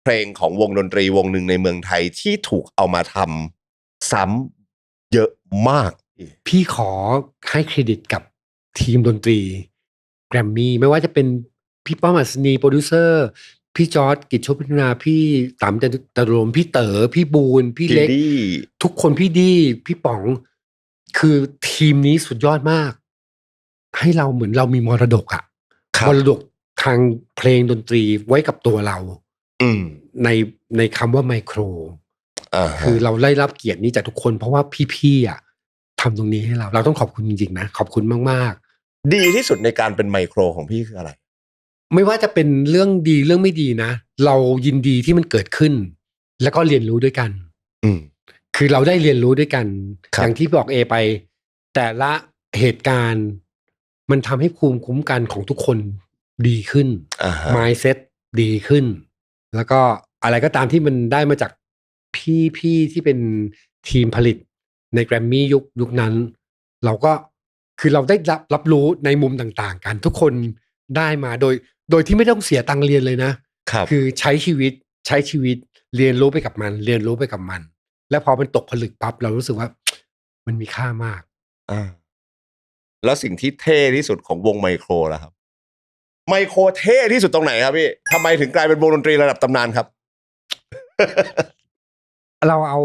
เพลงของวงดนตรีวงหนึ่งในเมืองไทยที่ถูกเอามาทำซ้ำเยอะมากพี่ขอให้เครดิตกับทีมดนตรีแกรมมี่ไม่ว่าจะเป็นพี่ป้อมอัศนีโปรดิวเซอร์พี่จอร์จกิจโชติพัฒนาพี่ต๋ำจตุรมพี่เต๋อพี่บูนพี่เล็กทุกคนพี่ดีพี่ป๋องคือทีมนี้สุดยอดมากให้เราเหมือนเรามีมรดกอะมรดกทางเพลงดนตรีไว้กับตัวเราในคำว่าไมโครคือเราได้รับเกียรตินี้จากทุกคนเพราะว่าพี่ๆอะทำตรงนี้ให้เราต้องขอบคุณจริงๆนะขอบคุณมากๆดีที่สุดในการเป็นไมโครของพี่คืออะไรไม่ว่าจะเป็นเรื่องดีเรื่องไม่ดีนะเรายินดีที่มันเกิดขึ้นแล้วก็เรียนรู้ด้วยกันคือเราได้เรียนรู้ด้วยกันอย่างที่บอกเอไปแต่ละเหตุการณ์มันทำให้ภูมิคุ้มกันของทุกคนดีขึ้น mindset ดีขึ้นแล้วก็อะไรก็ตามที่มันได้มาจากพี่ที่เป็นทีมผลิตในแกรมมี่ยุคนั้นเราก็คือเราได้รับรู้ในมุมต่างๆกันทุกคนได้มาโดยที่ไม่ต้องเสียตังค์เรียนเลยนะคือใช้ชีวิตเรียนรู้ไปกับมันแล้วพอมันตกผลึกปั๊บเรารู้สึกว่ามันมีค่ามากแล้วสิ่งที่เท่ที่สุดของวงไมโครล่ะครับไมโครเท่ที่สุดตรงไหนครับพี่ทำไมถึงกลายเป็นวงดนตรีระดับตำนานครับ เราเอา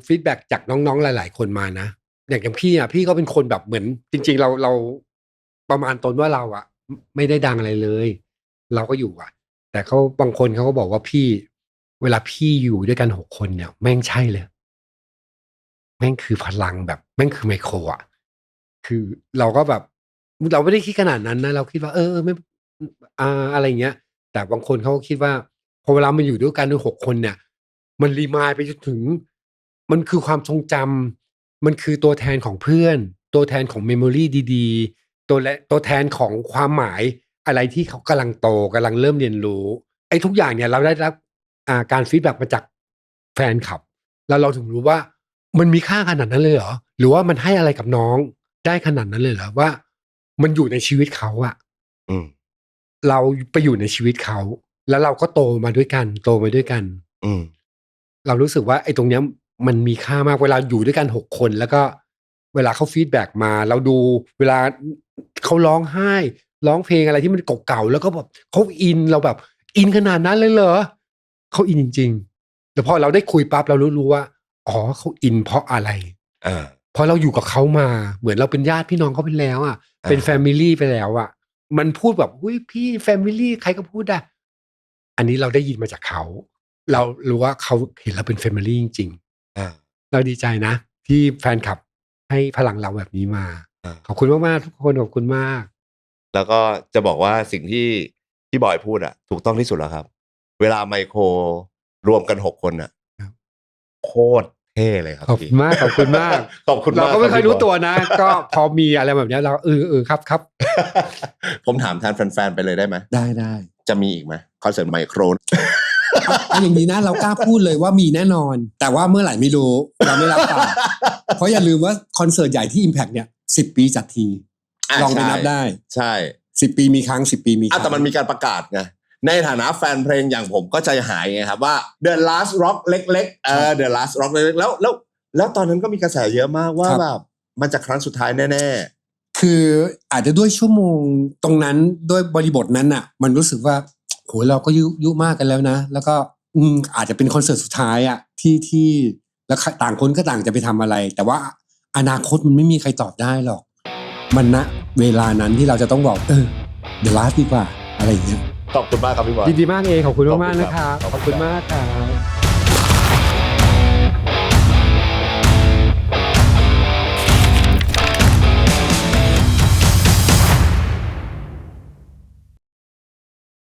ฟีดแบ็กจากน้องๆหลายๆคนมานะอย่างพี่อ่ะพี่ก็เป็นคนแบบเหมือนจริงๆเราประมาณตนว่าเราอ่ะไม่ได้ดังอะไรเลยเราก็อยู่อ่ะแต่เขาบางคนเขาก็บอกว่าพี่เวลาพี่อยู่ด้วยกัน6 คนเนี่ยแม่งใช่เลยแม่งคือพลังแบบแม่งคือไมโครอ่ะคือเราก็แบบเราไม่ได้คิดขนาดนั้นนะเราคิดว่าไม่อะไรเงี้ยแต่บางคนเขาก็คิดว่าพอเวลามันอยู่ด้วยกันด้วย6 คนเนี่ยมันรีมายไปจนถึงมันคือความทรงจำมันคือตัวแทนของเพื่อนตัวแทนของเมมโมรีดีๆตัวแทนของความหมายอะไรที่เขากำลังโตกำลังเริ่มเรียนรู้ไอ้ทุกอย่างเนี่ยเราได้รับการฟีดแบ็กมาจากแฟนคลับแล้วเราถึงรู้ว่ามันมีค่าขนาดนั้นเลยเหรอหรือว่ามันให้อะไรกับน้องได้ขนาดนั้นเลยเหรอว่ามันอยู่ในชีวิตเขาอะเราไปอยู่ในชีวิตเขาแล้วเราก็โตมาด้วยกันเรารู้สึกว่าไอ้ตรงเนี้ยมันมีค่ามากเวลาอยู่ด้วยกัน6 คนแล้วก็เวลาเขาฟีดแบ็กมาเราดูเวลาเขาร้องไห้ร้องเพลงอะไรที่มันเก่าๆแล้วก็แบบเขาอินเราแบบอินขนาดนั้นเลยเหรอเขาอินจริงๆแต่พอเราได้คุยปั๊บเรารู้ว่าอ๋อเขาอินเพราะอะไรเพราะเราอยู่กับเขามาเหมือนเราเป็นญาติพี่น้องเขาไปแล้วอ่ะเป็นแฟมิลี่ไปแล้วอ่ะมันพูดแบบอุ้ยพี่แฟมิลี่ใครก็พูดได้อันนี้เราได้ยินมาจากเขาเรารู้ว่าเขาเห็นเราเป็นแฟมิลี่จริงๆเราดีใจนะที่แฟนคลับให้พลังเราแบบนี้มาขอบคุณมากๆทุกคนขอบคุณมากแล้วก็จะบอกว่าสิ่งที่พี่บอยพูดอ่ะถูกต้องที่สุดแล้วครับเวลาไมโครรวมกัน6 คนอ่ะโคตรเท่เลยครับขอบคุณมากขอบคุณมากเราก็ไม่เคยรู้ตัวนะก็พอมีอะไรแบบนี้เราครับผมถามแทนแฟนๆไปเลยได้ไหมได้จะมีอีกไหมคอนเสิร์ตไมโครอย่างนี้นะเรากล้าพูดเลยว่ามีแน่นอนแต่ว่าเมื่อไหร่ไม่รู้เราไม่รับปากเพราะอย่าลืมว่าคอนเสิร์ตใหญ่ที่ Impact เนี่ย10 ปีจัดทีลองไปนับได้ใช่10 ปีมีครั้ง10 ปีมีครั้งแต่มันมีการประกาศไงในฐานะแฟนเพลงอย่างผมก็ใจหายไงครับว่า The Last Rock เล็กๆThe Last Rock เล็กๆแล้วตอนนั้นก็มีกระแสเยอะมากว่าแบบมันจะครั้งสุดท้ายแน่ๆคืออาจจะด้วยชั่วโมงตรงนั้นด้วยบริบทนั้นน่ะมันรู้สึกว่าโหเราก็ยุมากกันแล้วนะแล้วก็อาจจะเป็นคอนเสิร์ตสุดท้ายอ่ะที่แล้วต่างคนก็ต่างจะไปทำอะไรแต่ว่าอนาคตมันไม่มีใครตอบได้หรอกมันณเวลานั้นที่เราจะต้องบอกThe Last ดีกว่าอะไรอย่างเงี้ยขอบคุณมากครับพี่บอยยินดีมากขอบคุณมากๆนะครับขอบคุณมากครับ